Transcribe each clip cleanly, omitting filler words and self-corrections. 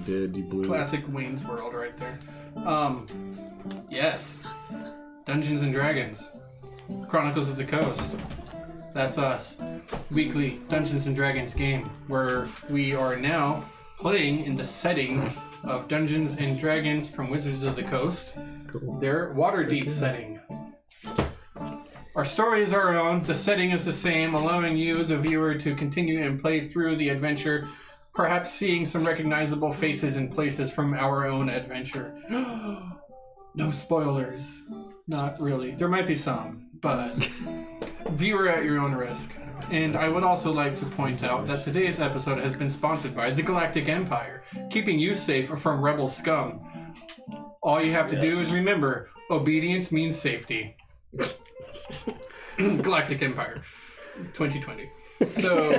did. You blew. Classic Wayne's World right there. Yes. Dungeons and Dragons. Chronicles of the Coast. That's us. Weekly Dungeons and Dragons game where we are now playing in the setting of Dungeons and Dragons from Wizards of the Coast. Cool. Their Waterdeep setting. Our story is our own. The setting is the same, allowing you, the viewer, to continue and play through the adventure, perhaps seeing some recognizable faces and places from our own adventure. No spoilers. Not really. There might be some, but viewer at your own risk. And I would also like to point out that today's episode has been sponsored by the Galactic Empire, keeping you safe from rebel scum. All you have to do is remember, obedience means safety. Galactic Empire 2020. So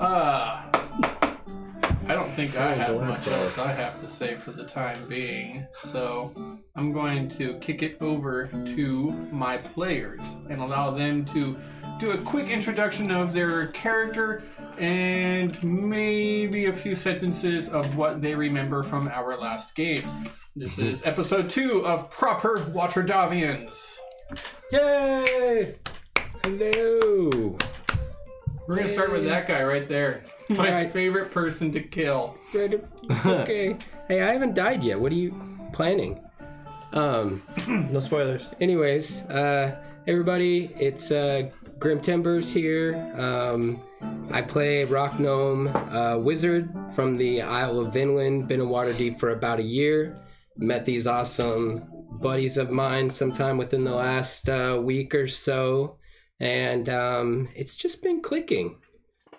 I don't think I have much else I have to say for the time being, so I'm going to kick it over to my players and allow them to do a quick introduction of their character and maybe a few sentences of what they remember from our last game. This is episode 2 of Proper Waterdhavians. Yay! Hello! We're going to start with that guy right there. My favorite person to kill. Okay. Hey, I haven't died yet. What are you planning? No spoilers. Anyways, everybody, it's Grim Timbers here. I play Rock Gnome Wizard from the Isle of Vinland. Been in Waterdeep for about a year. Met these awesome buddies of mine sometime within the last week or so. And it's just been clicking.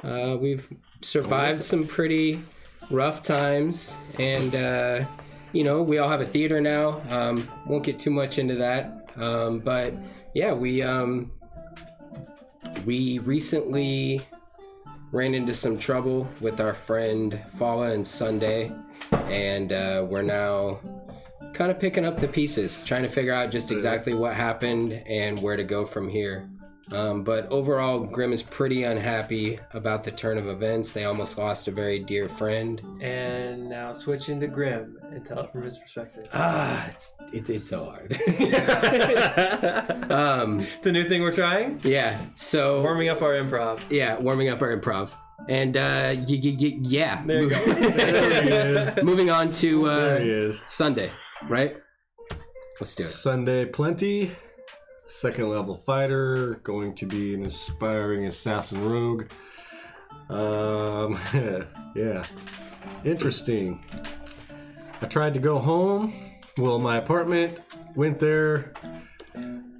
We've survived some pretty rough times, and you know, we all have a theater now. Won't get too much into that, but yeah, we recently ran into some trouble with our friend Fala and Sunday, and we're now kind of picking up the pieces, trying to figure out just exactly what happened and where to go from here. But overall, Grim is pretty unhappy about the turn of events. They almost lost a very dear friend. And now switch into Grim and tell it from his perspective. It's so hard. It's a new thing we're trying? Yeah, so... Warming up our improv. Yeah, warming up our improv. And, yeah. There you go. There he is. Moving on to There he is. Sunday, right? Let's do it. Sunday Plenty. Second level fighter, going to be an aspiring assassin rogue. Yeah, interesting. I tried to go home. Well, my apartment, went there,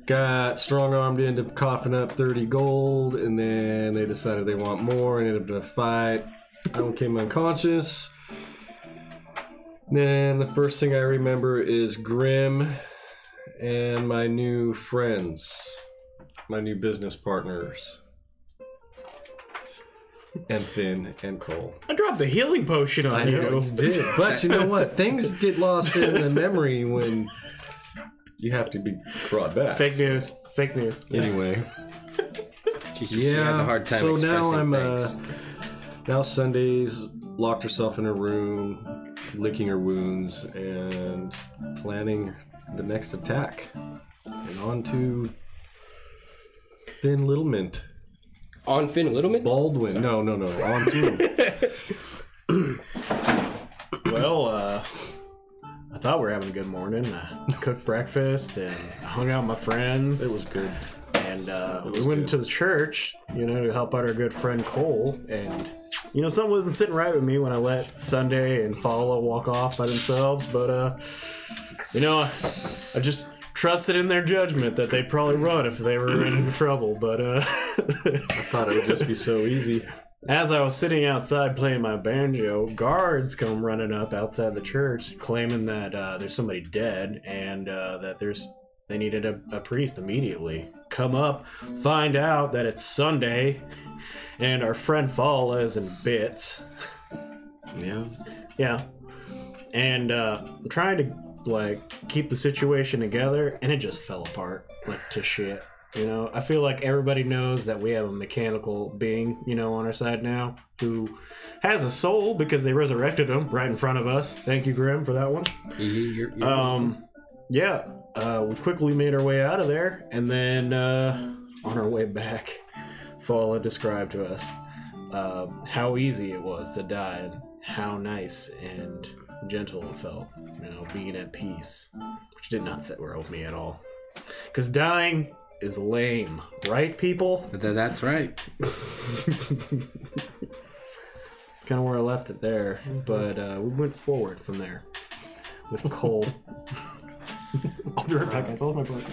got strong-armed into coughing up 30 gold, and then they decided they want more and ended up in a fight. I became unconscious. Then the first thing I remember is Grim and my new friends, my new business partners, and Finn and Cole. I dropped a healing potion on you. You did, but you know what? Things get lost in the memory when you have to be brought back. Fake news. Fake news. Anyway, She has a hard time so expressing now things. now Sunday's locked herself in her room, licking her wounds, and planning the next attack. And on to Finn Littlemint. On Finn Littlemint? Baldwin. No. On to. Well, I thought we were having a good morning. I cooked breakfast and I hung out with my friends. It was good. And we went to the church, you know, to help out our good friend Cole. And, you know, something wasn't sitting right with me when I let Sunday and Fala walk off by themselves. But, you know, I just trusted in their judgment that they'd probably run if they were in trouble. But I thought it would just be so easy. as I was sitting outside playing my banjo, guards come running up outside the church claiming that there's somebody dead and that they needed a priest immediately. Come up, find out that it's Sunday and our friend Fala is in bits. Yeah. And I'm trying to keep the situation together, and it just fell apart to shit. You know, I feel like everybody knows that we have a mechanical being, you know, on our side now who has a soul because they resurrected him right in front of us. Thank you, Grim, for that one. We quickly made our way out of there, and then on our way back, Fala described to us how easy it was to die and how nice and gentle it felt, you know, being at peace, which did not sit well with me at all. Because dying is lame, right, people? That's right. It's kind of where I left it there, but we went forward from there with Cole. I'll be right back. I sold my book.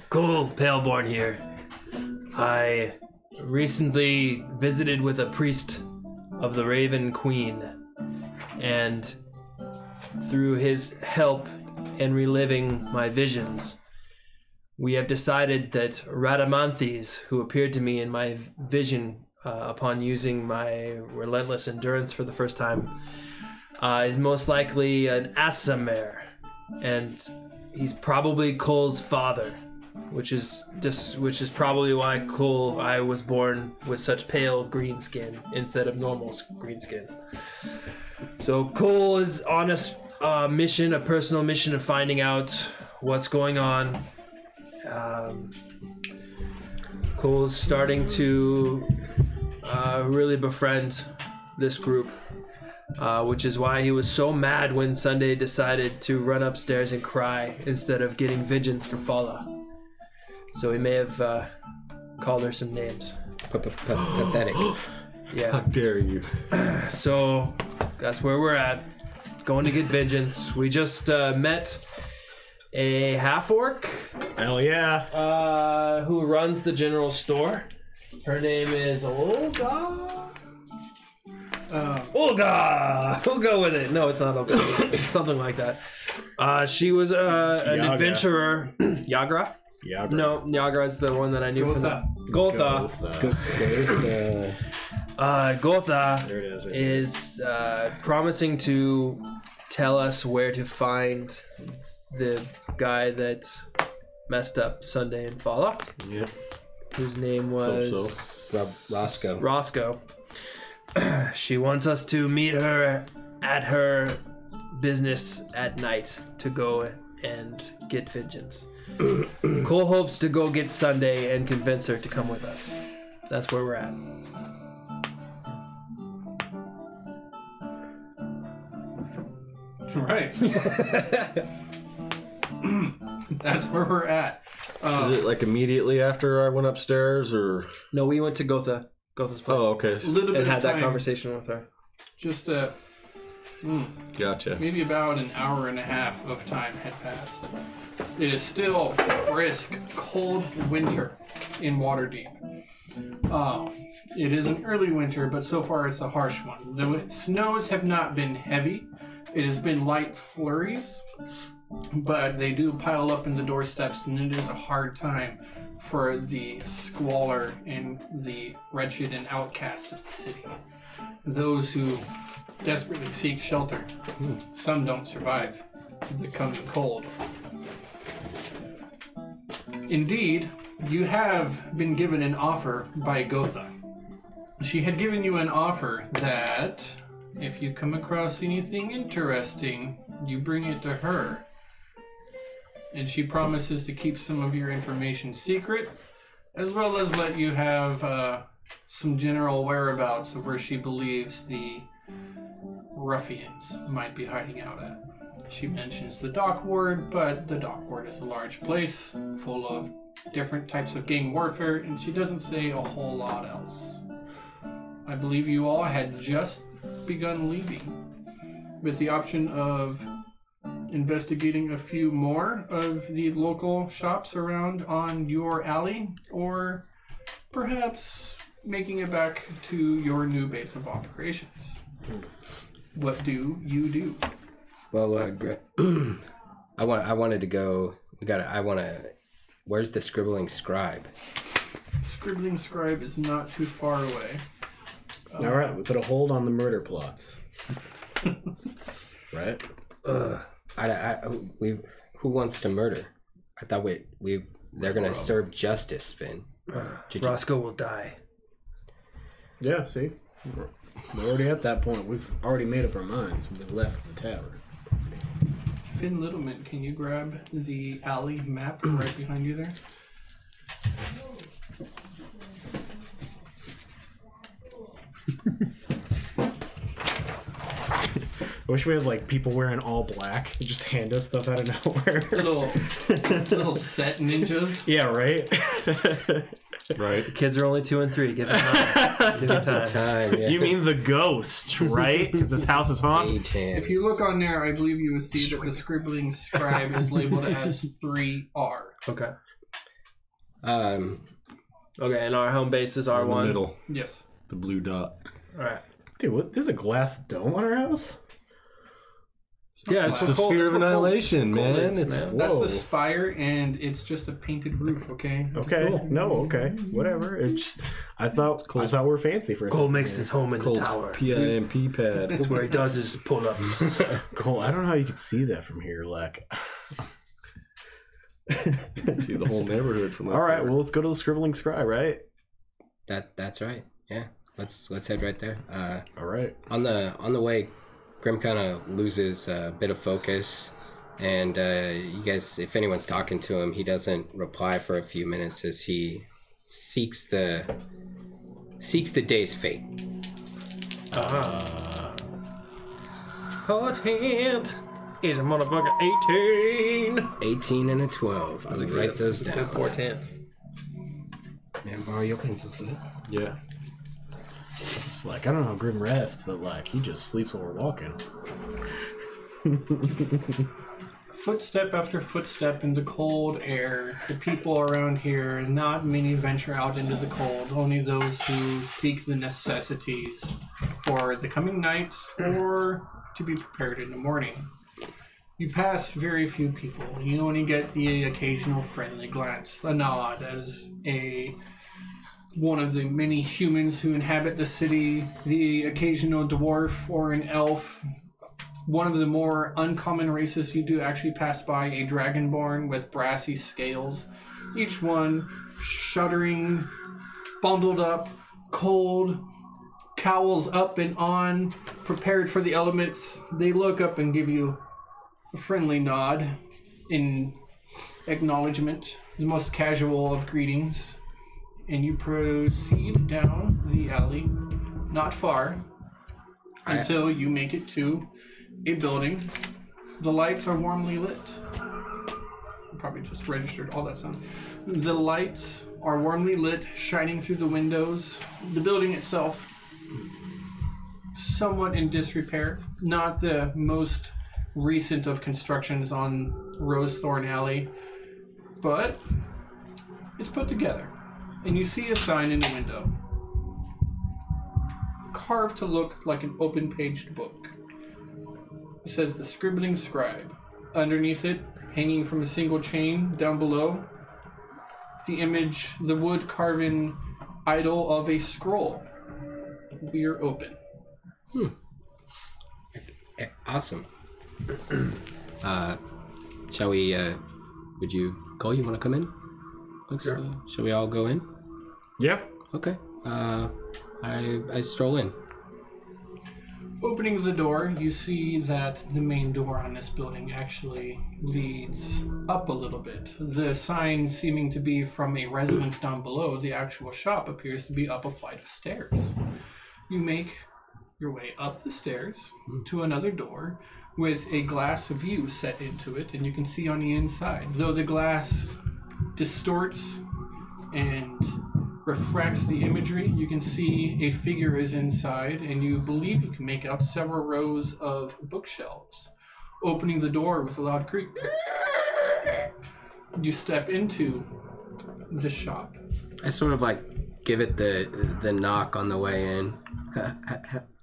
Cool, Paleborn here. I recently visited with a priest of the Raven Queen, and through his help in reliving my visions, we have decided that Radamanthes, who appeared to me in my vision upon using my relentless endurance for the first time, is most likely an Asamer, and he's probably Cole's father, which is probably why I was born with such pale green skin instead of normal green skin. So Cole is on a mission, a personal mission of finding out what's going on. Cole's starting to really befriend this group, which is why he was so mad when Sunday decided to run upstairs and cry instead of getting vengeance for Fala. So he may have called her some names. Pathetic. Yeah. How dare you? So that's where we're at. Going to get vengeance. We just met a half-orc. Hell yeah. Who runs the general store. Her name is Olga. Olga! We'll go with it. No, it's not Olga. It's something like that. She was an adventurer. Yagra? Yagra. No, Yagra is the one that I knew from the... Gotha. Gotha There it is. is promising to tell us where to find the guy that messed up Sunday and Fala. Yep. Whose name was Roscoe. She wants us to meet her at her business at night to go and get vengeance. Cole hopes to go get Sunday and convince her to come with us. That's where we're at. Right. That's where we're at. Is it like immediately after I went upstairs, or? No, we went to Gotha's place. Oh, okay. A little bit And of had that time. conversation with her. Just Gotcha. maybe about an hour and a half of time had passed. It is still brisk, cold winter in Waterdeep. It is an early winter, but so far it's a harsh one. The snows have not been heavy. It has been light flurries, but they do pile up in the doorsteps, and it is a hard time for the squalor and the wretched and outcast of the city. Those who desperately seek shelter. Some don't survive the coming cold. Indeed, you have been given an offer by Gotha. She had given you an offer that if you come across anything interesting, you bring it to her. And she promises to keep some of your information secret, as well as let you have some general whereabouts of where she believes the ruffians might be hiding out at. She mentions the dock ward, but the dock ward is a large place full of different types of gang warfare, and she doesn't say a whole lot else. I believe you all had just begun leaving, with the option of investigating a few more of the local shops around on your alley, or perhaps making it back to your new base of operations. What do you do? Well, I wanted to go. Where's the scribbling scribe? Scribbling scribe is not too far away. All right, we put a hold on the murder plots. Right? Who Who wants to murder? I thought they're gonna serve justice, Finn. Roscoe will die. Yeah, see? We're already at that point. We've already made up our minds when we left the tavern. Finn Littleman, can you grab the alley map right behind you there? I wish we had like people wearing all black and just hand us stuff out of nowhere. Little set ninjas. Yeah, right? Right. The kids are only 2 and 3. Give them time. Give them time. Yeah. You mean the ghosts, right? Because this house is haunted. Mage hands. If you look on there, I believe you will see that the scribbling scribe is labeled as 3R. Okay. Okay, and our home base is In the R1. middle, Yes. the blue dot. Alright. Dude, what? There's a glass dome on our house? Yeah, It's the sphere of annihilation, man. It's That's Whoa. the spire, and it's just a painted roof. Okay. Okay. No, okay. Whatever. It's I thought we're fancy for a Cole second makes here. his home in the called tower. PIMP pad. That's where he does his pull-ups. Cole, I don't know how you could see that from here, like. See the whole neighborhood from up All right, there. well, let's go to the scribbling scribe, right? that's right. Yeah, let's head right there. All right. On the way, Grim kind of loses a bit of focus, and you guys, if anyone's talking to him, he doesn't reply for a few minutes as he seeks the day's fate. Hot hint is a motherfucker 18. 18 and a 12. I'll write those down. Good portents. Man, borrow your pencil, son. Yeah. It's like, I don't know how Grim rests, but like, he just sleeps while we're walking. Footstep after footstep in the cold air. The people around here, not many venture out into the cold. Only those who seek the necessities for the coming night or to be prepared in the morning. You pass very few people. You only get the occasional friendly glance, a nod as one of the many humans who inhabit the city, the occasional dwarf or an elf. One of the more uncommon races you do actually pass by, a dragonborn with brassy scales. Each one shuddering, bundled up, cold, cowls up and on, prepared for the elements. They look up and give you a friendly nod in acknowledgement, the most casual of greetings. And you proceed down the alley, not far, until you make it to a building. The lights are warmly lit. Probably just registered all that sound. The lights are warmly lit, shining through the windows. The building itself, somewhat in disrepair. Not the most recent of constructions on Rosethorn Alley, but it's put together. And you see a sign in the window, carved to look like an open-paged book. It says The Scribbling Scribe. Underneath it, hanging from a single chain down below, the image, the wood carven idol of a scroll. We are open. Awesome. Shall we, would you, Cole, you want to come in? Shall we all go in? Yeah. Okay. I stroll in. Opening the door, you see that the main door on this building actually leads up a little bit. The sign seeming to be from a residence down below, the actual shop appears to be up a flight of stairs. You make your way up the stairs to another door with a glass view set into it, and you can see on the inside. Though the glass distorts and refracts the imagery, you can see a figure is inside, and you believe you can make out several rows of bookshelves. Opening the door with a loud creak, you step into the shop. I sort of like give it the knock on the way in.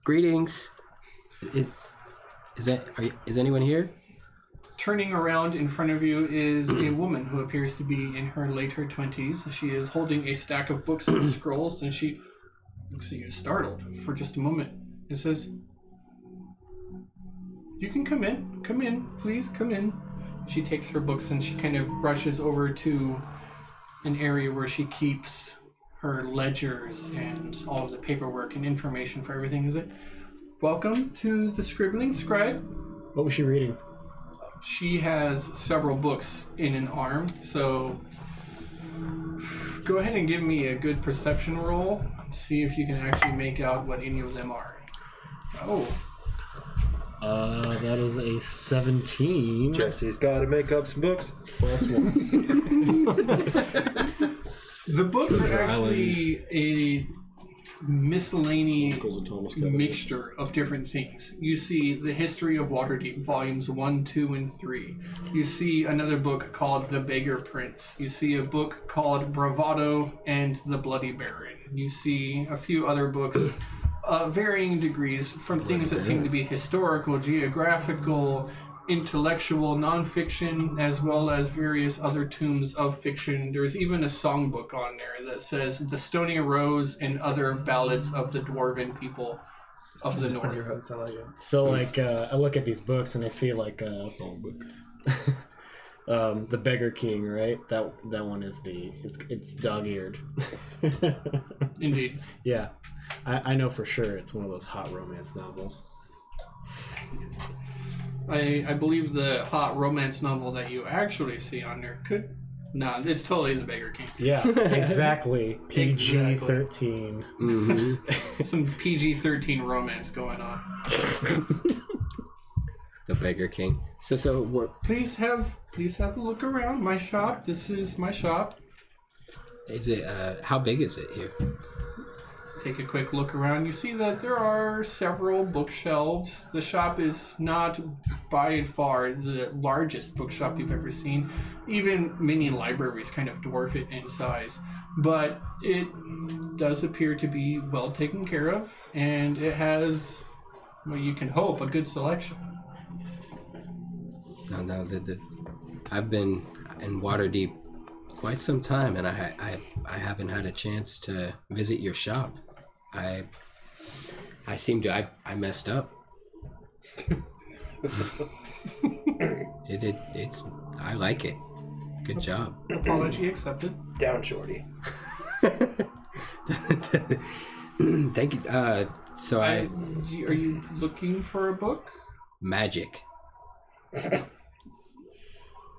Greetings. Is anyone here? Turning around in front of you is a woman who appears to be in her later 20s. She is holding a stack of books and scrolls, and she looks at you startled for just a moment and says, "You can come in. Come in, please, come in." She takes her books and she kind of rushes over to an area where she keeps her ledgers and all of the paperwork and information for everything. Is it? Welcome to the Scribbling Scribe. What was she reading? She has several books in an arm, so go ahead and give me a good perception roll to see if you can actually make out what any of them are. Oh. That is a 17. Jesse's got to make up some books. Plus 1. The books are actually a miscellany mixture of different things. You see the history of Waterdeep, volumes 1, 2, and 3. You see another book called The Beggar Prince. You see a book called Bravado and the Bloody Baron. You see a few other books, varying degrees, from things that seem to be historical, geographical, intellectual, non-fiction, as well as various other tomes of fiction. There's even a songbook on there that says The Stony Rose and Other Ballads of the Dwarven People of the North. So, like, I look at these books and I see, like, Songbook. The Beggar King, right? That one is it's dog-eared. Indeed. Yeah. I know for sure it's one of those hot romance novels. I believe the hot romance novel that you actually see on there could... No, it's totally The Beggar King. Yeah, exactly. PG-13. Mm-hmm. Some PG-13 romance going on. The Beggar King. So what Please have a look around my shop. This is my shop. is it? How big is it here? Take a quick look around. You see that there are several bookshelves. The shop is not by and far the largest bookshop you've ever seen. Even mini libraries kind of dwarf it in size. But it does appear to be well taken care of, and it has, well, you can hope, a good selection. No, I've been in Waterdeep quite some time, and I haven't had a chance to visit your shop. I messed up. It's I like it. Good job. Apology accepted. Down, shorty. Thank you. So Are you looking for a book? magic.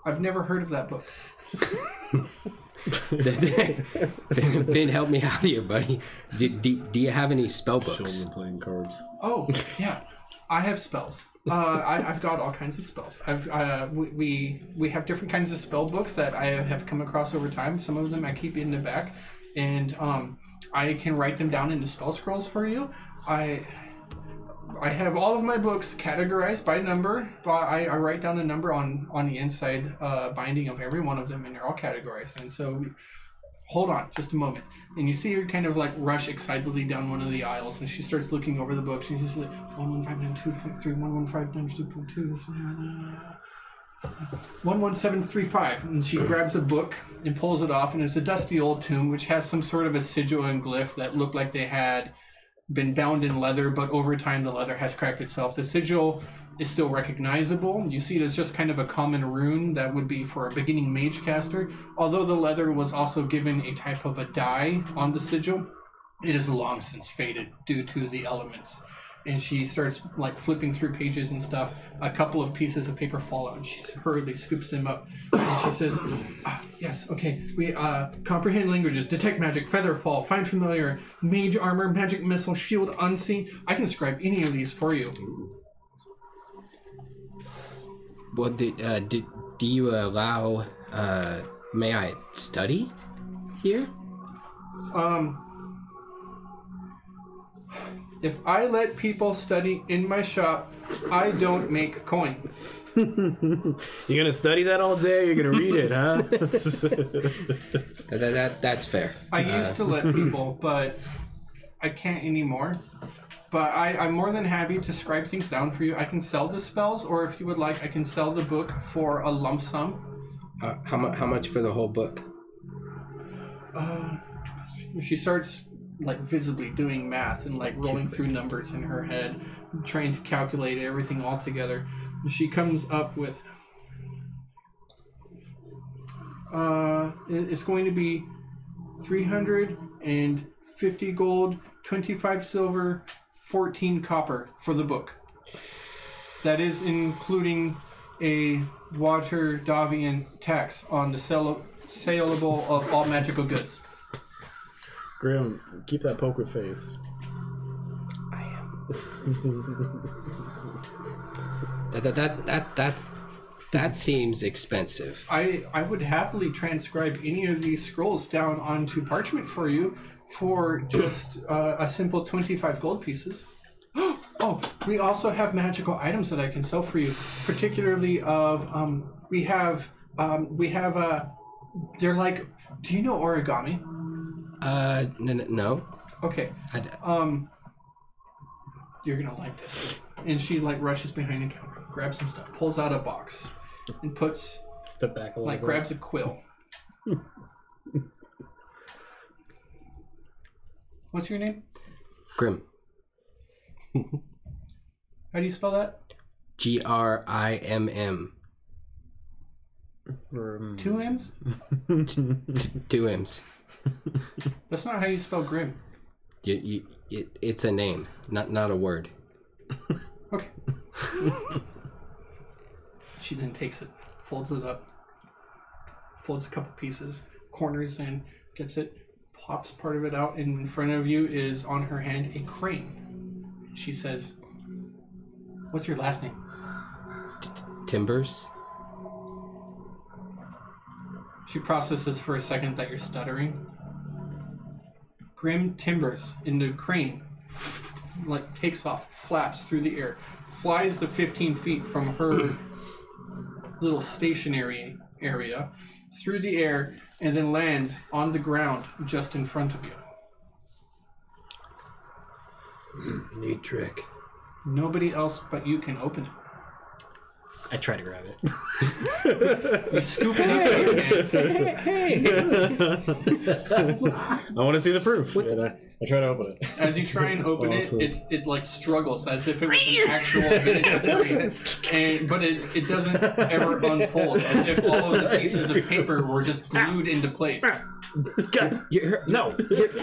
I've never heard of that book. Finn, help me out here, buddy. Do you have any spell books? Children playing cards. Oh, yeah. I have spells. I've got all kinds of spells. We have different kinds of spell books that I have come across over time. Some of them I keep in the back, and I can write them down into spell scrolls for you. I have all of my books categorized by number. I write down a number on the inside binding of every one of them, and they're all categorized. And so, hold on just a moment. And you see her kind of like rush excitedly down one of the aisles, and she starts looking over the books. And she's like, 11592.3, 11592.2, this one, 11735. And she grabs a book and pulls it off, and it's a dusty old tome which has some sort of a sigil and glyph that looked like they had been bound in leather, but over time the leather has cracked itself. The sigil is still recognizable. You see it as just kind of a common rune that would be for a beginning mage caster. Although the leather was also given a type of a dye on the sigil, it is long since faded due to the elements. And she starts like flipping through pages and stuff. A couple of pieces of paper fall out, and she hurriedly scoops them up. And she says, yes, okay, we comprehend languages, detect magic, feather fall, find familiar, mage armor, magic missile, shield unseen. I can scribe any of these for you. Well, do you allow? May I study here? If I let people study in my shop, I don't make coin. You gonna study that all day? Or you're gonna read it, huh? That's fair. I used to let people, but I can't anymore. But I'm more than happy to scribe things down for you. I can sell the spells, or if you would like, I can sell the book for a lump sum. How much for the whole book? She starts like visibly doing math and like rolling through numbers in her head, trying to calculate everything all together. She comes up with It's going to be 350 gold, 25 silver, 14 copper for the book. That is including a Waterdhavian tax on the saleable of all magical goods. Grim, keep that poker face. I am. That seems expensive. I would happily transcribe any of these scrolls down onto parchment for you for just a simple 25 gold pieces. Oh, we also have magical items that I can sell for you, particularly of we have they're like, do you know origami? No. Okay. You're gonna like this. And she like rushes behind the counter, grabs some stuff, pulls out a box, and puts Step back a little bit. grabs a quill. What's your name? Grim. How do you spell that? Grimm. 2 M's? 2 M's. That's not how you spell Grim. It's a name, not a word. Okay. She then takes it, folds it up, folds a couple pieces, corners in, gets it, pops part of it out, and in front of you is on her hand a crane. She says, "What's your last name?" Timbers. She processes for a second that you're stuttering. Grim Timbers in the crane, like takes off, flaps through the air, flies the 15 feet from her little stationary area through the air, and then lands on the ground just in front of you. Neat trick. Nobody else but you can open it. I try to grab it. You scoop it up in your hand. I want to see the proof. And I try to open it. As you try and open Awesome. it like struggles as if it was an actual miniature crane, but it doesn't ever unfold, as if all of the pieces of paper were just glued into place. God.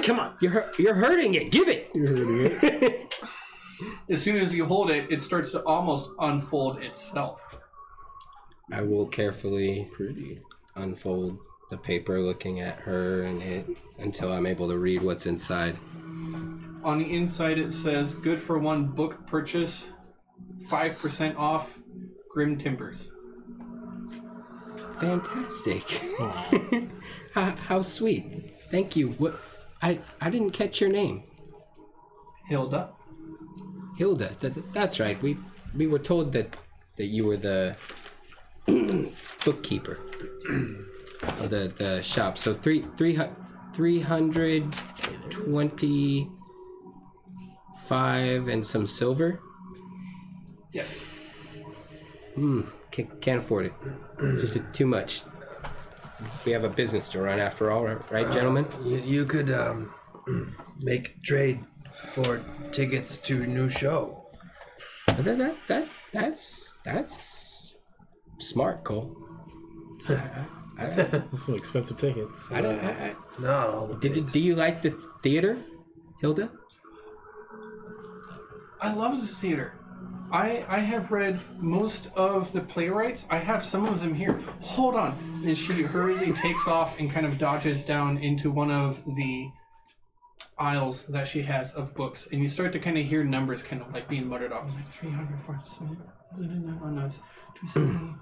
Come on. You're hurting it. Give it. You're hurting it. As soon as you hold it, it starts to almost unfold itself. I will carefully unfold the paper, looking at her and it until I'm able to read what's inside. On the inside, it says, "Good for one book purchase, 5% off, Grim Timbers." Fantastic. How sweet. Thank you. What? I didn't catch your name. Hilda. Hilda. That's right. We were told that you were the bookkeeper of the shop. So 325 and some silver. Yes. Can't afford it. It's too much. We have a business to run after all, right, gentlemen? You could make trade for tickets to a new show. That's smart, Cole. Some expensive tickets. Do you like the theater, Hilda? I love the theater. I have read most of the playwrights. I have some of them here. Hold on. And she hurriedly takes off and kind of dodges down into one of the aisles that she has of books. And you start to kind of hear numbers kind of like being muttered off. It's like 300, 400, 270.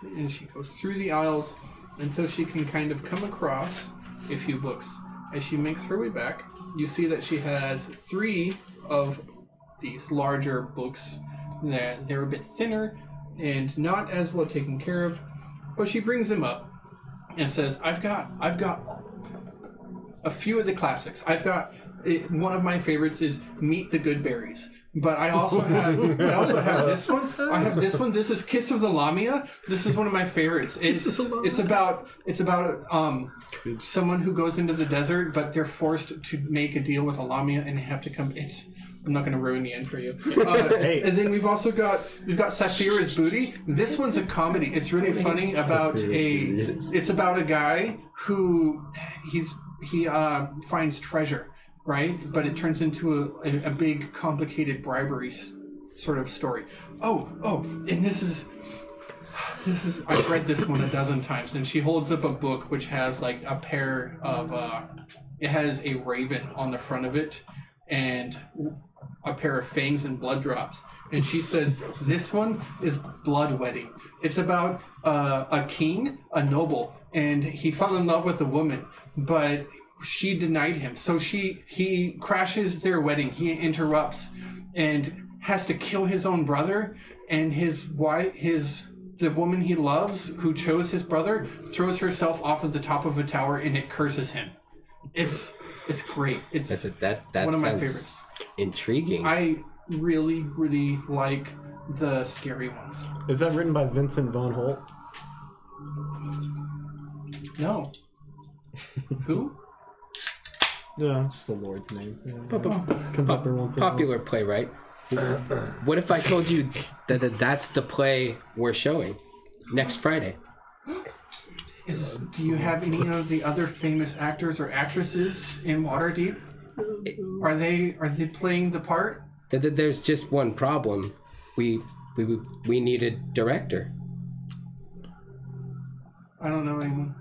And she goes through the aisles until she can kind of come across a few books. As she makes her way back, you see that she has 3 of these larger books. They're a bit thinner and not as well taken care of, but she brings them up and says, I've got a few of the classics. One of my favorites is Meet the Good Berries. But I also have this one. I have this one. This is Kiss of the Lamia. This is one of my favorites. It's about someone who goes into the desert, but they're forced to make a deal with a Lamia, and they have to come. I'm not going to ruin the end for you. Hey. And then we've got Saphira's Booty. This one's a comedy. It's really funny about it's about a guy who he finds treasure, right? But it turns into a big complicated bribery sort of story. Oh, and this is I've read this one a dozen times, and she holds up a book which has like a pair of it has a raven on the front of it and a pair of fangs and blood drops, and she says this one is blood wedding. It's about a king, a noble, and he fell in love with a woman, but she denied him, so he crashes their wedding. He interrupts and has to kill his own brother, and the woman he loves, who chose his brother, throws herself off of the top of a tower, and it curses him. It's great. It's that one of my sounds favorites. Intriguing. I really, really like the scary ones. Is that written by Vincent Von Holt? No. Who? No, just the Lord's name. Comes up there once in a while. Popular playwright. What if I told you that that's the play we're showing next Friday? Do you have any of the other famous actors or actresses in Waterdeep? Are they playing the part? There's just one problem. We need a director. I don't know anyone.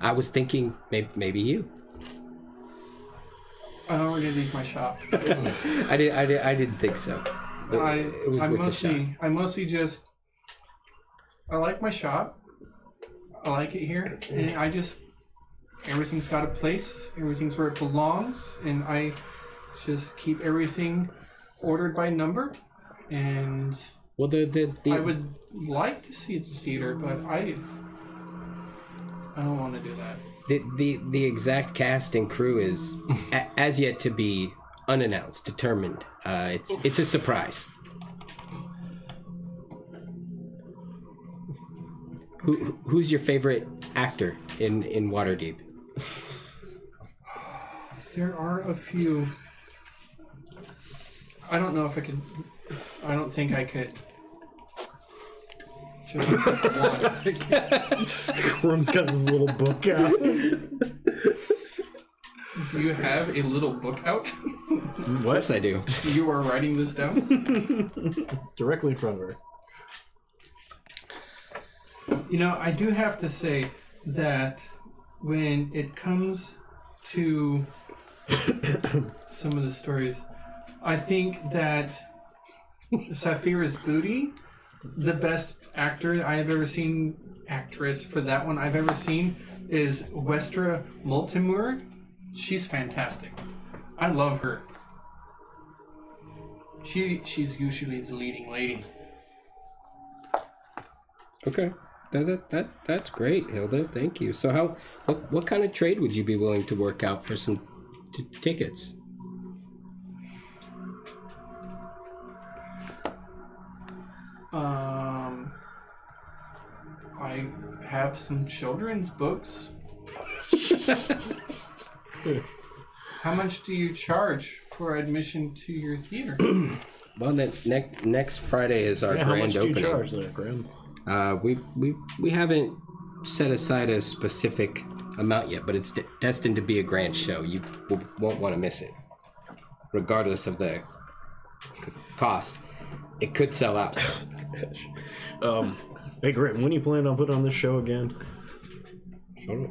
I was thinking maybe you. I don't really leave my shop. I didn't think so. It was worth a shot. I mostly just I like my shop. I like it here, and everything's got a place. Everything's where it belongs, and I just keep everything ordered by number. And Well, I would like to see the theater, but I don't want to do that. the exact cast and crew is as yet to be unannounced, determined. It's a surprise. Who's your favorite actor in Waterdeep? There are a few. I don't know if I could. I don't think I could. Just one. Scrum's got this little book out. Do you have a little book out? Of course I do. You are writing this down? Directly in front of her. You know, I do have to say that when it comes to some of the stories, I think that Saphira's Booty, the best actor I have ever seen, actress for that one I've ever seen, is Westra Multimur. She's fantastic. I love her. She's usually the leading lady. Okay. That's great, Hilda. Thank you. So what kind of trade would you be willing to work out for some tickets? I have some children's books. How much do you charge for admission to your theater? Well, next Friday is our grand how much opening. do you charge there, Graham? We haven't set aside a specific amount yet, but it's destined to be a grand show. You won't want to miss it, regardless of the cost. It could sell out. Hey, Graham, when you plan on putting on this show again? Sure.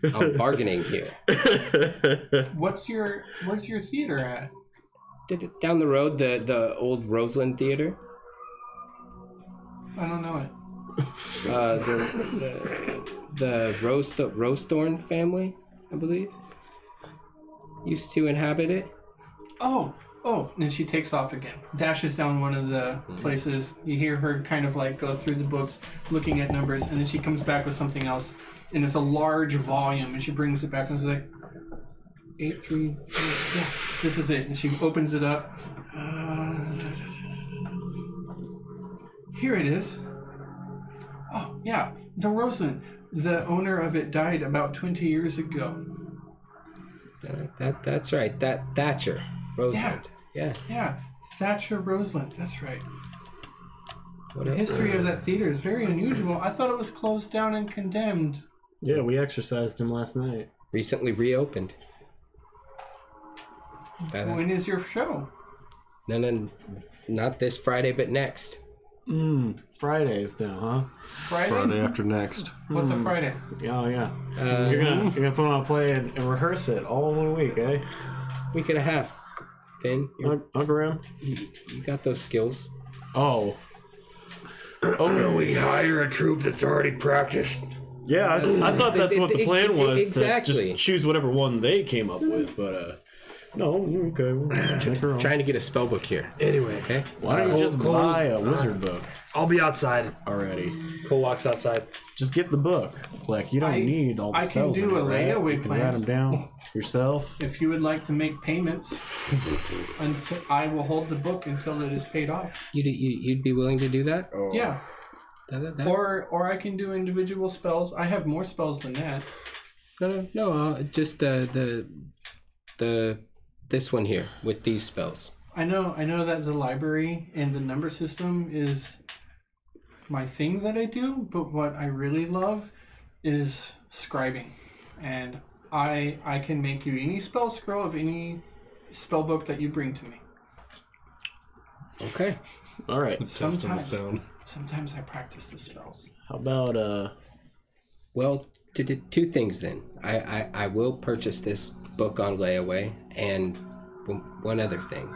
I'm bargaining here. Where's your theater at? Down the road, the old Roseland Theater. I don't know it. The Rosethorn family, I believe, used to inhabit it. Oh, and she takes off again. Dashes down one of the places. You hear her kind of like go through the books, looking at numbers, and then she comes back with something else. And it's a large volume, and she brings it back and is like, 834. Yeah, this is it. And she opens it up. Here it is. Oh, yeah. The Roseland. The owner of it died about 20 years ago. That's right. That Thatcher Roseland. Yeah. Yeah, Thatcher Roseland. That's right. What The else? history of that theater is very unusual. I thought it was closed down and condemned. Yeah, we exercised him last night. Recently reopened. When is your show? No, not this Friday, but next. Fridays now, huh? Friday after next. What's a Friday? Oh yeah. You're gonna put on a play and rehearse it all in 1 week, eh? Week and a half. Finn, Uncle Ram? you got those skills. Oh. Okay, we hire a troupe that's already practiced. Yeah, I thought that's what the plan was. Exactly. To just choose whatever one they came up with, but no, okay. We'll make her own. Trying to get a spell book here. Anyway, Okay. Why don't you just buy a wizard book I'll be outside. already? Cole walks outside. Just get the book. Like, you don't need all the I can spells. do in a it, right? layaway You can plan. write them down yourself. If you would like to make payments, until I will hold the book until it is paid off. You'd be willing to do that? Yeah. That- Or I can do individual spells. I have more spells than that. No. Just the this one here with these spells. I know that the library and the number system is my thing that I do, but what I really love is scribing. And I can make you any spell scroll of any spell book that you bring to me. Okay. All right. Sometimes I practice the spells. How about Well, two things then. I will purchase this book on layaway, and one other thing.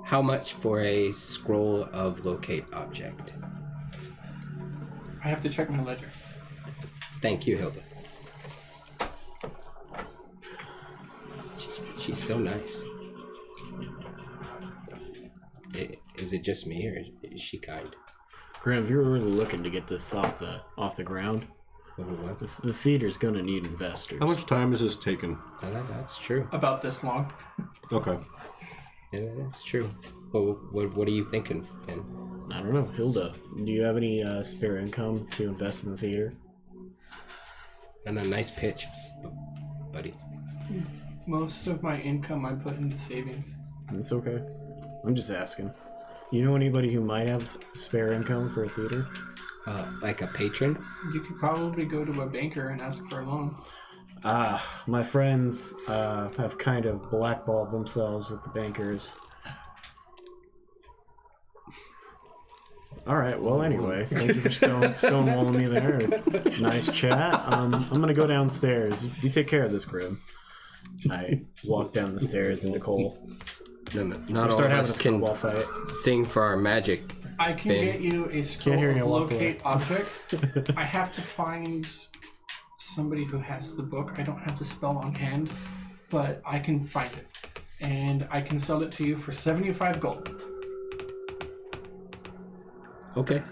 How much for a scroll of locate object? I have to check my ledger. Thank you, Hilda. She's so nice. Is it just me, or is she kind? Graham? If you're really looking to get this off the ground, What? the theater's gonna need investors. How much time is this taking? That's true. About this long. Okay. Yeah, that's true. Well, what are you thinking, Finn? I don't know, Hilda. Do you have any spare income to invest in the theater? And a nice pitch, buddy. Most of my income I put into savings. It's okay. I'm just asking. You know anybody who might have spare income for a theater? Like a patron? You could probably go to a banker and ask for a loan. My friends have kind of blackballed themselves with the bankers. All right. Well, anyway, thank you for stonewalling me there. It's a nice chat. I'm gonna go downstairs. You take care of this, Grim. I walk down the stairs into Cole. No, not all Start of having a us can snowball fight. sing for our magic. I can Finn. get you a scroll hear you of walk away. locate object. I have to find somebody who has the book. I don't have the spell on hand, but I can find it. And I can sell it to you for 75 gold. Okay.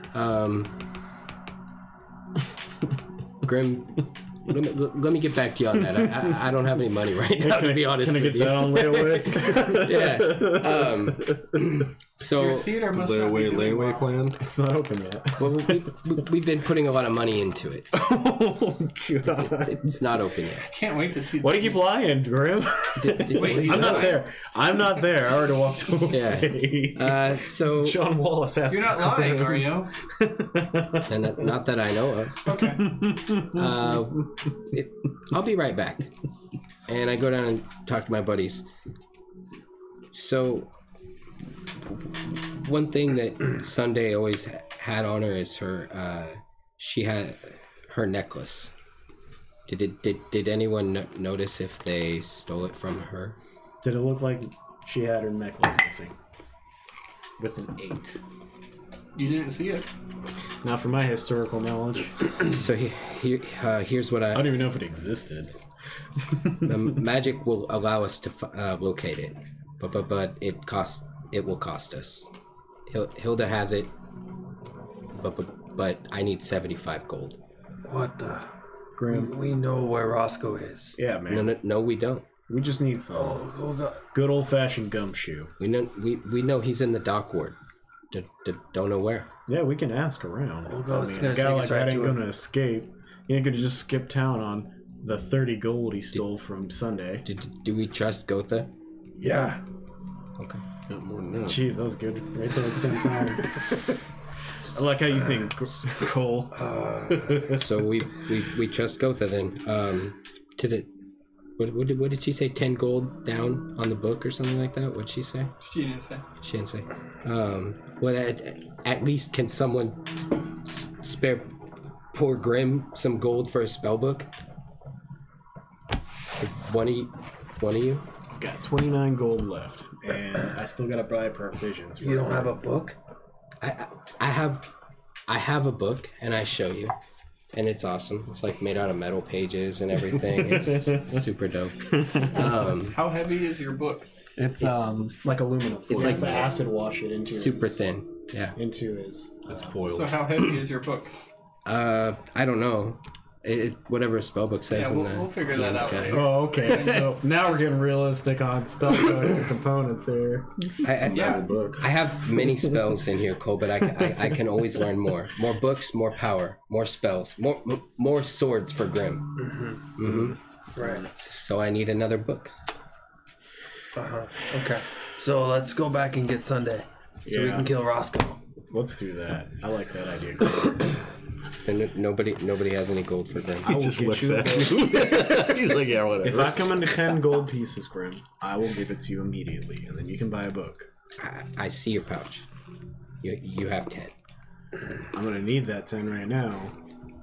Grim, let me get back to you on that. I don't have any money right now, to be honest Can I with get you. that on layaway? Yeah. So Your theater must not be doing Layaway well. plan. It's not open yet. well, we've been putting a lot of money into it. Oh God! It's not open yet. Can't wait to see. Why do you keep lying, Grim? Wait, I'm not there. I'm not there. I already walked away. Yeah. So John Wallace asking. You're not lying, are you? and not that I know of. Okay. I'll be right back. And I go down and talk to my buddies. So, one thing that Sunday always had on her is she had her necklace. Did anyone notice if they stole it from her? Did it look like she had her necklace missing? With an 8. You didn't see it. Not from my historical knowledge. So here's what I don't even know if it existed. the magic will allow us to locate it, but it will cost us. Hilda has it, but I need 75 gold. What the? Grim. We know where Roscoe is. Yeah, man. No, we don't. We just need some Oh, hold on. good old-fashioned gumshoe. We know he's in the dock ward. Don't know where. Yeah, we can ask around. We'll go. It's A gonna guy take like us right that to ain't him. gonna escape. He ain't gonna just skip town on the 30 gold he stole from Sunday. Do we trust Gotha? Yeah. Okay. Not more than that. Jeez, that was good. Right there at the same time. I like how you think, Cole. So we trust Gotha then. What did she say? 10 gold down on the book or something like that? What'd she say? She didn't say. She didn't say. Well, at least can someone spare poor Grim some gold for a spell book? One of you? I've got 29 gold left, and I still gotta buy provisions. You don't have a book? I have a book, and I show you, and it's awesome. It's like made out of metal pages and everything. It's super dope. How heavy is your book? It's like aluminum foil. It's like the acid wash it into super his, thin. Yeah. into his. It's foiled. So how heavy is your book? I don't know. Whatever a spellbook says Yeah, in we'll the figure that DM's out guide. later. Oh, okay. So now we're getting realistic on spell books and components here. Yeah. I have many spells in here, Cole, but I can always learn more. More books, more power, more spells, more swords for Grim. Right. So I need another book. Okay. So let's go back and get Sunday, so we Yeah. can kill Roscoe. Let's do that. I like that idea. And nobody has any gold for Grim. I will Just get looks you at gold. you. He's like, yeah, whatever. If I come into 10 gold pieces, Grim, I will give it to you immediately, and then you can buy a book. I see your pouch. You have 10. I'm gonna need that 10 right now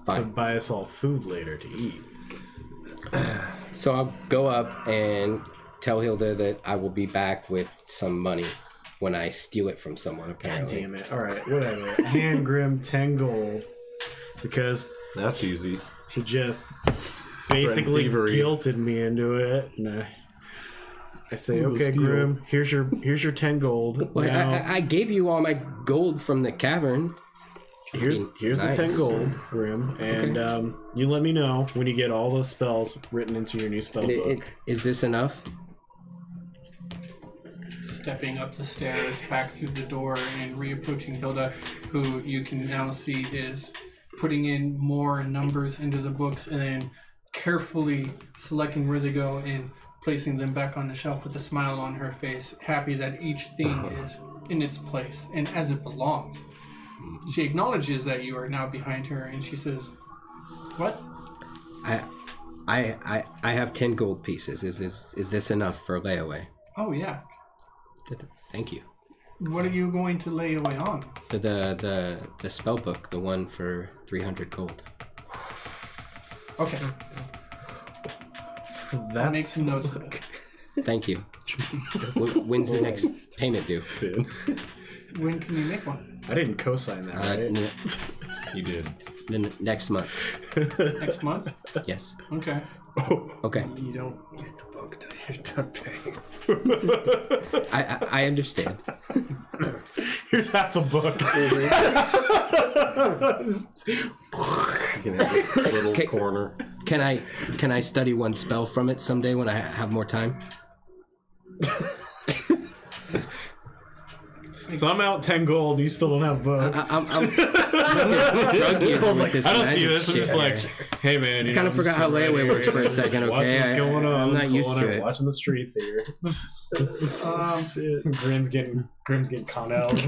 to Fine. buy us all food later to eat. So I'll go up and tell Hilda that I will be back with some money when I steal it from someone, God apparently. damn it. Alright, whatever. Hand Grim 10 gold. Because That's easy. he just basically thievery. guilted me into it. And I say, Ooh, okay, steal. Grim, here's your 10 gold. Well, Now, I gave you all my gold from the cavern. here's Nice. the 10 gold, Grim. And you let me know when you get all those spells written into your new spell book. Is this enough? Stepping up the stairs, back through the door, and reapproaching Hilda, who you can now see is putting in more numbers into the books and then carefully selecting where they go and placing them back on the shelf with a smile on her face, happy that each thing is in its place and as it belongs. She acknowledges that you are now behind her, and she says, "What? I have 10 gold pieces. Is this enough for layaway? Oh yeah. Thank you. What are you going to lay away on?" The spell book, the one for 300 gold. Okay, I'll make some notes of it. Thank you. When's the next payment due? When can you make one? I didn't co-sign that, right? You did. Next month. Next month? Yes. Okay. Okay. You don't get the book till you're done paying. I understand. Here's half the book. You can have this little Okay. corner. Can I study one spell from it someday when I have more time? So I'm out 10 gold, you still don't have a book. I'm drug user with this I don't see magic this. I'm shit just here. like, hey man. You I kind know, of forgot how layaway works for a second. Okay, Watch what's going on. I'm not used to it. Watching the streets here. Grim's getting conned out. Do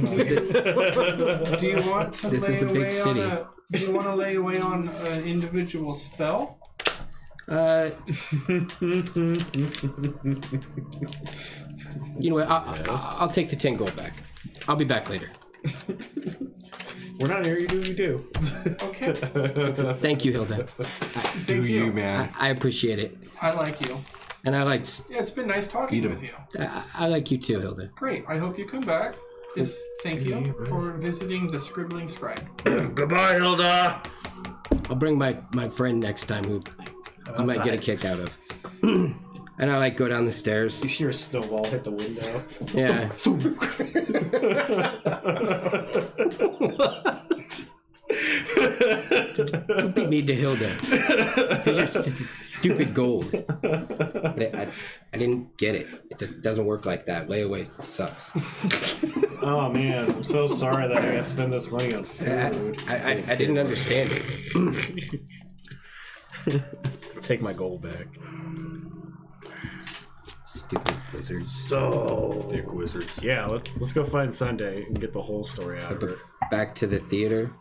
you want to This lay is a big away city. do you want to lay away on an individual spell? You know what? I'll take the 10 gold back. I'll be back later. We're not here. You do what you do. Okay. Thank you, Hilda. Thank you. man. I appreciate it, I like you. and I like Yeah, it's been nice talking with you. I like you too, Hilda. Great. I hope you come back. Thank you for visiting the Scribbling Scribe. Goodbye, Hilda. I'll bring my friend next time who you might get a kick out of. And I like go down the stairs. You hear a snowball hit the window. Yeah. Don't beat me to Hilda. Here's your stupid gold. But I didn't get it. It doesn't work like that. Layaway sucks. Oh man, I'm so sorry that I gotta spend this money on food. I didn't understand it. Take my gold back. Stupid wizards. So, Dick wizards. Yeah, let's go find Sunday and get the whole story out of her. Back to the theater.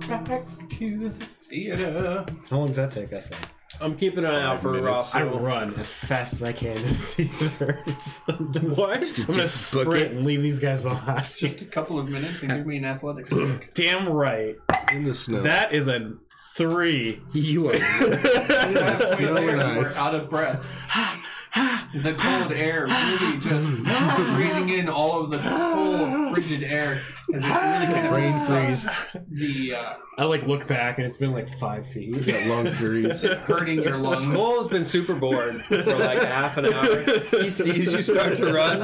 Back to the theater. How long does that take us? Then? I'm keeping an eye out for Ross. I run as fast as I can to the theater. What? I'm gonna book sprint it. and leave these guys behind. Just a couple of minutes and give me an athletics check. Damn right. In the snow. That is a 3. You are. Halfway Snow there, and we're ice. out of breath. The cold air really just breathing in all of the cold, frigid air as just really kind Brain of freeze. sucks the I look back and it's been 5 feet. Got lung freeze. hurting your lungs. Cole's been super bored for half an hour. He sees you start to run.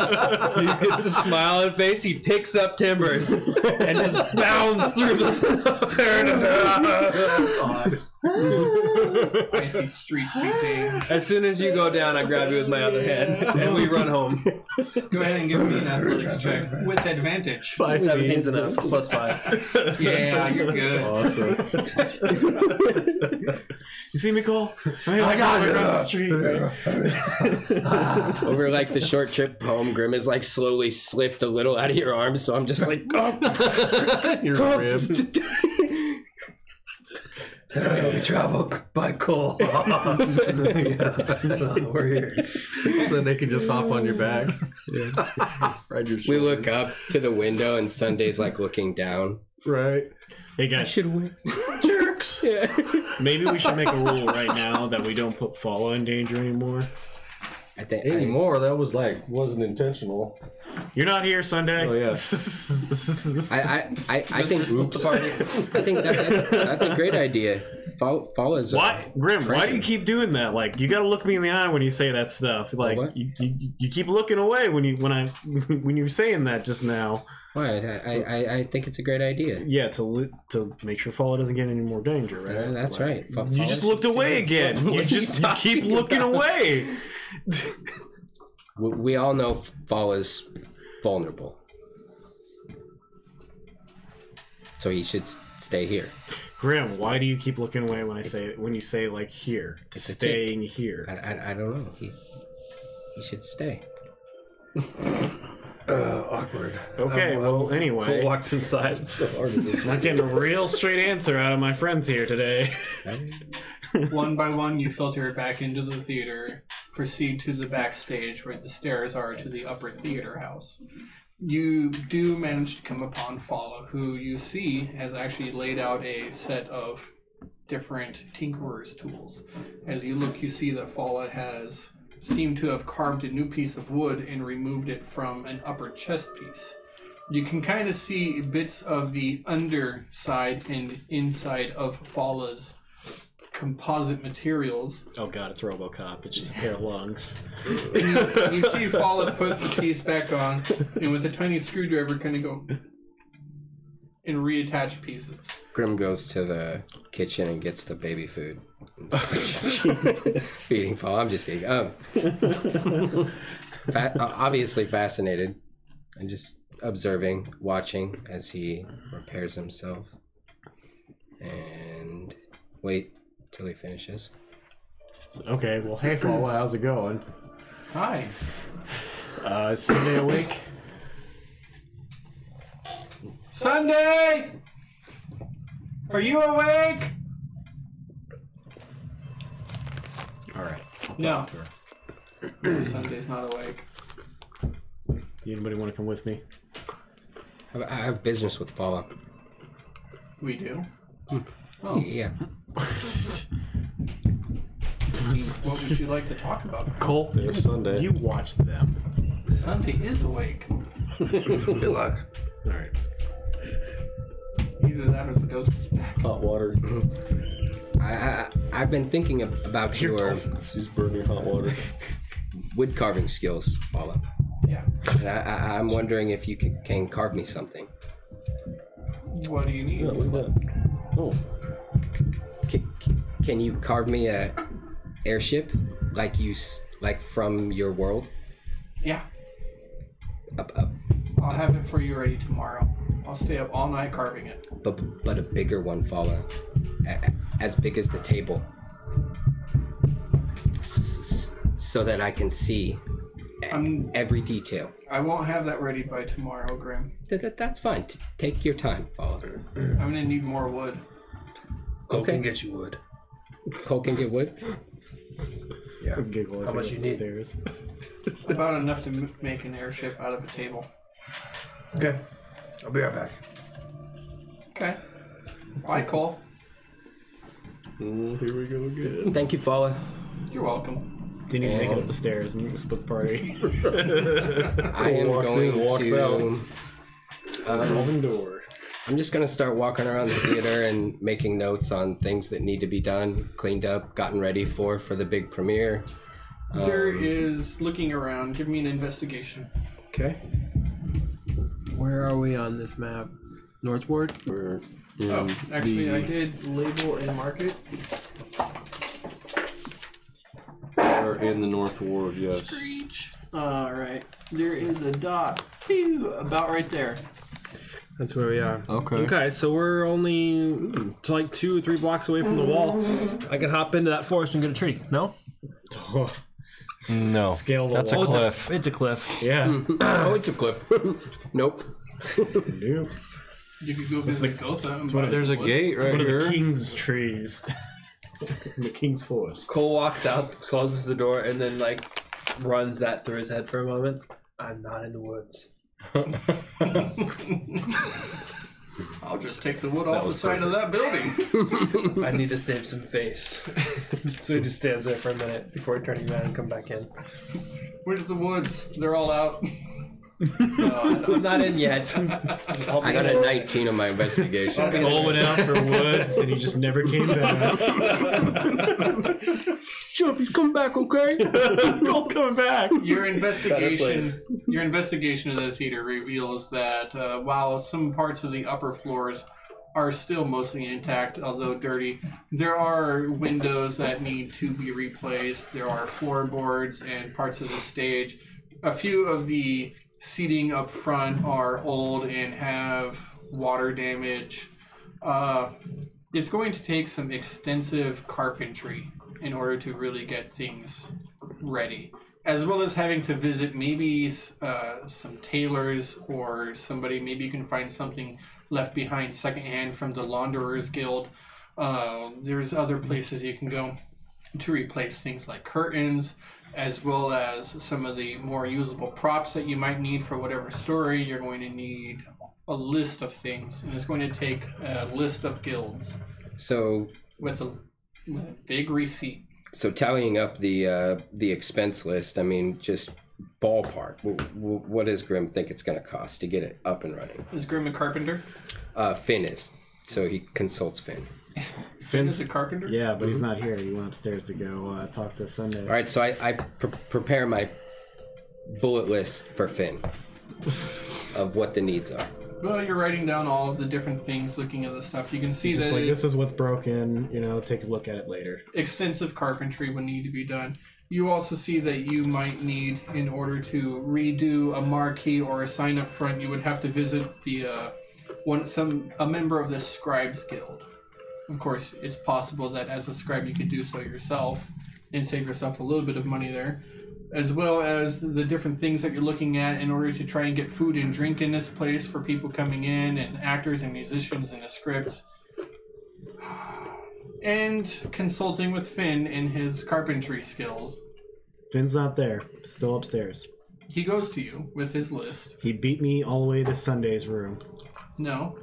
He gets a smile on his face. He picks up Timbers and just bounds through the Icy streets painting. As soon as you go down, I grab you with my other hand and we run home. Go ahead and give me an athletics check with advantage. 17's enough. Plus 5. Yeah, you're good. Awesome. You see me, Cole? I got it across the street. Over the short trip home, Grim is slowly slipped a little out of your arms, so I'm just Your rib. We travel by Cole. We're here. So then they can just hop on your back. Yeah. Ride your We shoulder. look up to the window and Sunday's looking down. Right. Hey guys, Should we? jerks. Yeah. Maybe we should make a rule right now that we don't put Fala in danger anymore. I think Anymore, that was wasn't intentional. You're not here, Sunday. Oh, yeah. I think that's a great idea. Follows. Why, Grim? Why do you keep doing that? You gotta look me in the eye when you say that stuff. What? You keep looking away when you're saying that just now. What? I think it's a great idea. Yeah, to make sure Fala doesn't get any more danger, right? That's right. You just looked away again. You keep looking away. We all know Fall is vulnerable, so he should stay here. Grim, why do you keep looking away when you say here to staying here? I don't know. He should stay. Awkward. Okay, well, anyway, Cole walks inside. not getting a real straight answer out of my friends here today. One by one, you filter back into the theater, proceed to the backstage where the stairs are to the upper theater house. You do manage to come upon Fala, who you see has actually laid out a set of different tinkerer's tools. As you look, you see that Fala has seemed to have carved a new piece of wood and removed it from an upper chest piece. You can kind of see bits of the underside and inside of Fala's composite materials. Oh god, it's RoboCop. It's just a pair of lungs. You see Fala put the piece back on, and with a tiny screwdriver kind of go and reattach pieces. Grim goes to the kitchen and gets the baby food. Feeding Fall. I'm just kidding. Obviously fascinated and just observing, watching as he repairs himself. And wait till he finishes. Okay, well, hey, Fala, how's it going? Hi. Is Sunday awake? Sunday! Are you awake? Alright. No. Sunday's not awake. Anybody want to come with me? I have business with Paula. We do? Oh. Yeah. What would you like to talk about? Cole, There's Sunday. you watch them. Sunday is awake. Good luck. Alright. Either that or the ghost is back. Hot water. I've been thinking about your She's burning hot water. wood carving skills, Paula. Yeah. And I'm wondering if you can carve me something. What do you need? Yeah, look at that. Oh. Can you carve me a airship like from your world? Yeah. I'll have it for you ready tomorrow. I'll stay up all night carving it. But a bigger one, Fala. As big as the table. So that I can see every detail. I won't have that ready by tomorrow, Grim. That's fine. Take your time, Fala. I'm gonna need more wood. Cole Okay. can get you wood. Cole can get wood? Yeah. Giggle as How I much go you up the need? stairs. About enough to make an airship out of a table. Okay. I'll be right back. Okay. Bye, Cole. Oh, here we go again. Thank you, Fala. You're welcome. Didn't even make it up the stairs and split the party. I am walks going in, walks to... Revolving door. I'm just going to start walking around the theater and making notes on things that need to be done, cleaned up, gotten ready for the big premiere. There is looking around. Give me an investigation. Okay. Where are we on this map? Northward? We're Oh, actually, I did label and mark it. we're in the North Ward, yes. Screech. Alright. There is a dot. Phew, about right there. That's where we are. Okay. Okay, so we're only like 2 or 3 blocks away from the wall. I can hop into that forest and get a tree. No? Oh, No. scale the That's a wall. cliff. It's a cliff. Yeah. Oh, it's a cliff. Nope. Nope. You could go visit Gotha and buy There's a some wood. gate right One of the here. king's trees. In the king's forest. Cole walks out, closes the door, and then like runs that through his head for a moment. I'm not in the woods. I'll just take the wood off the side of that building. I need to save some face. So he just stands there for a minute before turning around and come back in. Where's the woods? They're all out. No, I'm not in yet. I got a 19 on my investigation. Cole went out for woods and he just never came back. Sure, he's coming back, okay? Cole's coming back. Your investigation place. of the theater reveals that while some parts of the upper floors are still mostly intact, although dirty, there are windows that need to be replaced. There are floorboards and parts of the stage. A few of the seating up front are old and have water damage. It's going to take some extensive carpentry in order to really get things ready, as well as having to visit maybe some tailors or somebody. Maybe you can find something left behind secondhand from the Launderers Guild. There's other places you can go to replace things like curtains, as well as some of the more usable props that you might need for whatever story. You're going to need a list of things, and it's going to take a list of guilds So with a big receipt. So tallying up the expense list, I mean, just ballpark. What does Grim think it's going to cost to get it up and running? Is Grim a carpenter? Finn is, so he consults Finn. Finn is a carpenter? Yeah, but he's not here. He went upstairs to go talk to Sunday. All right, so I prepare my bullet list for Finn of what the needs are. Well, you're writing down all of the different things, looking at the stuff. You can see Just that like, this is what's broken, take a look at it later. extensive carpentry would need to be done. You also see that you might need, in order to redo a marquee or a sign up front, you would have to visit a member of the Scribes Guild. Of course, it's possible that as a scribe you could do so yourself and save yourself a little bit of money there, as well as the different things that you're looking at in order to try and get food and drink in this place for people coming in, and actors and musicians in a script. And consulting with Finn in his carpentry skills. Finn's not there. Still upstairs. He goes to you with his list. He beat me all the way to Sunday's room. No.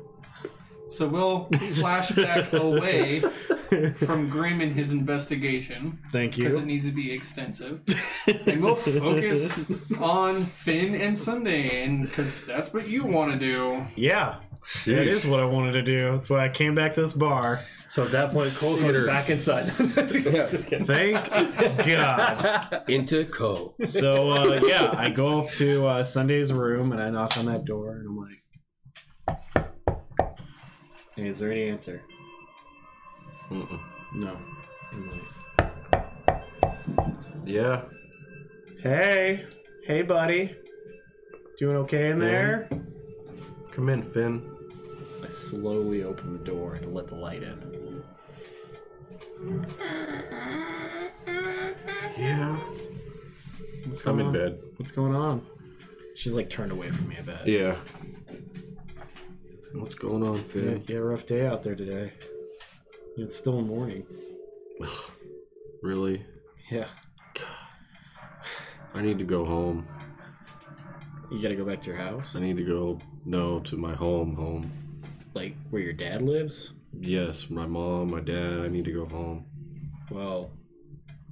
So we'll flashback away from Grim and his investigation. Thank Because it you. needs to be extensive. And we'll focus on Finn and Sunday, and because that's what you want to do. Yeah. That is what I wanted to do. That's why I came back to this bar. So at that point, Cole goes back inside. Just kidding. Thank God. Into Co. So, I go up to Sunday's room and I knock on that door and I'm like, hey, is there any answer? No. I'm like, Yeah. hey, buddy. Doing okay in there? Come in, Finn. I slowly open the door to let the light in. Yeah. What's I'm going in on? bed. What's going on? She's like turned away from me a bit. Yeah. What's going on, Yeah, Finn? yeah, rough day out there today. It's still morning. Really? Yeah. I need to go home. You gotta go back to your house? I need to go, to my home. Like, where your dad lives? Yes, my mom, my dad, I need to go home. Well,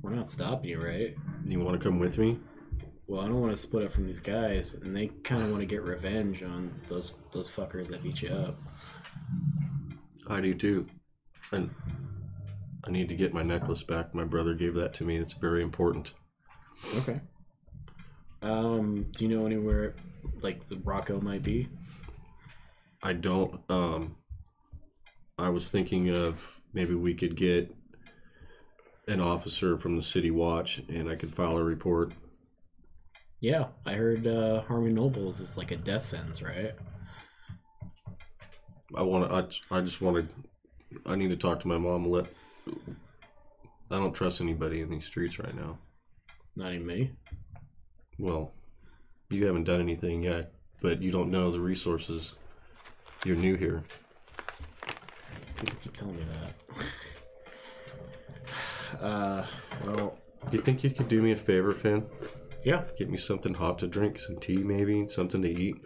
we're not stopping you, right? You want to come with me? Well, I don't want to split up from these guys, and they kind of want to get revenge on those fuckers that beat you up. I do too. And I need to get my necklace back. My brother gave that to me. It's very important. Okay. Do you know anywhere, like, the Rocco might be? I don't. I was thinking of maybe we could get an officer from the city watch and I could file a report. Yeah, I heard Harmony Nobles is like a death sentence, right? I need to talk to my mom. I don't trust anybody in these streets right now. Not even me. Well, you haven't done anything yet, but you don't know the resources. You're new here. People keep telling me that. Well, Do you think you could do me a favor, Finn? yeah. Get me something hot to drink, some tea maybe, something to eat.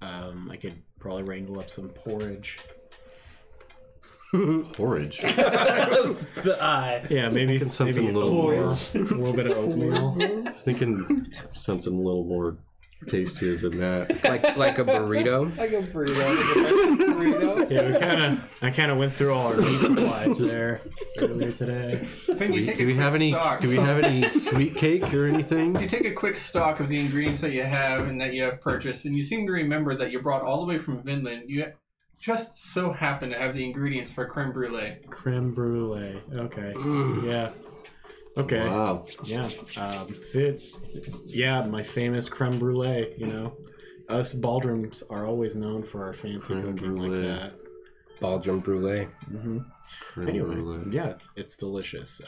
I could probably wrangle up some porridge. Porridge. The eye. Yeah, maybe Something maybe a little more. a little bit of oatmeal. I was thinking something a little more tastier than that. Like a burrito. Like a burrito. Yeah, I kind of went through all our meat supplies there earlier today. Finn, you take Do a we quick have any? stock. Do we have any sweet cake or anything? You take a quick stock of the ingredients that you have and that you have purchased, and you seem to remember that you brought all the way from Vinland. You just so happen to have the ingredients for creme brulee. Creme brulee. Okay. Yeah. Okay. Wow. Yeah. Fit. Yeah, my famous creme brulee. You know, us Baldrums are always known for our fancy Creme cooking brulee. like that. Baldrum brulee. Mm-hmm. Creme Anyway, brulee. yeah, it's delicious.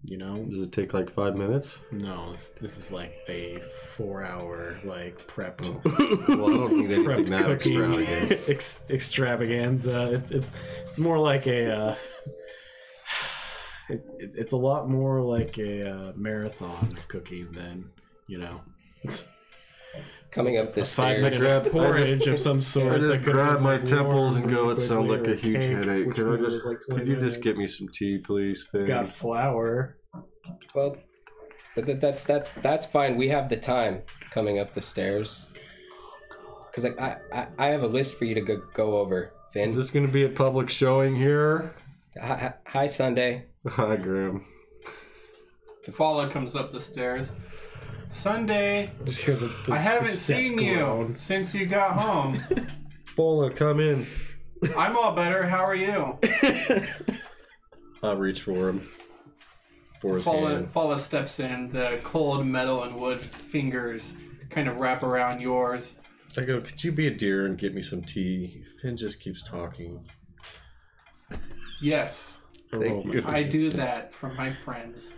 You know, Does it take like 5 minutes? no, this is like a 4-hour like prepped. Well, I don't need anything Prepped that cooking extravagant. extravaganza. It's more like a it's a lot more like a marathon of cooking than, you know, Coming up the 5 stairs. minute porridge of some sort. I that just could grab be, my like, temples warmed and go, really it sounds like quickly, a or huge cake, headache. which Could I maybe just, was like 20 could you just get me minutes. some tea, please, Finn? Got flour. Well, that's fine. We have the time coming up the stairs. Cause like I have a list for you to go over, Is Finn. this going to be a public showing here? Hi, Sunday. Hi, Graham. Fala comes up the stairs. Sunday, Just hear the I haven't steps seen you groan. since you got home. Fola, come in. I'm all better. How are you? I'll reach for him. For his hand. Fala steps in. The cold metal and wood fingers kind of wrap around yours. I go, could you be a dear and get me some tea? Finn just keeps talking. Yes, Thank you. I do that for my friends.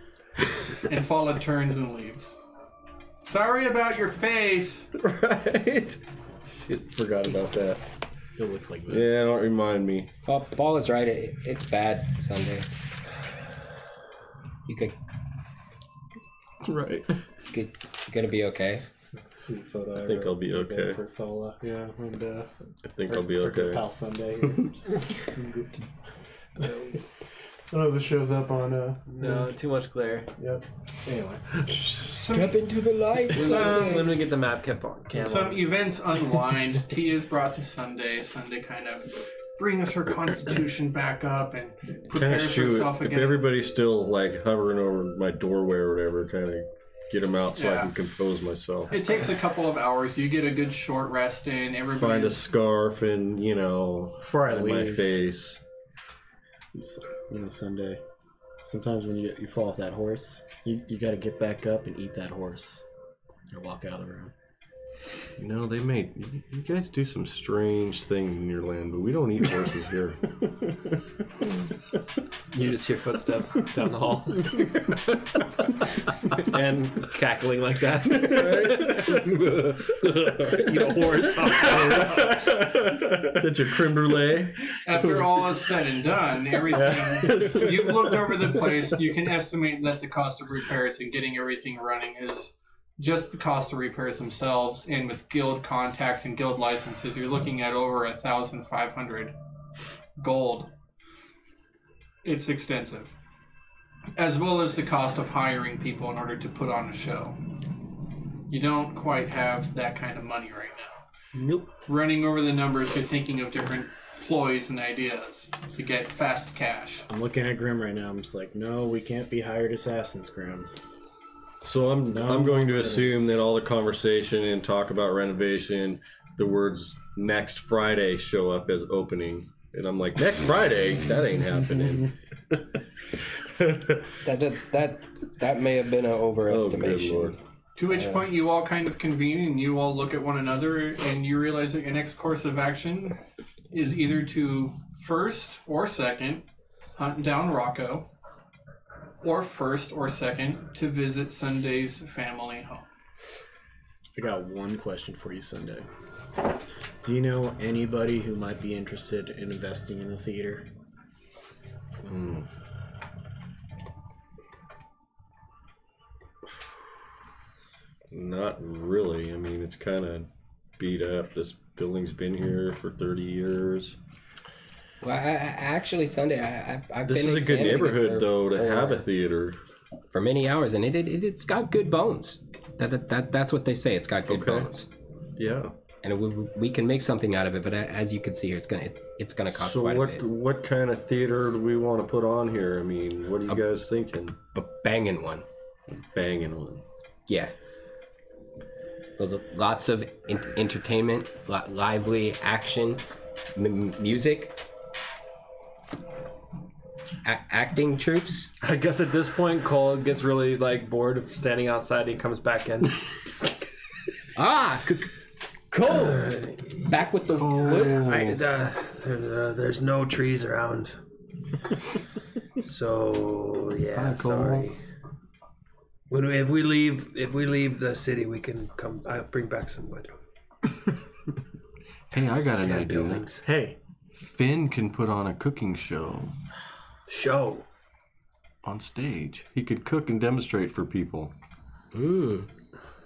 And Fala turns and leaves. Sorry about your face. Right? Shit, forgot about that. It looks like this. Yeah, don't remind me. Paul is right. It's bad, Sunday. You Right. gonna be okay. Sweet photo. I think I'll be wrote okay. For Fola. Yeah, and I think I'll be our good okay. pal Sunday. I don't know if it shows up on. No, too much glare. Yep. Anyway. Step into the light. Let me get the map kept on. Some events unwind. Tea is brought to Sunday. Sunday kind of brings her constitution back up and Kind of prepares shoot. herself If again. everybody's still like hovering over my doorway or whatever, kind of get them out so I Yeah. can compose myself. It takes a couple of hours. You get a good short rest in. Find a Everybody's scarf and, Before I on my leave, face. Sunday. Sometimes when you fall off that horse, you got to get back up and eat that horse. And walk out of the room. You know, they made you guys do some strange things in your land, but we don't eat horses here. You just hear footsteps down the hall. And cackling like that. Eat a horse. Such a creme brulee. After all is said and done, everything you've looked over the place, you can estimate that the cost of repairs and getting everything running is just the cost of repairs themselves, and with guild contacts and guild licenses, you're looking at over 1,500 gold. It's extensive. As well as the cost of hiring people in order to put on a show. You don't quite have that kind of money right now. Nope. Running over the numbers, you're thinking of different ploys and ideas to get fast cash. I'm looking at Grim right now. I'm just like, no, we can't be hired assassins, Grim. So I'm going to assume that all the conversation and talk about renovation, the words next Friday show up as opening. And I'm like, next Friday? That ain't happening. That may have been an overestimation. Lord. To which point you all kind of convene and you all look at one another and you realize that your next course of action is either to first or second hunt down Rocco, or first or second to visit Sunday's family home. I got one question for you, Sunday. Do you know anybody who might be interested in investing in the theater? Not really. I mean, it's kind of beat up. This building's been here for 30 years. Well, actually, Sunday, I've This been is a good examining it neighborhood, though, to for- have a theater. for many hours, and it's got good bones. That's what they say. It's got good Okay. bones, Yeah. and we can make something out of it. But as you can see here, it's gonna cost So quite a bit. what kind of theater do we want to put on here? I mean, what are you guys thinking? But banging one, Banging one. yeah. Lots of entertainment, lively action, music, acting troops. I guess at this point, Cole gets really bored of standing outside. He comes back in. Cole, back with the wood. There's no trees around. So yeah, Hi, Cole. sorry. If we leave the city, we can come. I'll bring back some wood. Hey, I got an Dead idea. buildings. Hey, Finn can put on a cooking show Show. on stage. He could cook and demonstrate for people.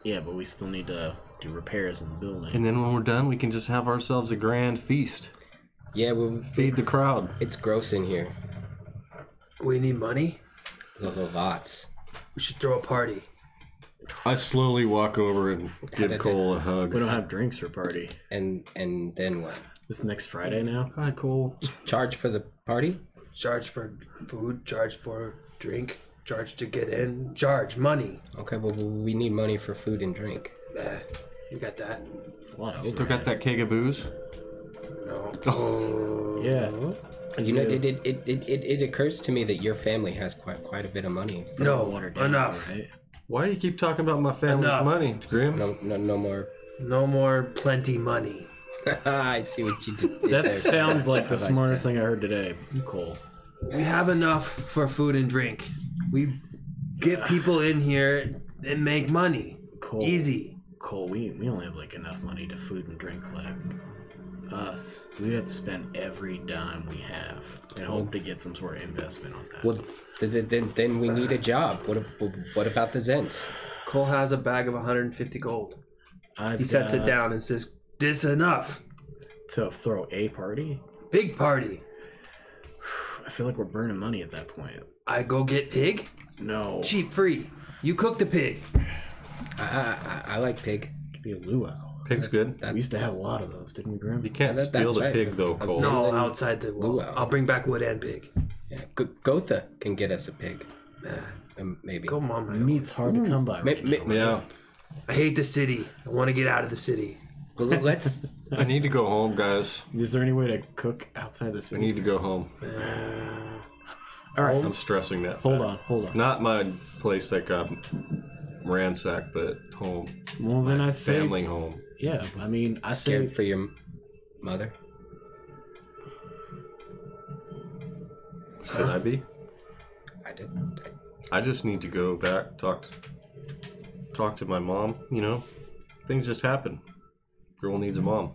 yeah, but we still need to do repairs in the building. And then when we're done, we can just have ourselves a grand feast. Yeah, well, Feed the crowd. it's gross in here. We need money. Lots. We should throw a party. I slowly walk over and give did Cole a hug. We don't have drinks for party. And then what? This next Friday now? Hi, Cole. Charge for the party? Charge for food. Charge for drink. Charge to get in. Charge money. Okay, well, we need money for food and drink. You got that? It's a lot of Still got that keg of booze? No. Yeah. You know, it occurs to me that your family has quite a bit of money. No. Waterdeep, Enough. right? Why do you keep talking about my family's Enough. money, Grim? No more. No more plenty money. I see what you did. That there. sounds like the I like smartest thing I heard today. Cole. We have enough for food and drink. We get people in here and make money. Cole. Easy. Cole, we only have enough money to food and drink left. Us, we'd have to spend every dime we have and hope to get some sort of investment on that. Well, then we need a job. What about the Zens? Cole has a bag of 150 gold. I've He sets it got down and says, "This enough. to throw a party. Big party. I feel like we're burning money at that point. I go get pig. No, Cheap, free. You cook the pig. I like pig. could be a luau. Pig's good. We used to have a lot of those, didn't we, Grim? You can't That's steal the right. pig, though, Cole. No, then outside the wall. luau. I'll bring back wood and pig. Yeah, Gotha can get us a pig. Maybe. Come on, man. Meat's hard to come by right now. Yeah. I hate the city. I want to get out of the city. Well, let's. I need to go home, guys. Is there any way to cook outside the I city? need to go home. All right, I'm stressing that. hold fact. on. Not my place that got ransacked, but home. Well, then I say Family home. Yeah, I mean, I Scared say for your mother? Should I be? I did. I just need to go back, talk to my mom, you know? Things just happen. Girl needs a mom.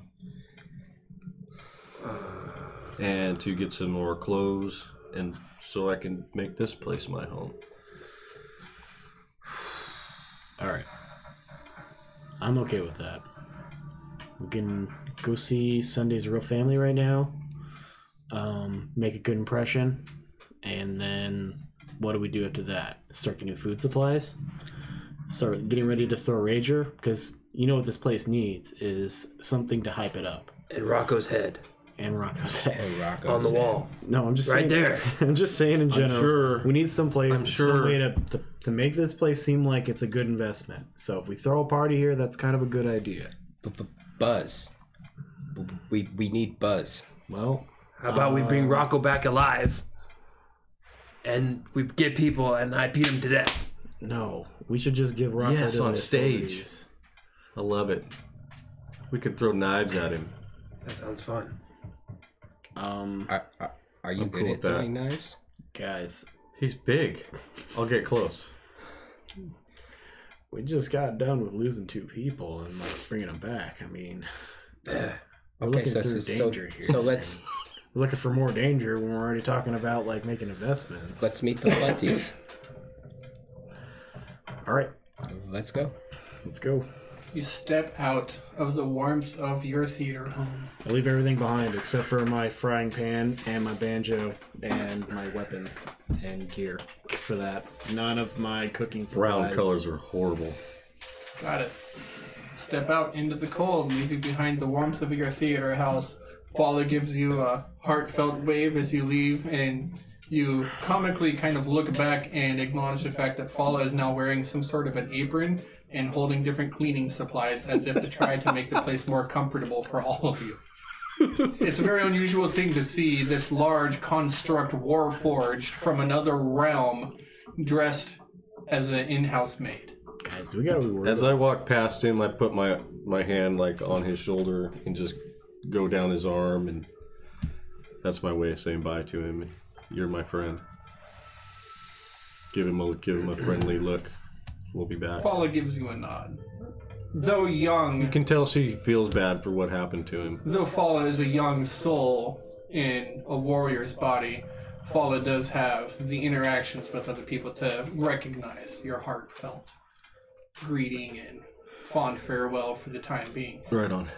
And to get some more clothes, and so I can make this place my home. all right. I'm okay with that. We can go see Sunday's Real Family right now. Make a good impression, and then what do we do after that? Start getting food supplies. Start getting ready to throw Rager, because you know what this place needs is something to hype it up. And Rocco's head And Rocco's head. And Rocco's on the wall. No, I'm just Right saying, there. I'm just saying in general. sure. We need some place, I'm sure. some way to make this place seem like it's a good investment. So if we throw a party here, that's kind of a good idea. Buzz. We need buzz. Well, How about we bring Rocco back alive? And we get people and I beat him to death. no, we should just give Rocco Yes, to on the stage. authorities. I love it. We could throw knives at him. That sounds fun. Are you I'm good cool at with that. throwing knives? Guys, He's big. I'll get close. we just got done with losing 2 people and like bringing them back. I mean, we're Okay, looking so through so, danger here. so let's We're looking for more danger when we're already talking about like making investments. meet the Plenties. All right, Let's go. let's go. You step out of the warmth of your theater home. I leave everything behind except for my frying pan and my banjo and my weapons and gear for that. None of my cooking supplies. Brown colors are horrible. Got it. Step out into the cold, leaving behind the warmth of your theater house. Father gives you a heartfelt wave as you leave, and you comically kind of look back and acknowledge the fact that Fala is now wearing some sort of an apron and holding different cleaning supplies as if to try to make the place more comfortable for all of you. It's a very unusual thing to see this large construct warforged from another realm dressed as an in-house maid. Guys, we gotta be worried. As I walk past him, I put my hand like on his shoulder and just go down his arm, and that's my way of saying bye to him. You're my friend. Give him a friendly look. We'll be back. Fala gives you a nod. Though young, You can tell she feels bad for what happened to him. though Fala is a young soul in a warrior's body, Fala does have the interactions with other people to recognize your heartfelt greeting and fond farewell for the time being. Right on.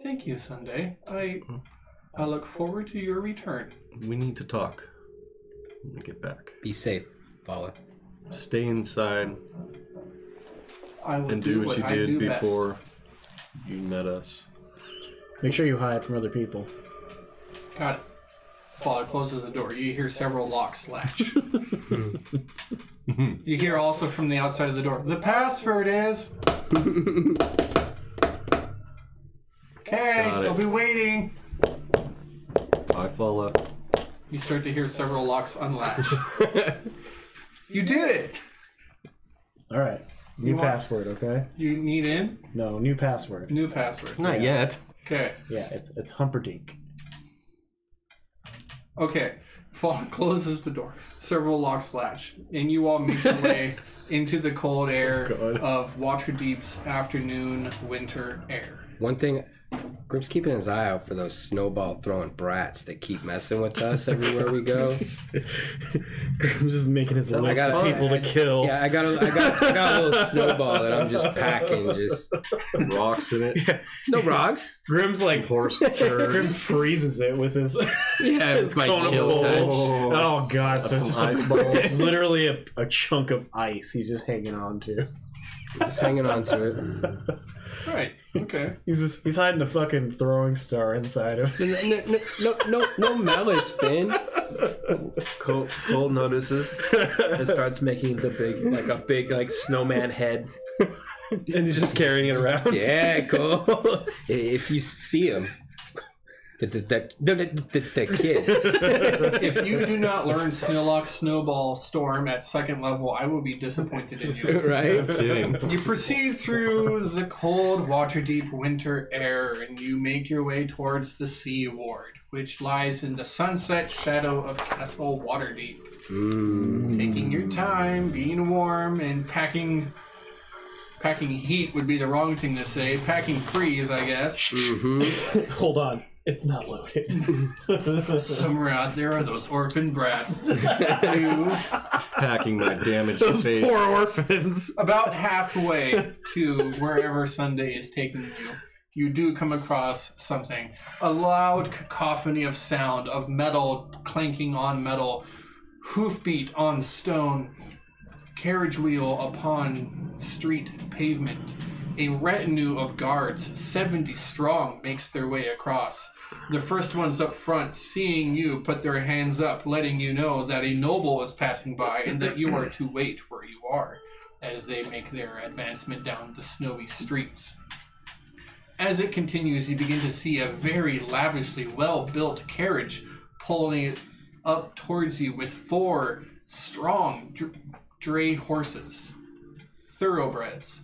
Thank you, Sunday. I look forward to your return. We need to talk when we get back. Be safe, Fala. Stay inside I will and do what you I did do best. before you met us. Make sure you hide from other people. Got it. Fala closes the door. You hear several locks latch. You hear also from the outside of the door, the password is... Okay, Got it. I'll be waiting. I follow. You start to hear several locks unlatch. You did it! All right, new You want- password. Okay. You need in? No, new password. New password. Not yet. Okay. Yeah, it's Humperdinck. Okay. Fall closes the door. Several locks latch. And you all make your way into the cold air God. of Waterdeep's afternoon winter air. One thing, Grip's keeping his eye out for those snowball throwing brats that keep messing with us everywhere we go. I'm just making his list got of people to kill. Yeah, I got a little snowball that I'm just packing. Just Rocks in it. no rocks. Grim's like Horse Grim freezes it with his. Yeah, it's my cone of chill cold. touch. Oh god! So it's just Ice like, balls. it's literally a chunk of ice. He's just hanging on to. Just hanging on to it. Right. Okay. He's hiding a fucking throwing star inside of. No malice, Finn. Cole notices and starts making the big snowman head, and he's just carrying it around. Yeah, cool. If you see him, The kids. If you do not learn Snowlock Snowball Storm at 2nd level, I will be disappointed in you. Right? You proceed through the cold Waterdeep winter air, and you make your way towards the Sea Ward, which lies in the sunset shadow of Castle Waterdeep. Taking your time, being warm, and packing heat would be the wrong thing to say. Packing freeze, I guess. Hold on. It's not loaded. Somewhere out there are those orphan brats who, Packing my damaged Those face. poor orphans. about halfway to wherever Sunday is taking you, you do come across something. A loud cacophony of sound, of metal clanking on metal, hoofbeat on stone, carriage wheel upon street pavement. A retinue of guards, 70 strong, makes their way across. The first ones up front, seeing you, put their hands up, letting you know that a noble is passing by and that you are to wait where you are as they make their advancement down the snowy streets. As it continues, you begin to see a very lavishly well-built carriage pulling it up towards you with 4 strong dray horses, thoroughbreds.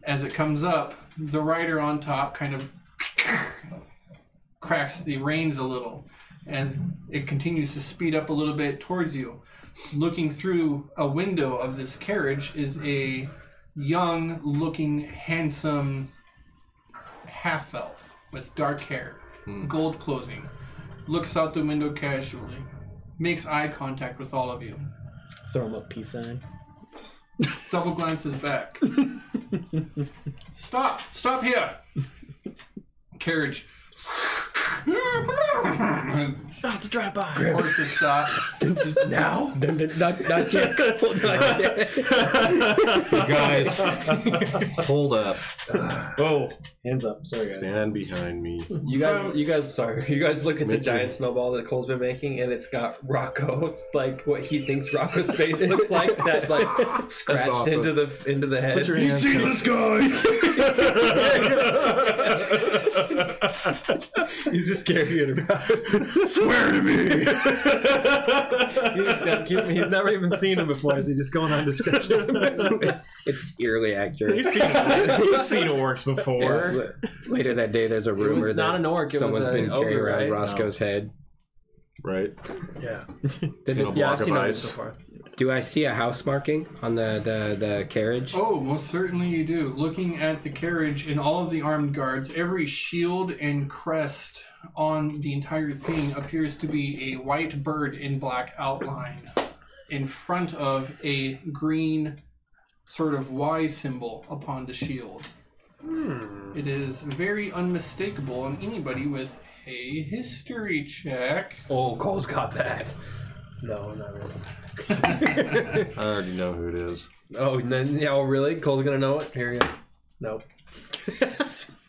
As it comes up, the rider on top kind of cracks the reins a little, and it continues to speed up a little bit towards you. Looking through a window of this carriage is a young-looking, handsome half-elf with dark hair, gold clothing. Looks out the window casually, makes eye contact with all of you. Throw him a peace sign. Double glances back. Stop here. Carriage. Oh, it's a drive-by. Horses stop. Now? Not yet. Not yet. Guys, hold up. Oh, hands up. Sorry, guys. Stand behind me. You guys look at the giant snowball that Cole's been making, and it's got Rocco's, like what he thinks Rocco's face looks like, that like scratched awesome. into the head. Put your hands down. He's just carrying it around. Swear to me. He's never even seen him before. Is he just going on description? It's eerily accurate. You've seen orcs before. Yeah, later that day, there's a rumor was that not an orc, it someone's was been an carrying ogre, around right? Roscoe's head. Right? Yeah. In a Yeah, block I've of seen it ice. so far. Do I see a house marking on the carriage? Oh, most certainly you do. Looking at the carriage and all of the armed guards, every shield and crest on the entire thing appears to be a white bird in black outline in front of a green sort of Y symbol upon the shield. It is very unmistakable on anybody with a history check. Oh, Cole's got that. No, not really. I already know who it is. Oh, then, yeah, oh, really? Cole's gonna know it? Here he is. Nope.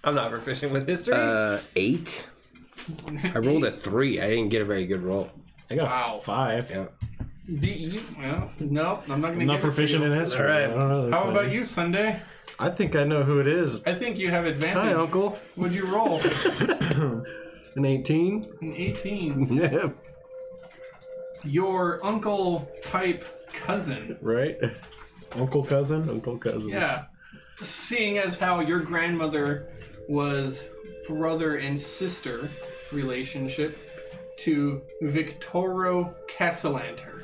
I'm not proficient with history. 8. I rolled a 3. I didn't get a very good roll. I got Wow. a 5. Yeah. Well, no, I'm not going to I'm not proficient in history. All right. I don't know this How thing. about you, Sunday? I think I know who it is. I think you have advantage. Hi, Uncle. What'd you roll? An 18? An 18. Yeah. Your uncle type cousin. Right? Uncle cousin? Uncle cousin. Yeah. Seeing as how your grandmother was brother and sister relationship to Victoro Castellanter,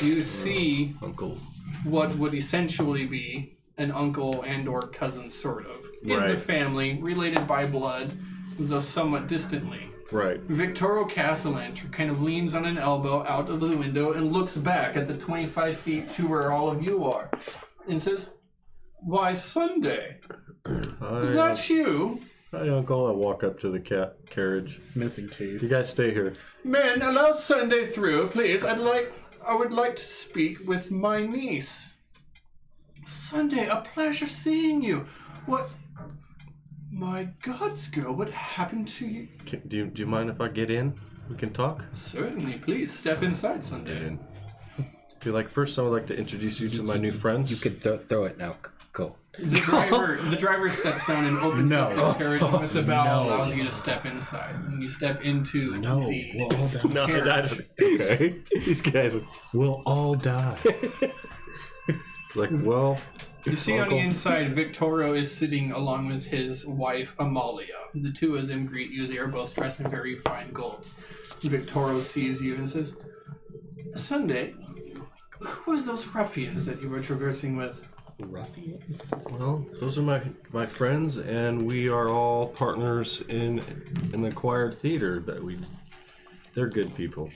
you see Uncle. what would essentially be an uncle and or cousin, sort of, in the Right. family, related by blood, though somewhat distantly. Right. Victoro Castellanter kind of leans on an elbow out of the window and looks back at the 25 feet to where all of you are and says, "Why, Sunday? Is that you? Hi, Uncle. I walk up to the carriage. Missing teeth. You guys stay here. Man, allow Sunday through, please. I would like to speak with my niece." "Sunday, a pleasure seeing you. What? My gods, girl, what happened to you?" Do you mind if I get in? We can talk? "Certainly, please step inside, Sunday." If you like, first I would like to introduce you to my new friends. You could throw it now, Cool. The driver steps down and opens up the carriage with the bell, allows you to step inside. And you step into the we'll all die. carriage. Okay. These guys. We'll all die. Like, well. You see on the inside, Victorio is sitting along with his wife, Amalia. The two of them greet you. They are both dressed in very fine golds. Victorio sees you and says, Sunday, who are those ruffians that you were traversing with? Ruffians? Well, those are my friends, and we are all partners in an acquired theater they're good people.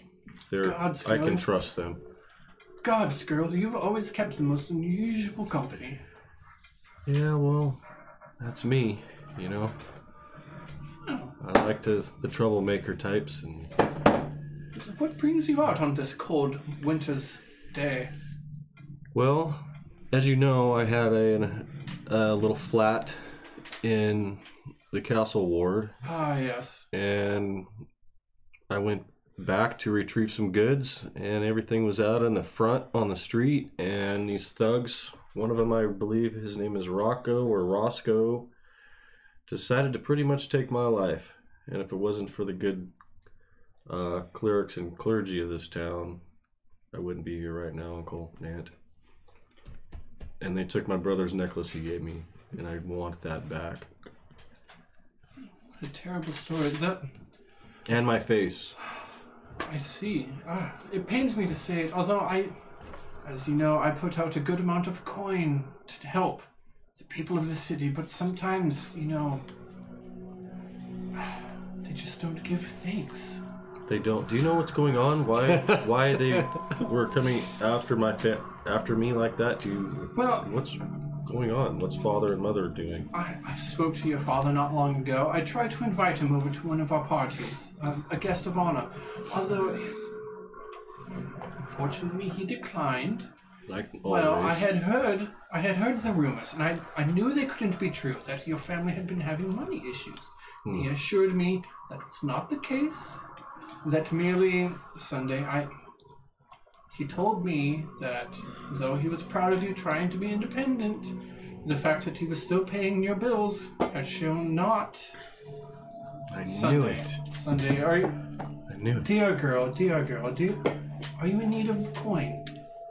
I can trust them. God's girl, you've always kept the most unusual company. Yeah, well, that's me, you know. Oh. I like the troublemaker types. And What brings you out on this cold winter's day? well, as you know, I had a little flat in the castle ward, Ah, yes. and I went back to retrieve some goods, and everything was out in the front on the street, and these thugs, one of them, I believe his name is Rocco or Roscoe, decided to pretty much take my life. And if it wasn't for the good clerics and clergy of this town, I wouldn't be here right now, Uncle Nant. And they took my brother's necklace he gave me, and I want that back. A terrible story. And my face. I see. It pains me to say it, although as you know, I put out a good amount of coin to help the people of the city, but sometimes, you know, they just don't give thanks. They don't. Do you know what's going on? Why they were coming after after me like that? What's going on? What's father and mother doing? I spoke to your father not long ago. I tried to invite him over to one of our parties, a guest of honor. Although, unfortunately, he declined. Like always. Well, I had heard the rumors, and I knew they couldn't be true, that your family had been having money issues. He assured me that it's not the case, that merely Sunday, he told me that though he was proud of you trying to be independent, the fact that he was still paying your bills had shown not. I knew Sunday. it. Sunday, are you? I knew it. Dear girl, are you in need of coin?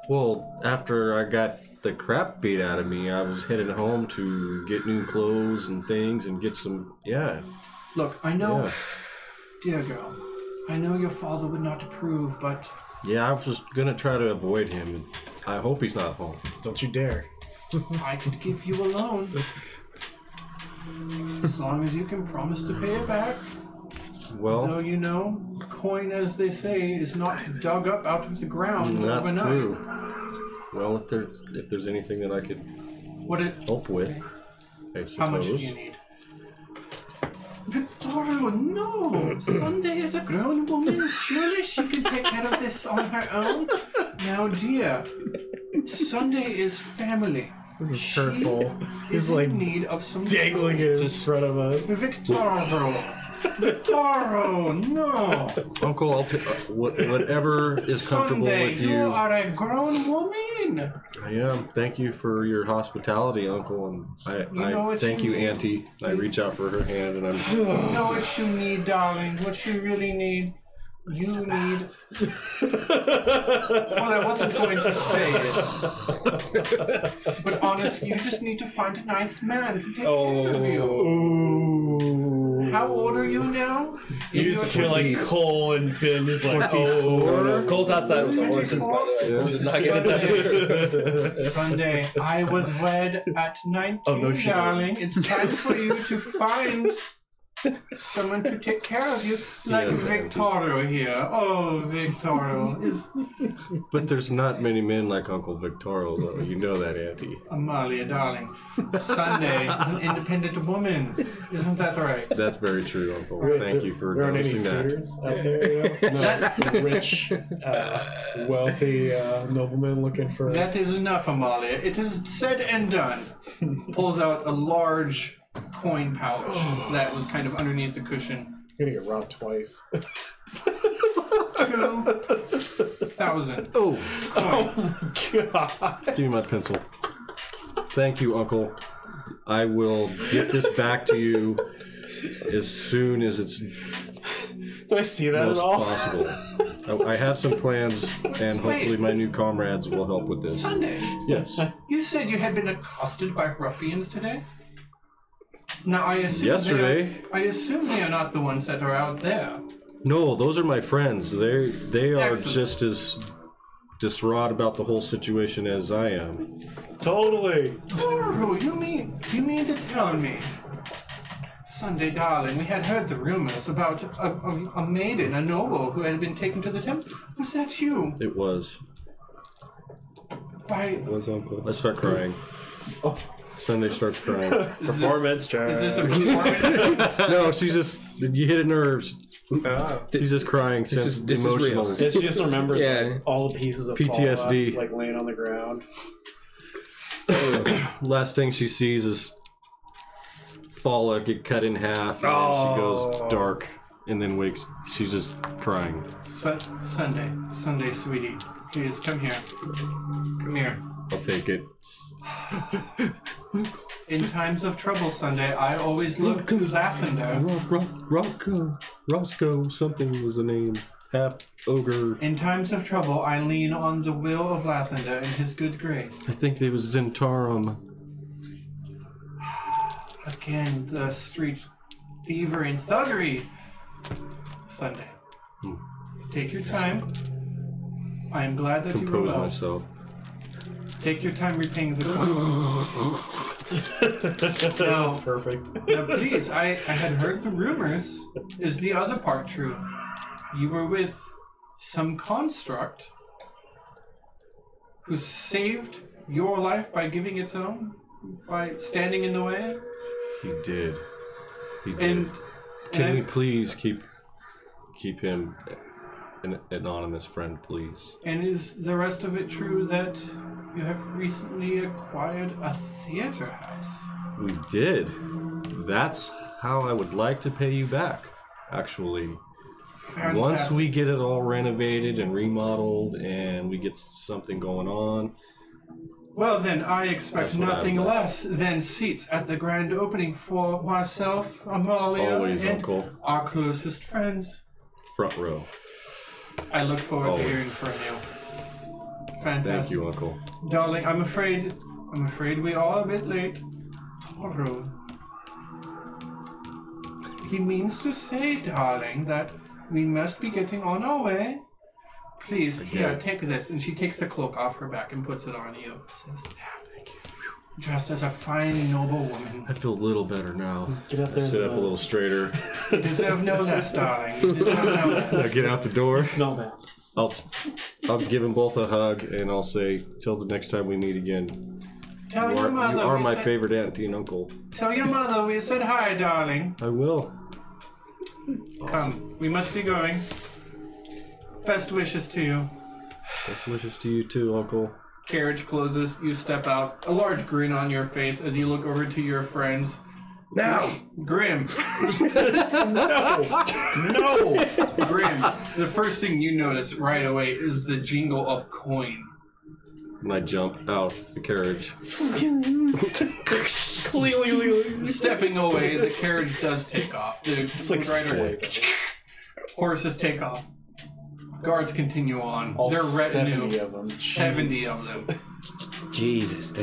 Well, after I got the crap beat out of me, I was headed home to get new clothes and things and get some. Yeah. Look, I know, Yeah. dear girl, I know your father would not approve, but Yeah, I was just gonna try to avoid him, and I hope he's not home. Don't you dare. I could give you a loan. As long as you can promise to pay it back. Well, Though, you know, coin, as they say, is not dug up out of the ground that's overnight. true. Well, if there's anything that I could help with, I suppose. How much do you need? Victoria, no! Sunday is a grown woman. Surely she can take care of this on her own. Now, dear, Sunday is family. This is hurtful. He's Is like in need of some dangling it in front of us. Victorio, no! Uncle, I'll take whatever is comfortable Sunday, with you you. are a grown woman. I am. Thank you for your hospitality, Uncle, and know I what thank you you, need. Auntie. I reach out for her hand, and I'm. You know what you need, darling. What you really need. You need. Well, I wasn't going to say it. But honestly, you just need to find a nice man to take care of you. Ooh. How old are you now? You just hear like Cole and Finn just like, oh. Cole's outside with the horses, by the way. Cole does not get into Sunday, I was wed at 19, Oh, no, she darling. It's time for you to find someone to take care of you, like Yes, Victorio here. Oh, Victorio is But there's not many men like Uncle Victorio, though. You know that, Auntie. Amalia, darling. Sunday is an independent woman. Isn't that right? That's very true, Uncle. Thank you for There aren't any noticing that. suitors out there, you know? No rich, wealthy noblemen looking for. That is enough, Amalia. It is said and done. Pulls out a large coin pouch that was kind of underneath the cushion. You're gonna get robbed twice. 2,000. Oh, God. give me my pencil. Thank you, Uncle. I will get this back to you as soon as it's Do I see that most at all? possible. I have some plans, and hopefully my new comrades will help with this. Sunday, Yes. you said you had been accosted by ruffians today? Now, I assume Yesterday. I assume they are not the ones that are out there. No, those are my friends. They are Excellent. just as distraught about the whole situation as I am. Totally. Toru, you mean to tell me? Sunday, darling, we had heard the rumors about a maiden, a noble, who had been taken to the temple. Was that you? It was. By... It was, Uncle. I start crying. Oh. Sunday starts crying. Performance check. Is this a performance? No, she's just, you hit her nerves. She's just crying, This is emotional. real. Yeah, she just remembers Yeah. like, all the pieces of PTSD. Fallout, like laying on the ground. Last thing she sees is Fala get cut in half, and then she goes dark, and then wakes. She's just crying. Sunday, sweetie. Please, come here. Come here. I'll take it. In times of trouble, Sunday, I always look to Lavender. Roscoe, something was the name. Half ogre. In times of trouble, I lean on the will of Lathander and his good grace. I think they was Zentarum. Again, the street thievery and thuggery. Sunday. Take your time. I am glad that you were Compose well. myself. Take your time repaying the That's now, perfect. now, please, I had heard the rumors. Is the other part true? You were with some construct who saved your life by giving its own? By standing in the way? He did. He did. And Can we please keep him an anonymous friend, please? And is the rest of it true that you have recently acquired a theater house? We did. That's how I would like to pay you back, actually. Fantastic. Once we get it all renovated and remodeled and we get something going on, Well, then I expect That's what nothing I'd like. less than seats at the grand opening for myself, Amalia, always, and Uncle. our closest friends. Front row. I look forward Always. to hearing from you. Fantastic. Thank you, Uncle. Darling, I'm afraid we are a bit late. Toru. He means to say, darling, that we must be getting on our way. Please, here, take this. And she takes the cloak off her back and puts it on you. Says, thank you. Dressed as a fine, noble woman. I feel a little better now. Get out I there. sit up a little straighter. You deserve no less, darling. You deserve no less. I get out the door. Smell that. I'll give them both a hug and I'll say, till the next time we meet again. Tell You your are, mother you are we my said, favorite auntie and uncle. Tell your mother we said hi, darling. I will. Come, we must be going. Best wishes to you. Best wishes to you too, Uncle. Carriage closes, you step out, a large grin on your face as you look over to your friends. Now! Grim, No! Grim, the first thing you notice right away is the jingle of coin. And I jump out the carriage. Stepping away, the carriage does take off. The It's like rider sick. horses take off. Guards continue on. All Their retinue, 70 of them. 70 of them. Jesus.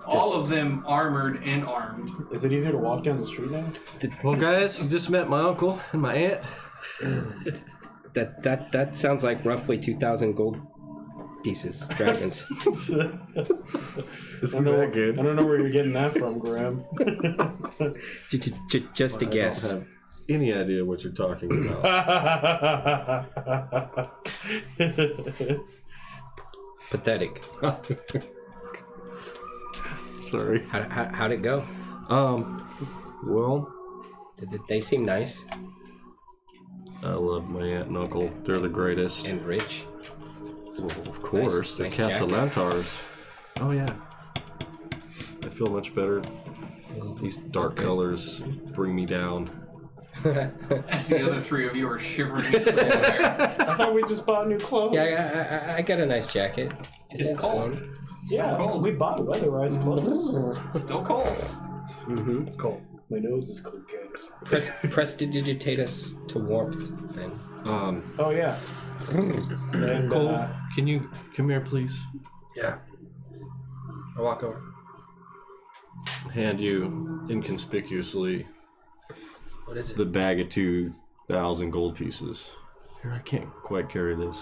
All of them armored and armed. Is it easier to walk down the street now? Well, guys, you just met my uncle and my aunt. That sounds like roughly 2,000 gold pieces, dragons. This I could be that good. don't know where you're getting that from, Graham. Just a I guess. don't have any idea what you're talking about. Pathetic. Sorry. How'd it go? Well, Did they seem nice I love my aunt and uncle. They're the greatest. and rich? Well, of course, Nice they're jacket. Castellantars. Oh yeah. I feel much better. These dark colors bring me down. As the other three of you are shivering in cold air. I thought we just bought new clothes. Yeah, I got a nice jacket. It's That's cold. fun. Yeah, cold. we bought weatherized clothes. Still cold. Mm-hmm. It's cold. My nose is cold, guys. Prestidigitate us to warmth, then. Oh, yeah. And, Cole, can you come here, please? Yeah. I'll walk over. Hand you inconspicuously What is it? the bag of 2,000 gold pieces. Here, I can't quite carry this.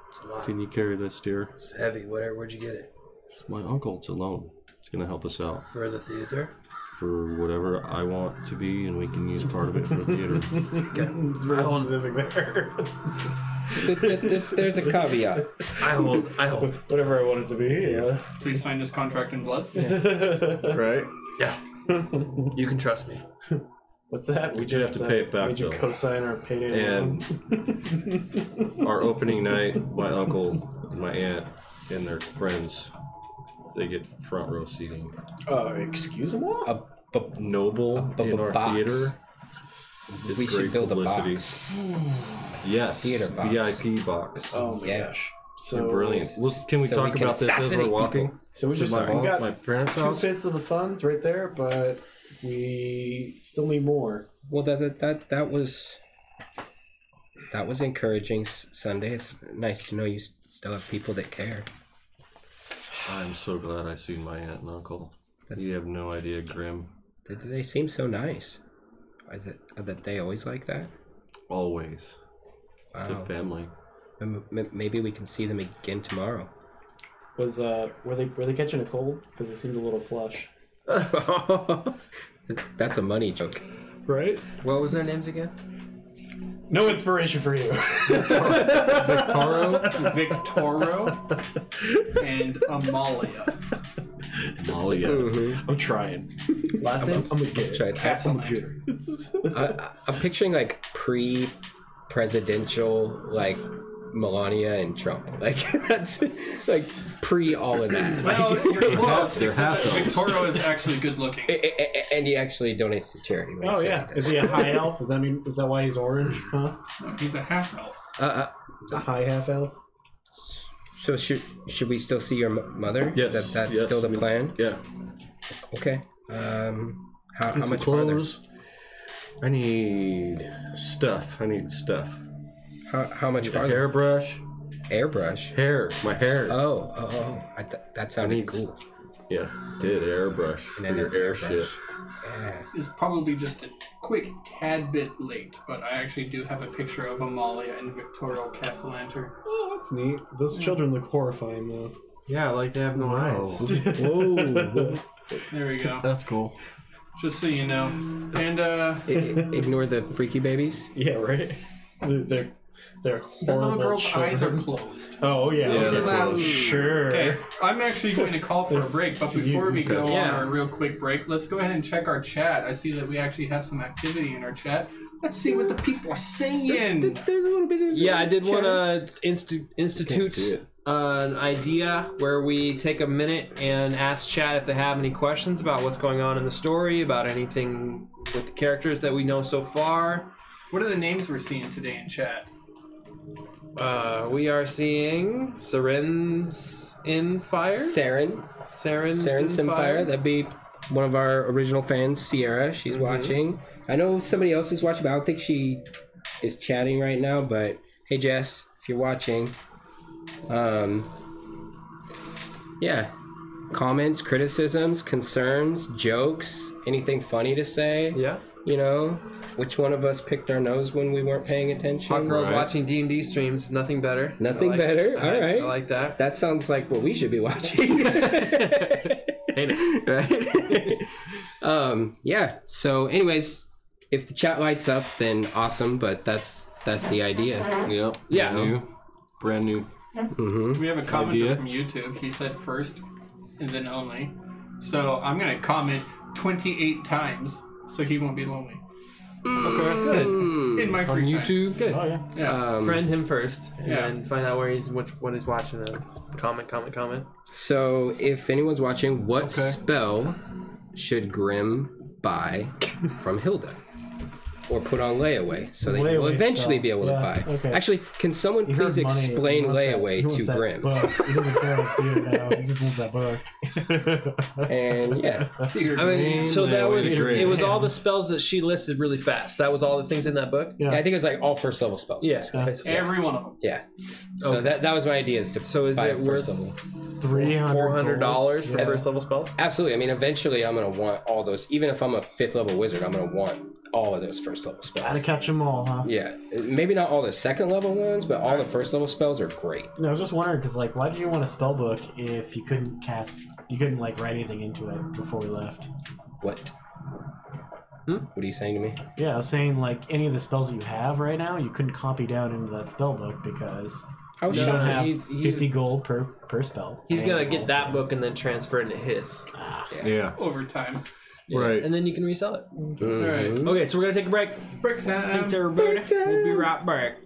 It's a lot. Can you carry this, dear? It's heavy. Where'd you get it? It's my uncle. It's a loan. It's gonna help us out For the theater? for whatever I want to be, and we can use part of it for the theater. Okay. It's very specific there. There's a caveat. I hold. Whatever I want it to be, yeah. Please sign this contract in blood. Right? Yeah. You can trust me. What's that? We just have to pay it back, made you though. co-sign our payday And our opening night, my uncle, and my aunt, and their friends, they get front row seating. Excuse me? Noble in our box. theater. Is We great should build publicity. a box. Yes, Theater box. VIP box. Oh my Yeah. gosh. They're brilliant. Can we so talk we can about this as we're assassinate walking? people. So we just my we mom, got my parents' 2 house. fifths of the funds right there, but we still need more. Well, that was encouraging. Sunday. It's nice to know you still have people that care. I'm so glad I seen my aunt and uncle. You have no idea, Grim. They seem so nice. Is it that they always like that? Always. It's a Wow. family. Maybe we can see them again tomorrow. Was were they catching a cold? Because it seemed a little flush. That's a money joke. Right? What was their names again? No inspiration for you. Victoro and Amalia. Malia. I'm trying. Last names? I'm gonna get it. Tried. Castellan. I'm picturing like pre-presidential, like Melania and Trump. Like that's like pre all of that. Well, you're close, They're except that half-elves. Victoro is actually good looking. And he actually donates to charity. When he Oh says yeah. he Is does. he a high elf? Is that why he's orange? Huh? No, he's a half elf. A high half elf? So should we still see your mother? Yes. That's yes, still the plan. Yeah. Okay. How Get some much farther? clothes. I need stuff. How much A farther? hairbrush. Airbrush. Hair. My hair. Oh. That sounded need cool. Yeah. Did airbrush for then your an air airbrush. shit. Yeah. Is probably just a quick tad bit late, but I actually do have a picture of Amalia and Victoro Castellanter. Oh, that's neat. Those children look horrifying though. Yeah, like they have no eyes. Whoa. There we go. That's cool. Just so you know. And Ignore the freaky babies. Yeah, right. They're the horrible little girl's eyes are children. closed. Oh yeah. Yeah, okay. they're closed. Sure. Okay, I'm actually going to call for a break, but before we go Yeah. on our real quick break, let's go ahead and check our chat. I see that we actually have some activity in our chat. Let's see what the people are saying. There's a little bit of Yeah, I did want to see institute it. an idea where we take a minute and ask chat if they have any questions about what's going on in the story, about anything with the characters that we know so far. What are the names we're seeing today in chat? We are seeing Seren's in Fire. Saren's in Simfire. That'd be one of our original fans, Sierra. She's watching. I know somebody else is watching, but I don't think she is chatting right now. But hey, Jess, if you're watching, yeah, comments, criticisms, concerns, jokes, anything funny to say. Yeah. You know, which one of us picked our nose when we weren't paying attention? Hot girls Right. watching D&D streams. Nothing better. Nothing I like- better. All right. I like that. That sounds like what we should be watching. Ain't it? Right? Yeah. So, anyways, if the chat lights up, then awesome. But that's the idea. Yep. Yeah. Brand new. We have a commenter Idea? from YouTube. He said first and then only. So I'm going to comment 28 times so he won't be lonely. Okay, good. In my On free time. YouTube. Good. Oh yeah. Yeah. Friend him first, and Yeah. then find out where he's what he's watching. And comment. So, if anyone's watching, what spell should Grim buy from Hilda? or put on layaway, so that you will Layaway eventually spell. be able Yeah, to buy. okay. Actually, can someone He heard please money, explain he wants that- layaway he wants to that Grim? book. He doesn't care about theater now. He just wants that book. And yeah, I mean, so that was Drink. it was all the spells that she listed really fast. That was all the things in that book. Yeah. I think it's like all first level spells. Yeah, basically. basically. Every one of them. Yeah. So Okay. that was my idea, is to So is buy it a first worth level. $400 for Yeah. first level spells? Absolutely. I mean, eventually I'm gonna want all those. Even if I'm a 5th level wizard, I'm gonna want all of those first level spells. Gotta catch them all, huh? Yeah, maybe not all the 2nd level ones, but all the first level spells are great. No, I was just wondering because, like, why did you want a spell book if you couldn't like write anything into it before we left? What? What are you saying to me? Yeah, I was saying like any of the spells you have right now, you couldn't copy down into that spell book because I was you No, don't have he's- 50 gold per spell. He's And gonna get also- that book and then transfer it into his. Yeah. Over time. Right. And then you can resell it. Alright. Okay, so we're gonna take a break. Break time. Thanks everybody. We'll be right back.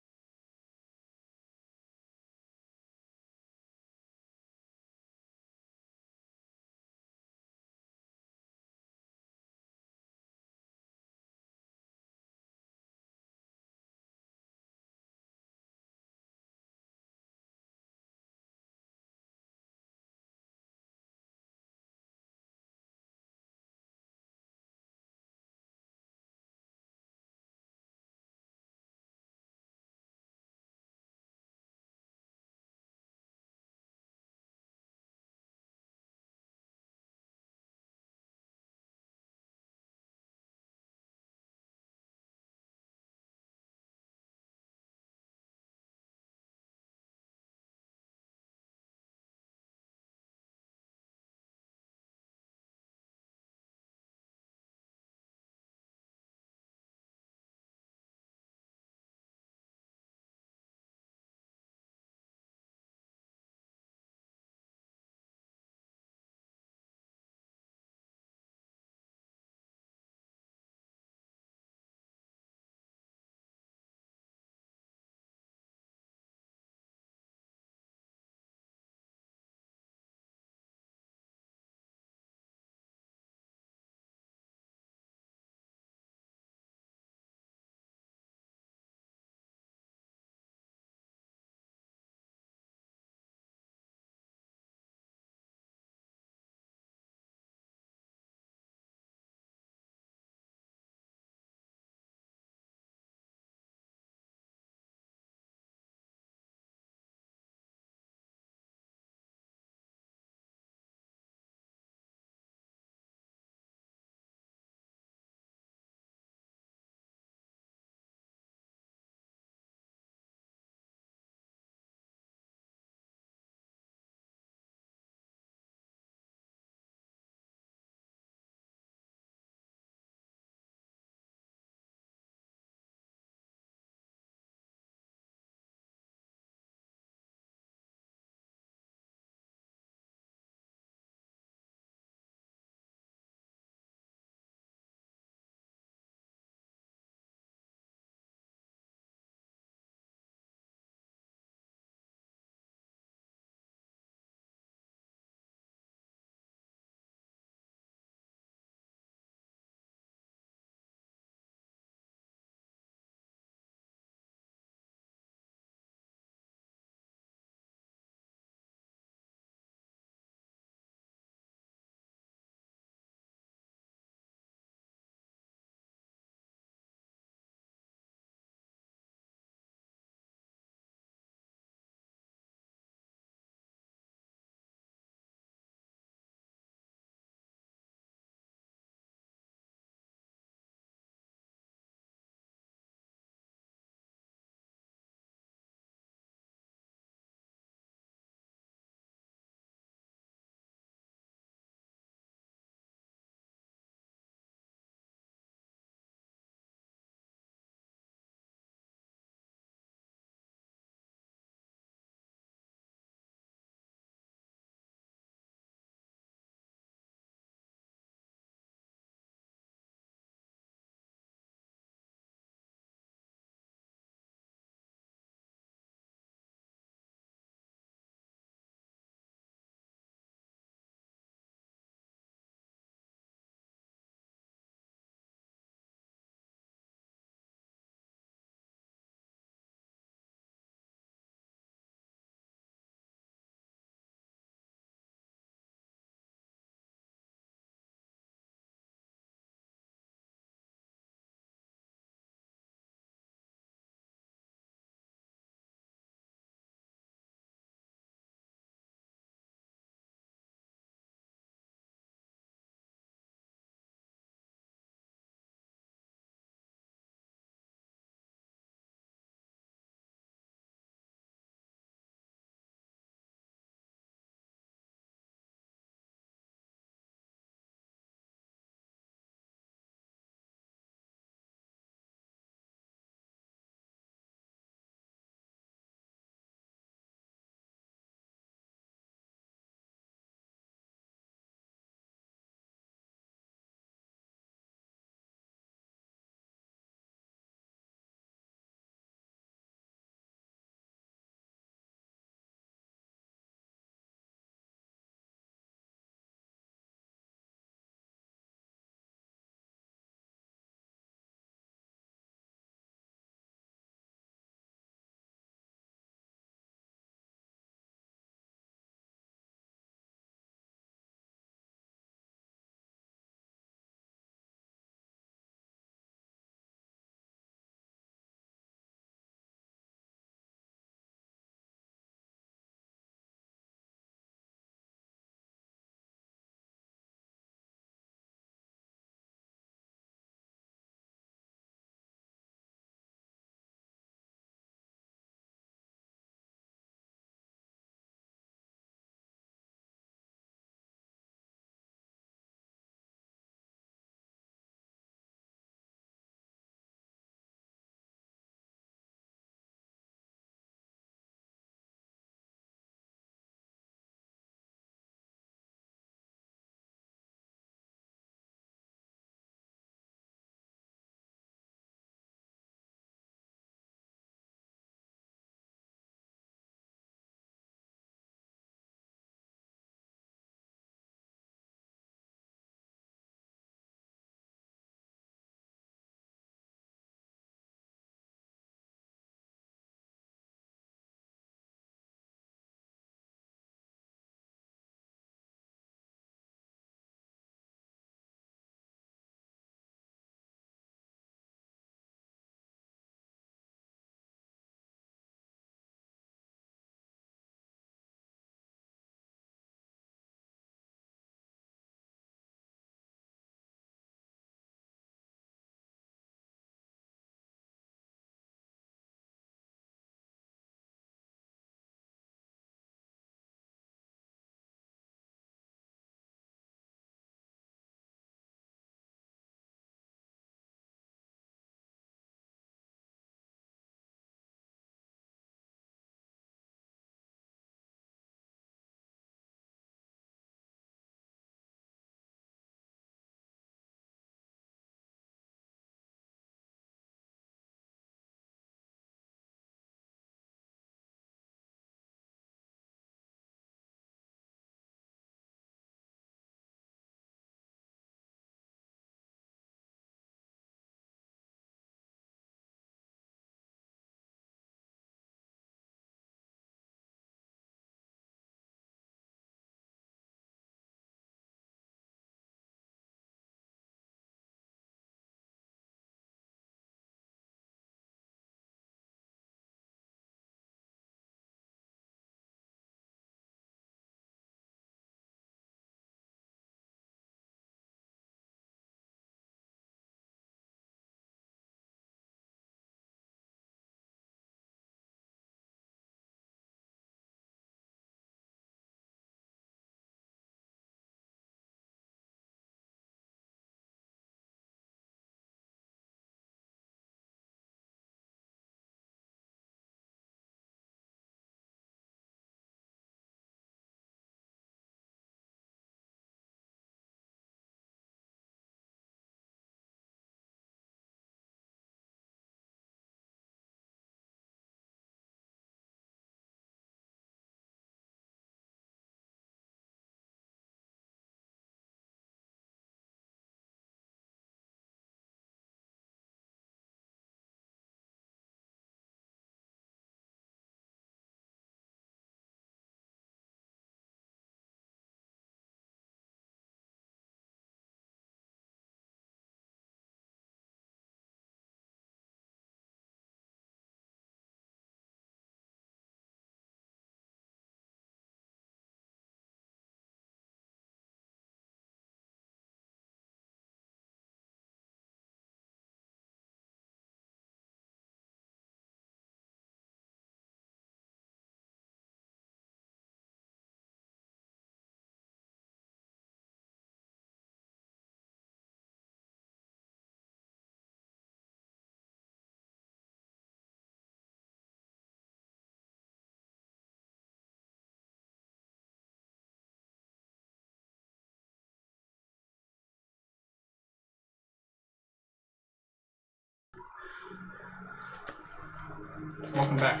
Welcome back.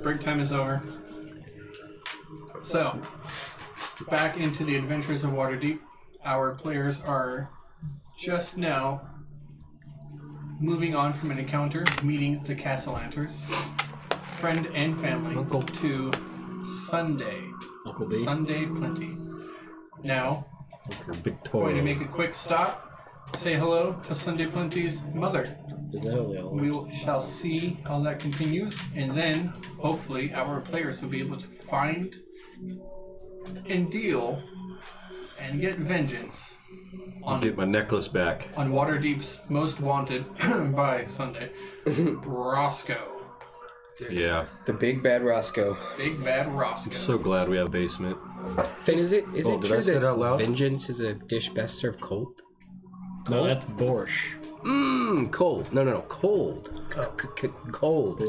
Break time is over. So, back into the adventures of Waterdeep. Our players are just now moving on from an encounter, meeting the Castellanters, friend and family, to Sunday. Uncle B. Sunday Plenty. Now, Big going to make a quick stop. Say hello to Sunday Plenty's mother. Is that all they all We shall see how that continues, and then hopefully our players will be able to find and deal and get vengeance on Get my necklace back. Waterdeep's most wanted by Sunday, Roscoe. Yeah. The big bad Roscoe. Big bad Roscoe. So glad we have a basement. Finn, is it did I true say it out loud? that vengeance is a dish best served cold? No, that's borscht. Cold. No, cold. Cold.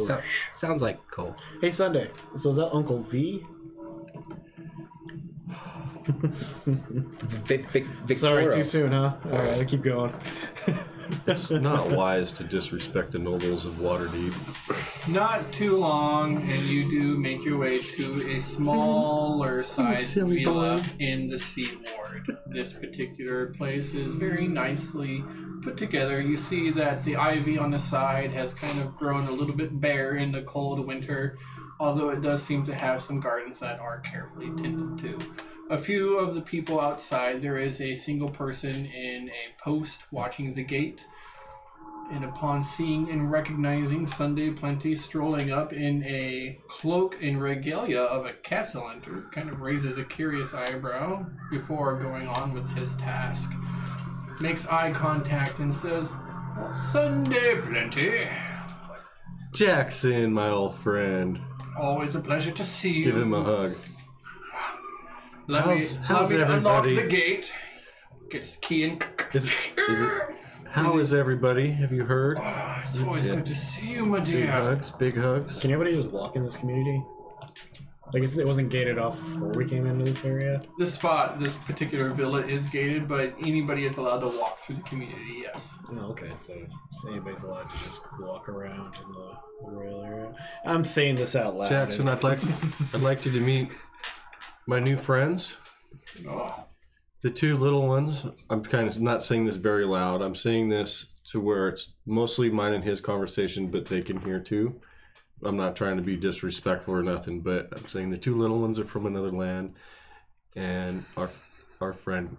Sounds like cold. Hey, Sunday. So is that Uncle V? Victoria. Sorry, too soon, huh? All right, I'll keep going. It's not wise to disrespect the nobles of Waterdeep. Not too long, and you do make your way to a smaller sized villa in the Sea Ward. This particular place is very nicely put together. You see that the ivy on the side has kind of grown a little bit bare in the cold winter, although it does seem to have some gardens that are carefully tended to. A few of the people outside, there is a single person in a post watching the gate. And upon seeing and recognizing Sunday Plenty strolling up in a cloak and regalia of a Castellanter, kind of raises a curious eyebrow before going on with his task. Makes eye contact and says, Sunday Plenty. Jackson, my old friend. Always a pleasure to see you. Give him a hug. Let me unlock the gate. Gets the key in. Is it? How is everybody? Have you heard? It's always good to see you, my Big dear. hugs, big hugs. Can anybody just walk in this community? Like, it wasn't gated off before we came into this area? This particular villa is gated, but anybody is allowed to walk through the community, yes. Oh, okay, so anybody's allowed to just walk around in the royal area. I'm saying this out loud. Jackson, I'd like you to meet my new friends. Oh, The two little ones. I'm kind of not saying this very loud. I'm saying this to where it's mostly mine and his conversation, but they can hear too. I'm not trying to be disrespectful or nothing, but I'm saying the two little ones are from another land, and our friend,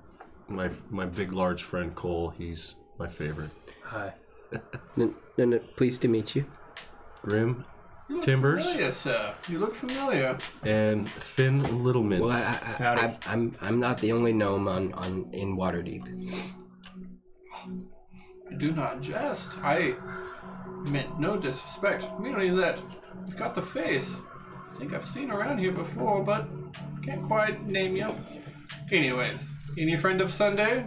my big large friend Cole, he's my favorite. Hi. No, pleased to meet you. Grim you look Timbers familiar, sir. You look familiar. and Finn Littlemint. Well, I'm not the only gnome in Waterdeep. I do not jest. I meant no disrespect. Merely that you've got the face. I think I've seen around here before, but can't quite name you. Anyways, any friend of Sunday,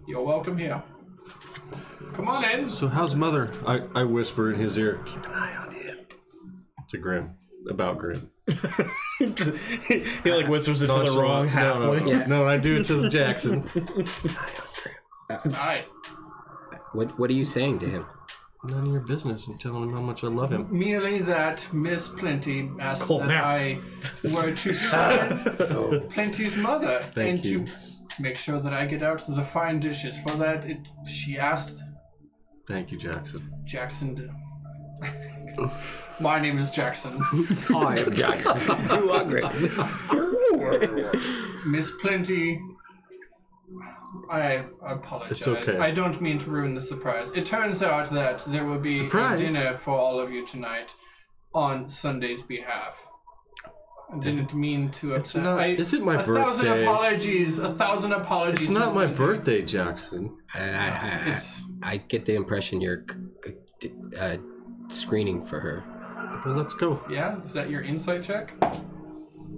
you're welcome here. Come on in. So how's mother? I whisper in his ear, keep an eye on him. To Grim. About Grim. He like whispers it to the wrong halfling. No, I do it to Jackson. Hi. What are you saying to him? None of your business. I'm telling him how much I love him. Merely that Miss Plenty asked that I were to summon Plenty's mother Thank you. to make sure that I get out the fine dishes. For that, she asked Thank you, Jackson. Jackson. My name is Jackson. I am Jackson. You are great. Miss Plenty. I apologize. It's okay. I don't mean to ruin the surprise. It turns out that there will be Surprise? a dinner for all of you tonight on Sunday's behalf. I didn't mean to upset. Is it my birthday? A thousand apologies. It's not Miss my Plenty. birthday, Jackson. I get the impression you're screening for her. Well, let's go. Yeah? Is that your insight check?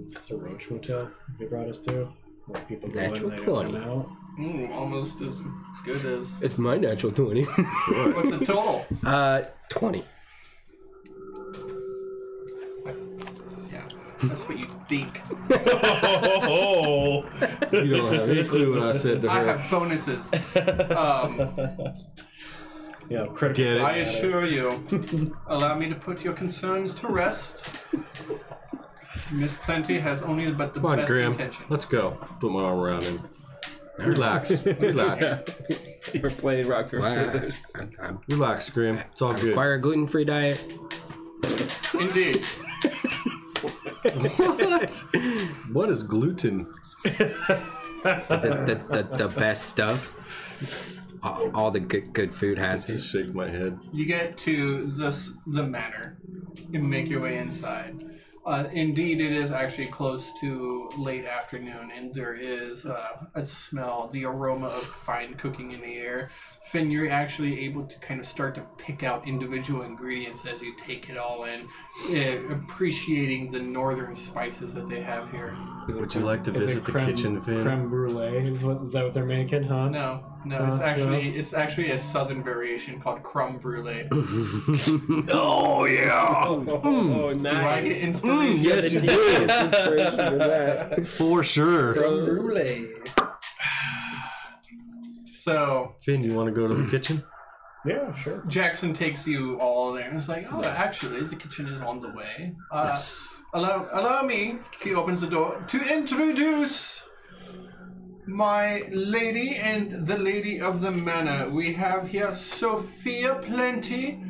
It's the Roach Motel they brought us to. Where people go Natural in, they don't 20. come out. Almost as good as... It's my natural 20. What's the total? 20. Yeah, that's what you think. Oh, You don't have any clue what I said to I her. have bonuses. critical. Get it. I assure you, allow me to put your concerns to rest. Miss Plenty has only but the Come on, best Graham. intentions. Let's go. Put my arm around him. Relax. Relax. We're playing rock, paper, scissors. I Relax, Graham. It's all good. require a gluten-free diet. Indeed. What is gluten? The best stuff. All the good food has it. Just shake my head. You get to the manor and make your way inside. Indeed, it is actually close to late afternoon, and there is a smell, the aroma of fine cooking in the air. Finn, you're actually able to kind of start to pick out individual ingredients as you take it all in, appreciating the northern spices that they have here. Would you like to Is it visit the kitchen, Finn? Creme brulee? Is that what they're making, huh? No, it's actually a southern variation called crumb brulee. Oh, yeah. Oh, Do I get nice. inspiration? Yes, you do. For sure. Creme brulee. So Finn, you want to go to the kitchen? Yeah, sure. Jackson takes you all there and is like, oh, actually, the kitchen is on the way. Allow me, he opens the door, to introduce my lady and the lady of the manor. We have here Sophia Plenty,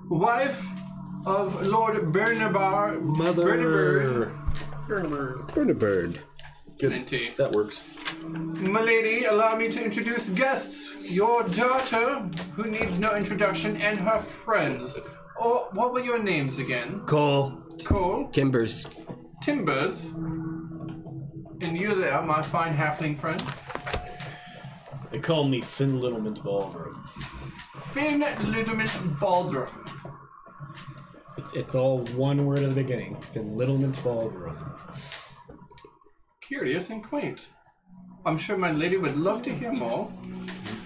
wife of Lord Bernabar. Mother. Bird. Plenty. That works. My lady, allow me to introduce guests. Your daughter, who needs no introduction, and her friends. Oh, what were your names again? Cole. Cole, Timbers. Timbers, and you there, my fine halfling friend. They call me Finn Littleman Ballroom. Finn Littleman Baldrum. It's all one word at the beginning. Finn Littleman Ballroom. Curious and quaint. I'm sure my lady would love to hear more.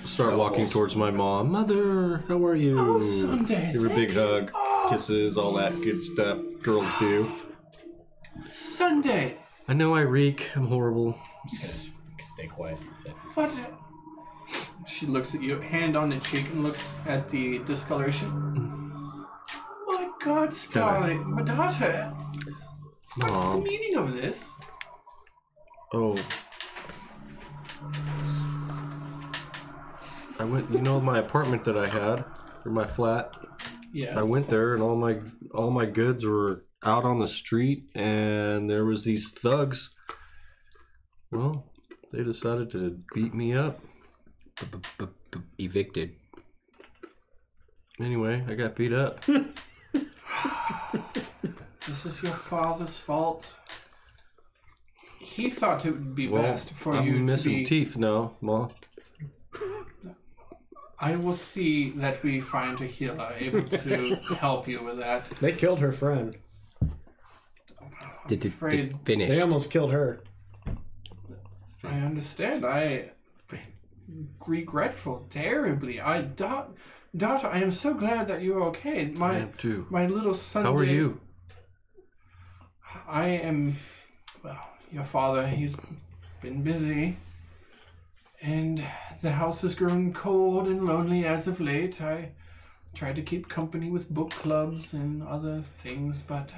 Start walking towards my mom. Mother, how are you? Oh, Sunday. Give her a big hug. Kisses, all that good stuff girls do. Sunday. I know I reek. I'm horrible. Stay quiet and set this. What? She looks at you, hand on the cheek, and looks at the discoloration. My God, Starlight, my daughter. What's the Mom. meaning of this? Oh. I went, my apartment that I had, or my flat. Yes. I went there and all my goods were out on the street and there was these thugs. Well, they decided to beat me up. Evicted. Anyway, I got beat up. This is your father's fault. He thought it would be Well, best for I'm you to missing be... teeth now, Mom. I will see that we find a healer able to help you with that. They killed her friend. Did afraid- finish. They almost killed her. I understand. I regretful terribly. Daughter, I am so glad that you're okay. I am too. My little Sunday. How are you? I am. Well, your father, he's been busy. And the house has grown cold and lonely as of late. I tried to keep company with book clubs and other things, but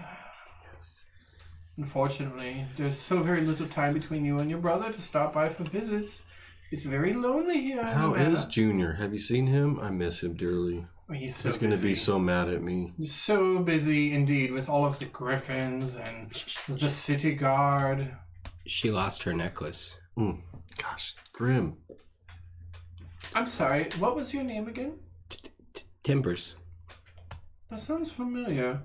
unfortunately, there's so very little time between you and your brother to stop by for visits. It's very lonely here. How is Junior? Have you seen him? I miss him dearly. He's so He's going to busy. be so mad at me. He's so busy indeed with all of the griffins and the city guard. She lost her necklace. Gosh, grim. I'm sorry, what was your name again? Timbers. That sounds familiar.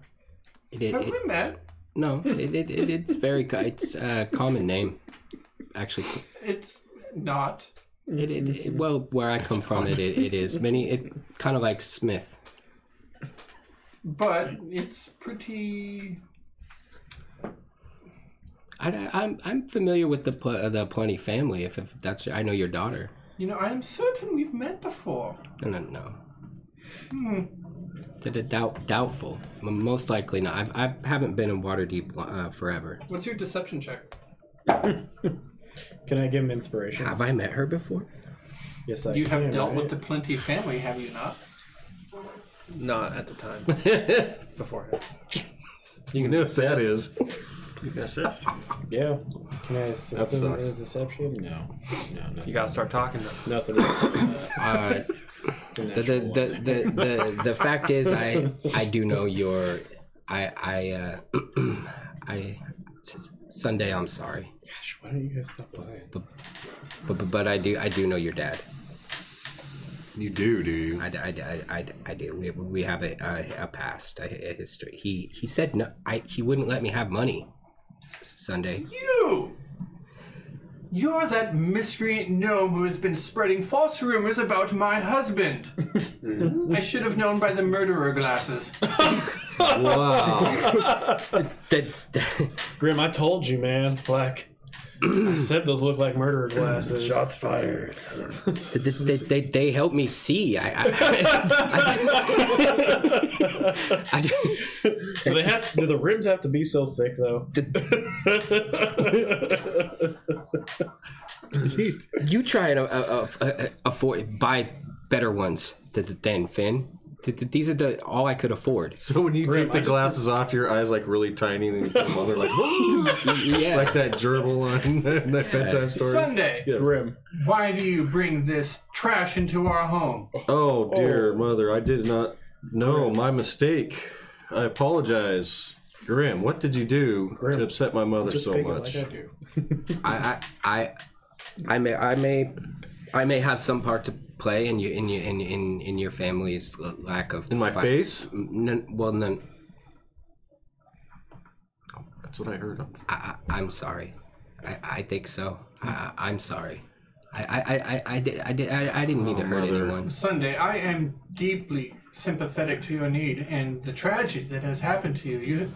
It, Have we met? no, it's very. It's a common name, actually. It's not. Well, where I come from, it is it kind of like Smith. But it's pretty. I'm familiar with the Plenty family. If that's, I know your daughter. You know, I am certain we've met before. No. Doubtful. Most likely not. I haven't been in Waterdeep forever. What's your deception check? Can I give him inspiration? Have I met her before? Yes, I You can. have dealt right? with the Plenty family, have you not? not at the time. Beforehand. You know what that is. You can assist. Yeah. Can I assist him in sucks. his deception? No, nothing. You gotta start talking though. Nothing. The fact is, I do know your Sunday. I'm sorry, Gosh, why don't you guys stop lying? but I do know your dad. You do you? I do. We have a past, a history. He said no. He wouldn't let me have money. Sunday. You're that miscreant gnome who has been spreading false rumors about my husband. I should have known by the murderer glasses. Wow. Grim, I told you, man. Like, I said those look like murderer glasses. Shots fired. They help me see. Do the rims have to be so thick though? You try and buy better ones than Finn. These are all I could afford. So when you take the glasses off, your eyes like really tiny, and you put them on, they're like, Yeah. like that gerbil on that bedtime stories. Sunday, Yes. Grim. why do you bring this trash into our home? Oh dear mother, I did not know. My mistake. I apologize. Grim, what did you do to upset my mother Just so fake it much? like I do. I may have some part to play in your family's lack of In my face? None. That's what I heard. I'm sorry. I think so. I'm sorry. I didn't mean to hurt mother. Um, anyone. Sunday, I am deeply sympathetic to your need and the tragedy that has happened to you.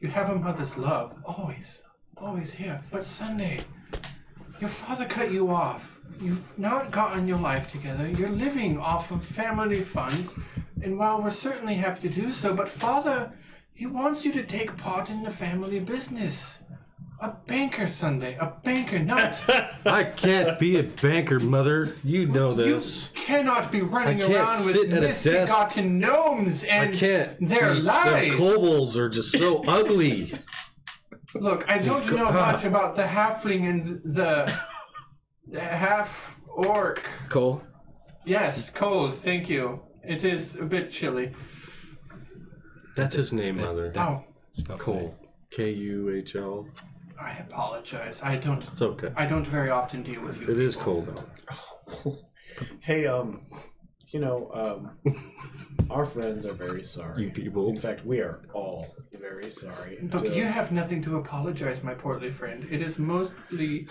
You have a mother's love, always here. But Sunday, your father cut you off. You've not gotten your life together. You're living off of family funds, and while we're certainly happy to do so, but Father, he wants you to take part in the family business. A banker, Sunday. A banker, not... I can't be a banker, mother. You know this. You cannot be running I can't around with sit at a desk. misbegotten gnomes and I can't. their The lives. kobolds are just so ugly. Look, I don't know much about the halfling and the half orc. Cole. Yes, cold. Thank you. It is a bit chilly. That's his name, mother. Oh, Cole. Kuhl. I apologize. I don't. It's okay. I don't very often deal with you. It is people. cold though. Hey, our friends are very sorry. You people. In fact, we are all very sorry. Look, you have nothing to apologize, my portly friend. It is mostly.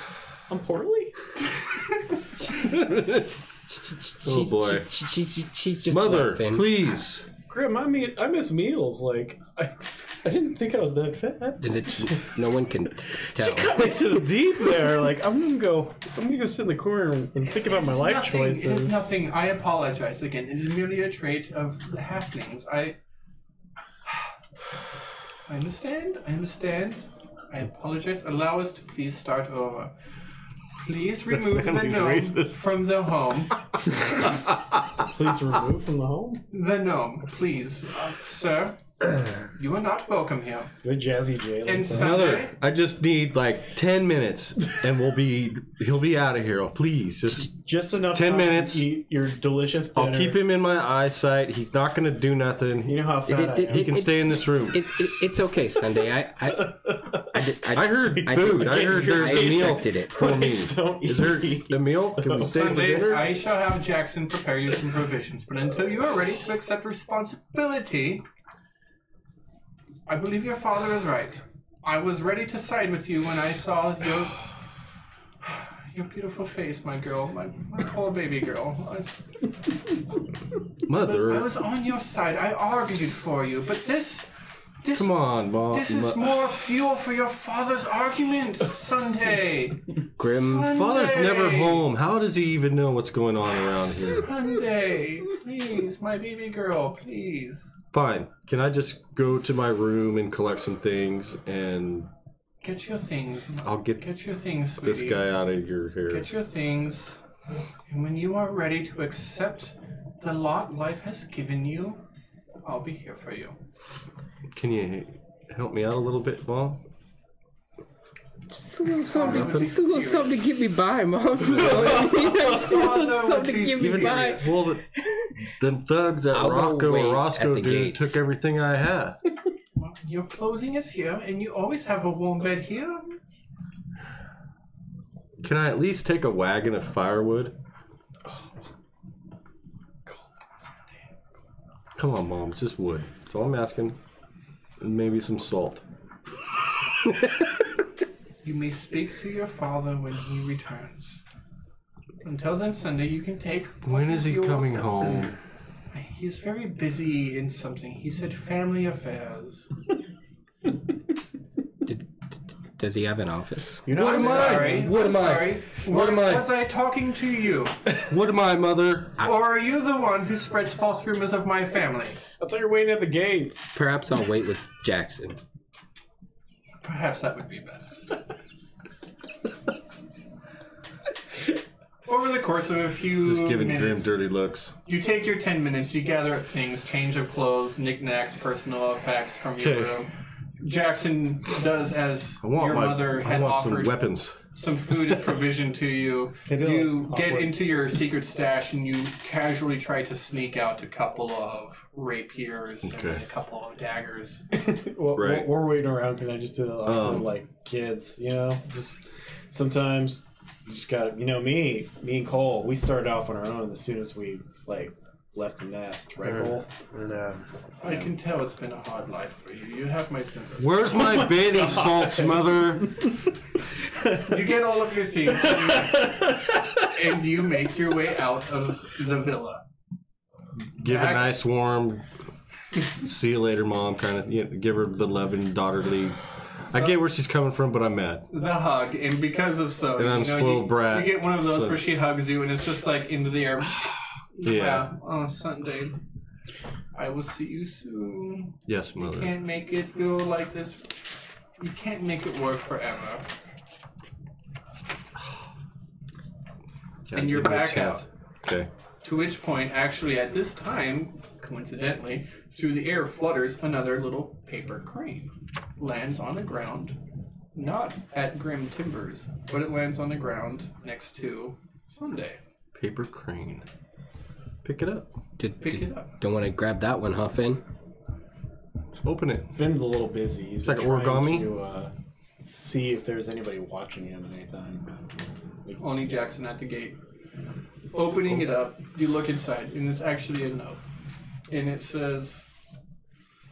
I'm poorly? Oh boy. She's just Mother, Finn. please. Grim, I miss meals. Like, I didn't think I was that fat. No one can tell. She cut me to the deep there. Like, I'm gonna go sit in the corner and think about my life Nothing. choices. It is nothing. I apologize again. It is merely a trait of the halflings. I understand. I apologize. Allow us to please start over. Please remove the family's gnome racist. from the home. Please remove from the home. The gnome, please. Sir, you are not welcome here. The jazzy jail. And Mother, I just need like 10 minutes and he'll be out of here. Oh, please, just enough 10 time minutes. to eat your delicious dinner. I'll keep him in my eyesight. He's not going to do nothing. You know how fat I am. He can stay in this room. It's okay, Sunday. I heard food. I heard there's a meal expected it. for me. Don't Is there eat. a meal? Can we stay for Sunday, dinner? I shall have Jackson prepare you some provisions, but until you are ready to accept responsibility, I believe your father is right. I was ready to side with you when I saw your beautiful face, my girl, my poor baby girl. I Mother, was on your side. I argued for you, but this come on, Mom. This is more fuel for your father's argument, Sunday. Grim. Sunday. Father's never home. How does he even know what's going on around here? Sunday, please, my baby girl, please. Fine. Can I just go to my room and collect some things and Get your things. I'll get your things, sweetie. this guy out of your hair? Get your things. And when you are ready to accept the lot life has given you, I'll be here for you. Can you help me out a little bit, Mom? Just a little something, to get me by, Mom. Just a little something to get me by. Well, them thugs at Rocco or Roscoe dude took everything I had. Well, your clothing is here, and you always have a warm bed here. Can I at least take a wagon of firewood? Come on, Mom. It's just wood. That's all I'm asking. And maybe some salt. You may speak to your father when he returns. Until then, Sunday, you can take... When is he coming home? He's very busy in something. He said family affairs. Does he have an office? You know, What am I? What am I? What am I? Was I talking to you? What am I, Mother? Or are you the one who spreads false rumors of my family? I thought you were waiting at the gates. Perhaps I'll wait with Jackson. Perhaps that would be best. Over the course of a few Just giving minutes, Grim dirty looks. you take your 10 minutes, you gather up things, change of clothes, knickknacks, personal effects from your Okay. room. Jackson does as I want your mother had some offered weapons. some food and provision to you. You get into your secret stash and you casually try to sneak out a couple of rapiers and Okay. a couple of daggers. Well, Right. we're waiting around because I just do that awkward, like kids, you know. Just sometimes you just got me and Cole. We started off on our own as soon as we left the nest, right, Cole? I can tell it's been a hard life for you. You have my sympathy. Where's my bathing salts, Mother? You get all of your things and you make your way out of the villa. Give a nice warm. See you later, Mom. Kind of give her the loving daughterly. I get where she's coming from, but I'm mad. The hug, and because of so, And I'm spoiled brat, You get one of those so- where she hugs you, and it's just like into the air. Yeah. On Sunday, I will see you soon. Yes, You Mother. can't make it go like this. You can't make it work forever. Gotta And you're give me a back chance. out. Okay. To which point, actually, at this time, coincidentally, through the air flutters another little paper crane. Lands on the ground, not at Grim Timbers, but it lands on the ground next to Sunday. Paper crane. Pick it up. Pick it up. Don't want to grab that one, huh, Finn? Open it. Finn's a little busy. He's like been trying origami? to see if there's anybody watching him at any time. Only Jackson at the gate. Opening it up, you look inside, and it's actually a note. And it says,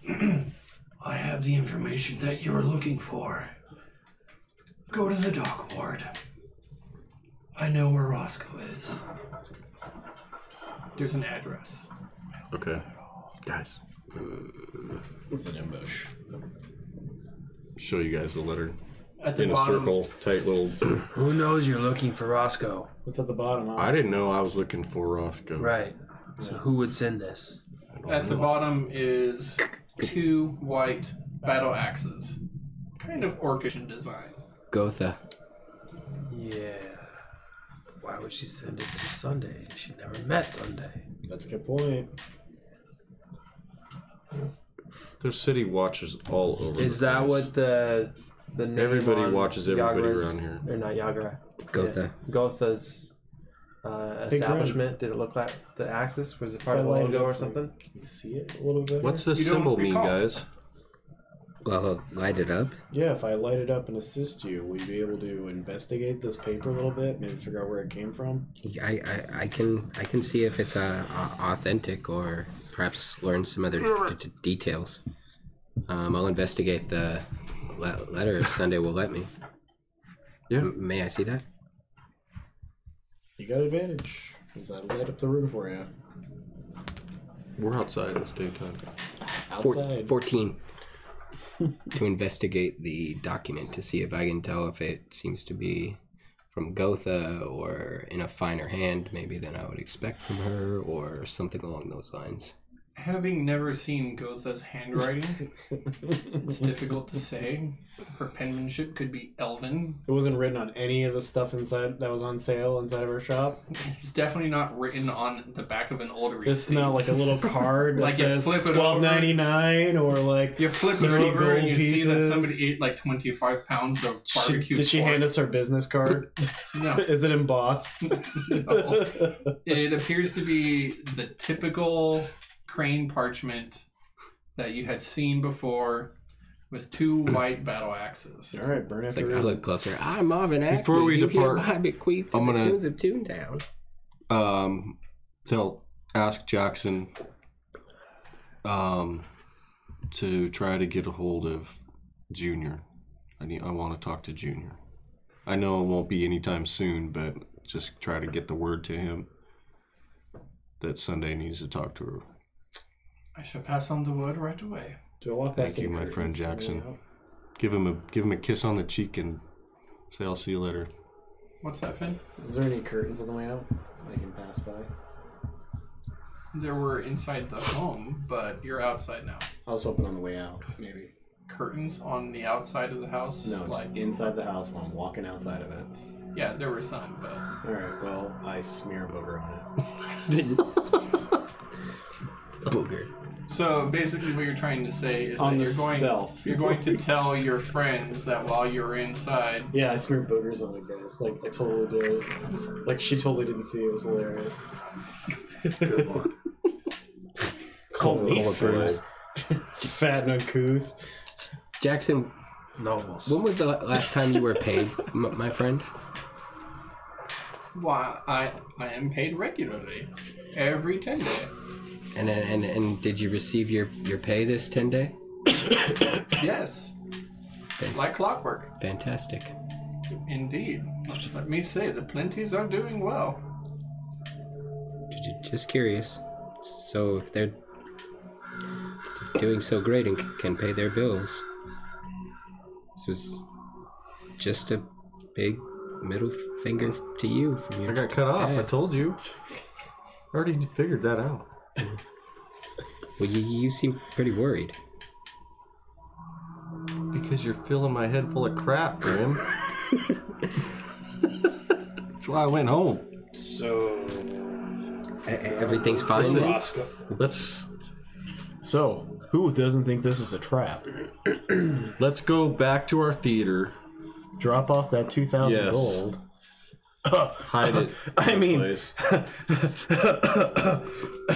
I have the information that you're looking for. Go to the dock ward. I know where Roscoe is. There's an address. Okay. Guys, It's an ambush. show you guys the letter. At the In a bottom, circle, tight little. Who knows you're looking for Roscoe? What's at the bottom? Huh? I didn't know I was looking for Roscoe. Right. So who would send this? At the bottom is 2 white battle axes. Kind of orcish in design. Gotha. Yeah. Why would she send it to Sunday? She never met Sunday. That's a good point. There's city watchers all over. Is the that place. what the name Everybody on watches everybody Yagra's- around here. Or not Yagra. Gotha. Yeah. Gotha's establishment. Did it look like the axis? Was it part of the logo or something? Can you see it a little bit? What's this You don't symbol mean, recall. guys? Well, light it up. Yeah, if I light it up and assist you, will you be able to investigate this paper a little bit? Maybe figure out where it came from? I can see if it's authentic or perhaps learn some other details. I'll investigate the letter if Sunday will let me. Yeah. May I see that? You got advantage, because I light up the room for you. We're outside. It's daytime. Outside. 14. To investigate the document to see if I can tell if it seems to be from Gotha or in a finer hand maybe than I would expect from her or something along those lines. Having never seen Gotha's handwriting, it's difficult to say. Her penmanship could be elven. It wasn't written on any of the stuff inside that was on sale inside of her shop. It's definitely not written on the back of an old receipt. It's not like a little card that Like you says flip it $12.99 or like You flip it 30 over and you gold see that pieces. somebody ate like 25 pounds of barbecue Did she pork. hand us her business card? No. Is it embossed? No. It appears to be the typical crane parchment that you had seen before with 2 white battle axes. All right, burn It's after like, I look closer. I'm Marvin Acme. Before we you depart, hear my bequeath to I'm the gonna- tunes of Toontown. Ask Jackson to try to get a hold of Junior. I want to talk to Junior. I know it won't be anytime soon, but just try to get the word to him that Sunday needs to talk to her. I shall pass on the word right away. Do I walk Thank past you, any my friend curtains on the way Jackson. out? Give him a kiss on the cheek and say I'll see you later. What's that, Finn? Is there any curtains on the way out I can pass by? There were inside the home, but you're outside now. I was hoping on the way out, maybe. Curtains on the outside of the house? No, like, just inside the house while I'm walking outside of it. yeah, there were some, but Alright, well, I smear a booger on Booger. so basically what you're trying to say is On that the stealth. you're going to tell your friends that while you're inside, it. Yeah, I smeared boogers on it, guys. Like, I totally did. Like, she totally didn't see it. It was hilarious. Good one. Call me Call it first. Fat and uncouth. Jackson, No. when was the last time you were paid, my friend? why I am paid regularly every 10 day. And did you receive your pay this 10 day? Yes, like clockwork. Fantastic. Indeed. Let me say, the plenties are doing well. Just curious. So if they're doing so great and can pay their bills, this was just a big middle finger to you from your I got cut off. I dad. told you. I already figured that out. Well, you seem pretty worried. Because you're filling my head full of crap, Grim. That's why I went home. So, Everything's fine Listen. then? Roscoe. So, who doesn't think this is a trap? Let's go back to our theater. Drop off that 2,000 Yes. gold. Hide it. I mean- place.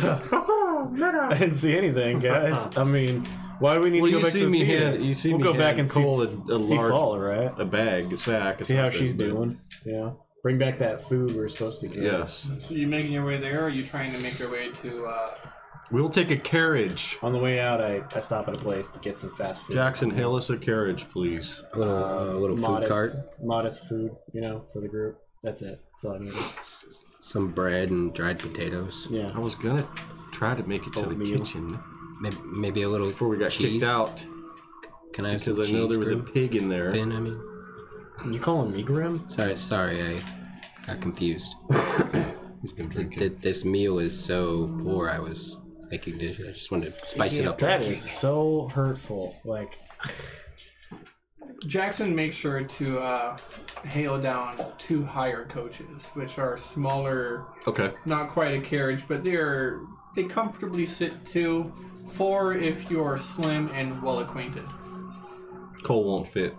I didn't see anything, guys. I mean, why do we need Well, to go you back see to the me theater? hand. You see we'll me go back hand and see, Cole a see large Fall, right? a bag, a sack. or See how something, she's but- doing. Yeah. Bring back that food we're supposed to get. Yes. So you making your way there, or are you trying to make your way to, We'll take a carriage. On the way out, I stop at a place to get some fast food. Jackson, hail us a carriage, please. A little food modest, cart, modest food, for the group. That's it. That's all I needed. some bread and dried potatoes. Yeah. I was gonna try to make it to the Oatmeal. kitchen Maybe a little before we got cheese. kicked out Can I have because some I know cheese, there was a Grim? pig in there. Finn, I mean. You calling me Grim? Sorry, I got confused. He's been drinking. This meal is so poor. I was making dishes. I just wanted to spice it up. That is so hurtful. Like, Jackson makes sure to hail down 2 higher coaches, which are smaller, Okay. not quite a carriage, but they comfortably sit 2, 4 if you're slim and well acquainted. Cole won't fit.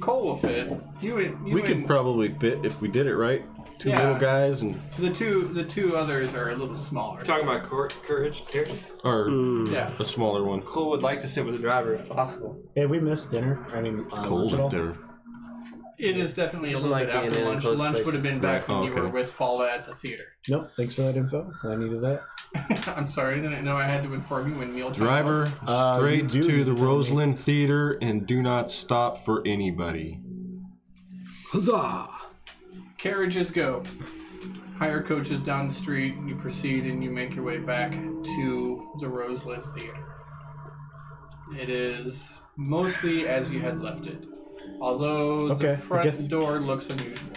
Cole will fit. We could probably fit if we did it right. 2 Yeah. little guys and the two others are a little smaller. Talking about carriages? or Yeah. a smaller one. Cole would like to sit with the driver if possible. hey, we missed dinner. I mean, Cold lunch at all? up there. It is definitely a Doesn't little like bit being after in lunch. close Lunch would have been places. back when you Okay. were with Fala at the theater. Nope. Thanks for that info. I needed that. I'm sorry, I didn't know I had to inform you when meal time Driver, was. straight you do to need the to tell me. Roseland Theater and do not stop for anybody. Huzzah! Carriages go. Hire coaches down the street, you proceed and you make your way back to the Roseland Theater. It is mostly as you had left it, although Okay, I the front guess- door looks unusual.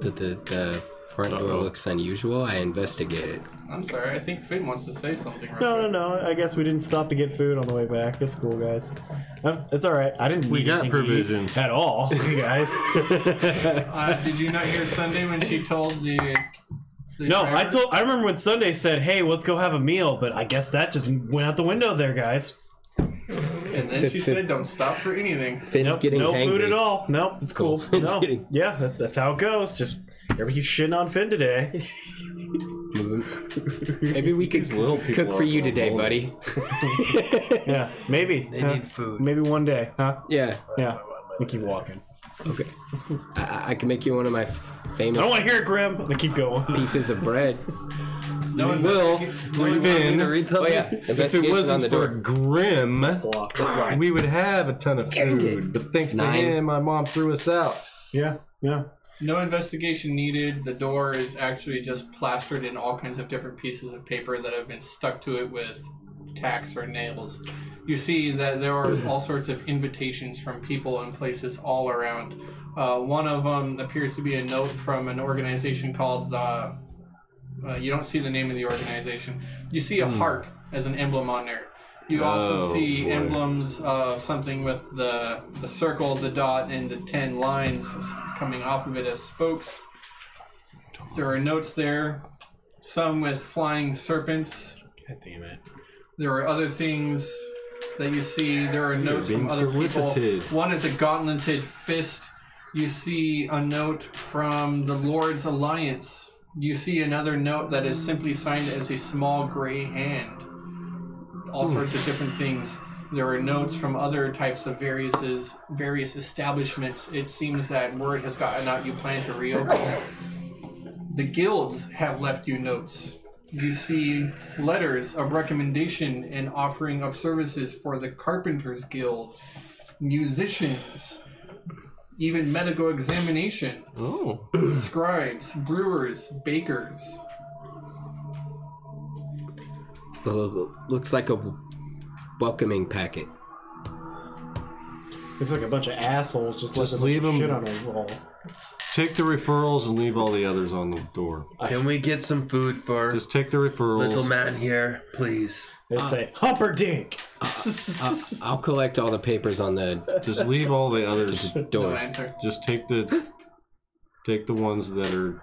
The front door looks unusual, I investigate it. I'm sorry, I think Finn wants to say something. Right No. I guess we didn't stop to get food on the way back. That's cool, guys. It's all right. I didn't. We need got anything to eat provisions. at all, you guys. Did you not hear Sunday when she told the No, driver? I remember when Sunday said, "Hey, let's go have a meal," but I guess that just went out the window there, guys. And then she said, "Don't stop for anything." Finn's getting no hangry. food at all. Nope, it's cool. Finn's No. getting- Yeah, that's how it goes. Just everybody shitting on Finn today. Maybe we could little people cook for are you today, buddy. Yeah, maybe. They need food. Maybe one day, huh? Yeah. Yeah. We keep walking. Okay. I can make you one of my I famous don't want to hear it, Grim. I'm gonna keep going. pieces of bread. No one Will, Finn, read Oh something? yeah, if it investigation on wasn't the for door. Grim, Flock. we would have a ton of food. But thanks to 9. him, my mom threw us out. Yeah. No investigation needed. The door is actually just plastered in all kinds of different pieces of paper that have been stuck to it with tacks or nails. You see that there are all sorts of invitations from people and places all around. One of them appears to be a note from an organization called you don't see the name of the organization. You see a heart as an emblem on there. You also Oh, see boy. emblems of something with the circle, the dot, and the 10 lines coming off of it as spokes. There are notes there, some with flying serpents. God damn it. There are other things that you see. There are notes being from other solicited. people. One is a gauntleted fist. You see a note from the Lord's Alliance. You see another note that is simply signed as a small gray hand. All sorts of different things. There are notes from other types of various establishments. It seems that word has gotten out you plan to reopen. The guilds have left you notes. You see letters of recommendation and offering of services for the Carpenters Guild, musicians, even medical examinations, scribes, brewers, bakers. Looks like a welcoming packet. Looks like a bunch of assholes just left a bunch leave of 'em- shit on a wall. Take the referrals and leave all the others on the door. Can we get some food for Just take the referrals. little man here, please? They say, Humperdinck! I'll collect all the papers on the Just leave all the others. No door. answer. Just take the ones that are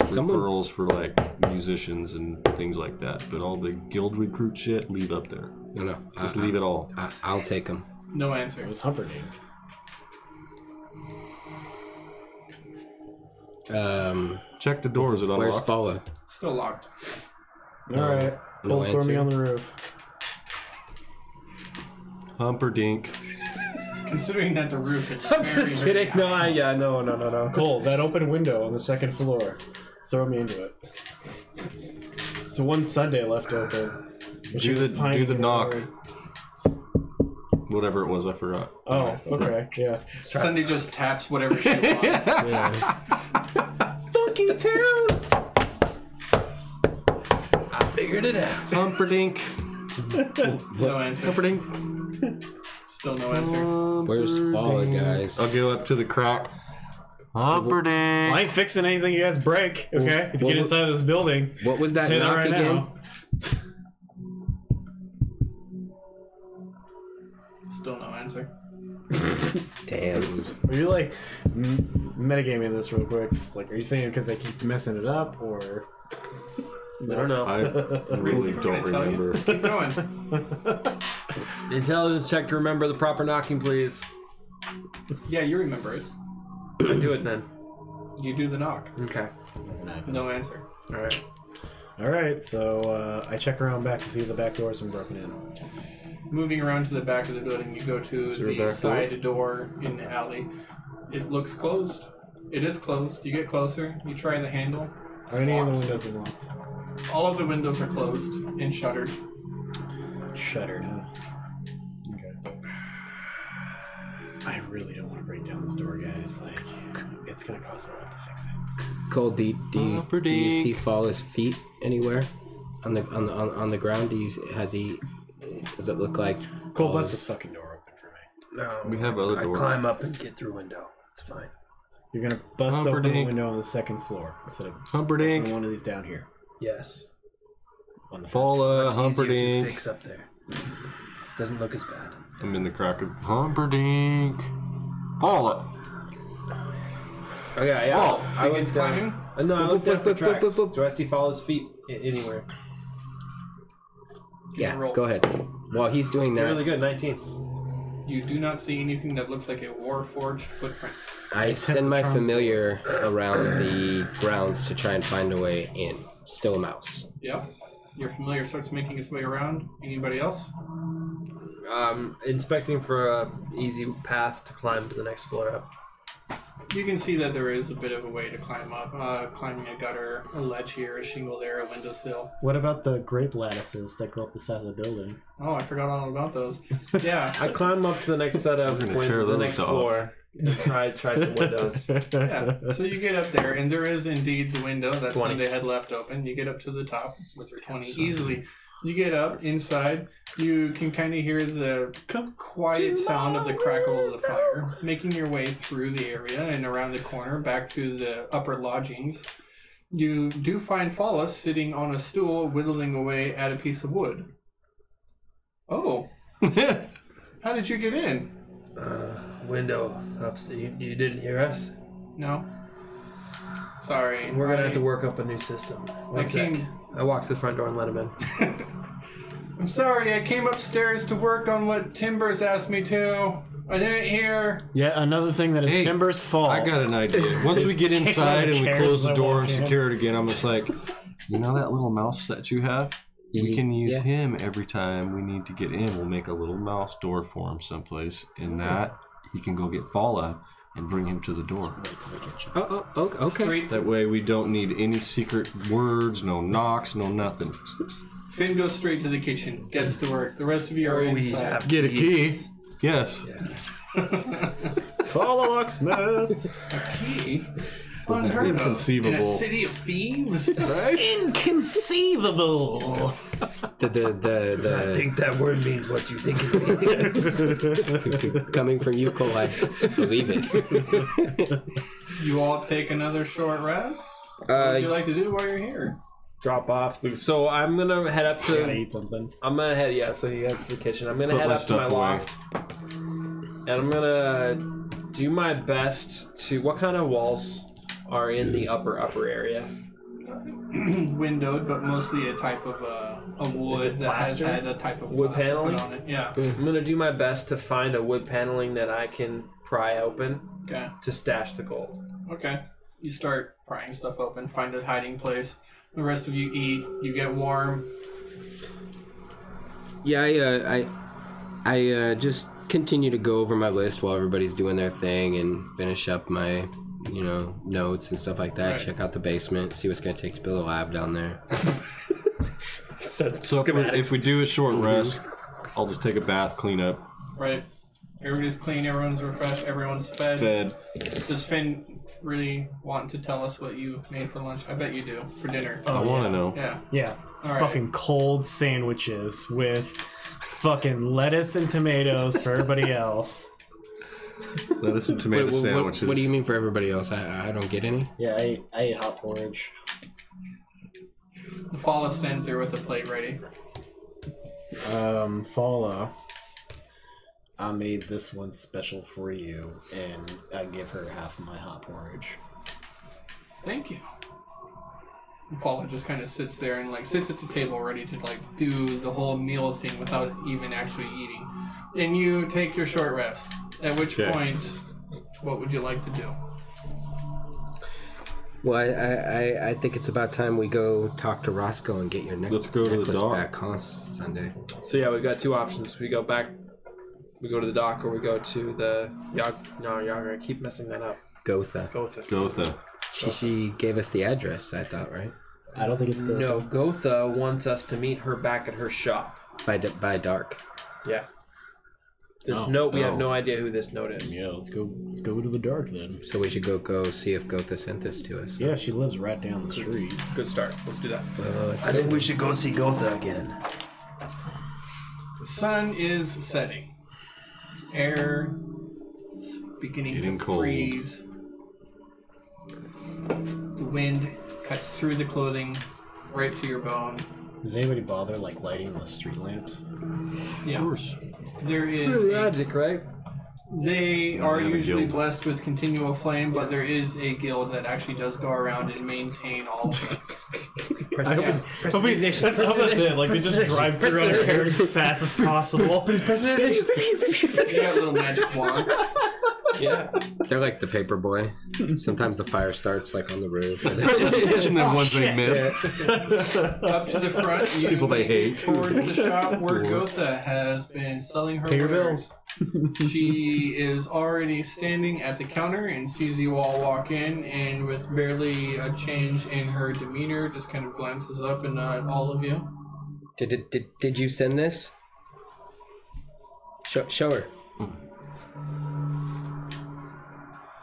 Someone, referrals for like musicians and things like that. But all the guild recruit shit, leave up there. no, Just leave it all. I'll take them. No answer. It was Humperdinck. Check the doors. It Where's unlocked. Fala? Still locked. Alright. no Cold for me answer. on the roof. Humperdinck. Considering that the roof is I'm just kidding. No, no. Cole, that open window on the second floor. Throw me into it. It's the one Sunday left open. When she Do was the pining in knock. room. Whatever it was, I forgot. Oh, okay, yeah. Sunday just taps whatever she wants. Fucking town! I figured it out. Humperdinck. No answer. Humperdinck. Still no answer. Where's Fala, guys? I'll go up to the crack. Humperdinck. I ain't fixing anything you guys break, okay? To get inside of this building. What was that Say that knock right again? now. Still no answer. Damn. Are you like metagaming this real quick? Just like, are you saying because they keep messing it up, or? I don't know. I really don't Gonna tell you. remember. Keep going. Intelligence check to remember the proper knocking, please. Yeah, you remember it. I do it then. You do the knock. Okay. No answer. All right. All right, so I check around back to see if the back door's been broken in. Moving around to the back of the building, you go to there a the back side door in the alley. It looks closed. It is closed. You get closer. You try the handle. It's Are any of the locked. windows unlocked? All of the windows are closed and shuttered. Shuttered, huh? Okay. I really don't want to break down this door, guys. Like, it's gonna cost a lot to fix it. Cole, do you see Fala's feet anywhere on the ground? Does it look like Cole, bless Fala's- this fucking door open for me. No, We have other I doors. climb up and get through window. It's fine. You're gonna bust open the Humperdinck. window on the second floor instead of Humperdinck. opening one of these down here. Yes. On the first Paula, Much easier to Humperdinck. fix up there. Doesn't look as bad. I'm in the crack of Humperdinck. Paula. Okay, yeah. Oh, I begins looked down. climbing? No, I looked down for tracks. boop, boop. Do I see Fallah's feet anywhere? Yeah, Roll. go ahead. While he's doing that, Really good, 19. You do not see anything that looks like a Warforged footprint. I send my familiar around the grounds to try and find a way in. Still a mouse. Yep. Your familiar starts making its way around. Anybody else? Inspecting for a easy path to climb to the next floor up. You can see that there is a bit of a way to climb up. Climbing a gutter, a ledge here, a shingle there, a windowsill. What about the grape lattices that go up the side of the building? Oh, I forgot all about those. Yeah. I climb up to the next set of We're gonna tear the those next off. floor. Try some windows. Yeah. So you get up there, and there is indeed the window that 20. Sunday had left open. You get up to the top with your 20 easily. You get up inside. You can kind of hear the quiet sound of the crackle of the fire, making your way through the area and around the corner back to the upper lodgings. You do find Fallah sitting on a stool, whittling away at a piece of wood. Oh, how did you get in? Window upstairs. You didn't hear us? No. Sorry. We're gonna have to work up a new system. One sec. came- I walked to the front door and let him in. I'm sorry, I came upstairs to work on what Timbers asked me to. I didn't hear. Yet another thing that is Hey, Timber's fault. I got an idea. Once we get kick inside all the and we chairs close the that door walk and in. secure it again, I'm just like, you know that little mouse that you have? We can use Yeah. him every time we need to get in. We'll make a little mouse door for him someplace. In that, he can go get Fallah and bring him to the door. Oh, okay. Straight That way we don't need any secret words, no knocks, no nothing. Finn goes straight to the kitchen, gets to work. The rest of you are inside. Get a key. Yes. Call a locksmith. Key? Unheard of. Inconceivable. In a city of thieves? Inconceivable. I The think that word means what you think it means. coming from you, Cole, I believe it. You all take another short rest? What would you like to do while you're here? Drop off. So I'm gonna head up Gotta to. eat something. I'm gonna head. Yeah. So he heads to the kitchen. I'm gonna Put head my up to my stuff away. loft, and I'm gonna do my best to. What kind of walls are in the upper area? Windowed, but mostly a type of a wood that has plaster? had a type of Wood plaster put paneling? on it. Yeah. I'm gonna do my best to find a wood paneling that I can pry open Okay. to stash the gold. Okay. You start prying stuff open, find a hiding place. The rest of you eat. You get warm. Yeah, I just continue to go over my list while everybody's doing their thing and finish up my, notes and stuff like that. Right. Check out the basement, see what's gonna take to build a lab down there. So if we do a short rest, I'll just take a bath, clean up, Right. Everybody's clean. Everyone's refreshed. Everyone's fed. fed. Does Finn really want to tell us what you made for lunch? I bet you do. For dinner. I want to know. Yeah. Yeah. All right. Fucking cold sandwiches with fucking lettuce and tomatoes for everybody else. Lettuce and tomato sandwiches. What do you mean for everybody else? I don't get any. Yeah, I ate hot porridge. The Fallah stands there with a plate ready. Fallah, I made this one special for you, and I give her half of my hot porridge. Thank you. And Fallah just kind of sits there and sits at the table ready to do the whole meal thing without even actually eating. And you take your short rest. At which Okay. point, what would you like to do? Well, I think it's about time we go talk to Roscoe and get your Let's go to the necklace dock. back, huh, Sunday? So yeah, we've got two options. We go back, we go to the dock, or we go to the Yagra. I keep messing that up. Gotha. Gotha. She gave us the address, I thought, right? I don't think it's good. No, Gotha wants us to meet her back at her shop. By dark. Yeah. This Oh, note, we have oh. no idea who this note is. Yeah, let's go to the dark then. So we should go see if Gotha sent this to us. Yeah, she lives right down the street. Good start. Let's do that. Well, it's I think we should go see Gotha again. The sun is setting. Air is beginning Getting to cold. freeze. wind cuts through the clothing right to your bone. Does anybody bother like lighting the street lamps? Yeah. Of course. There is Magic, right? They are have a usually guild. blessed with continual flame, but there is a guild that actually does go around and maintain all of it. I hope that's it. Like they just drive through on their hair as fast as possible. You got little magic wands. Yeah. They're like the paper boy. Sometimes the fire starts like on the roof. And then ones they miss. Up to the front, you People they hate. towards the shop where Gotha has been selling her Pay your wares. bills. She is already standing at the counter and sees you all walk in, and with barely a change in her demeanor, just kind of glances up and at all of you. Did you send this? Show her.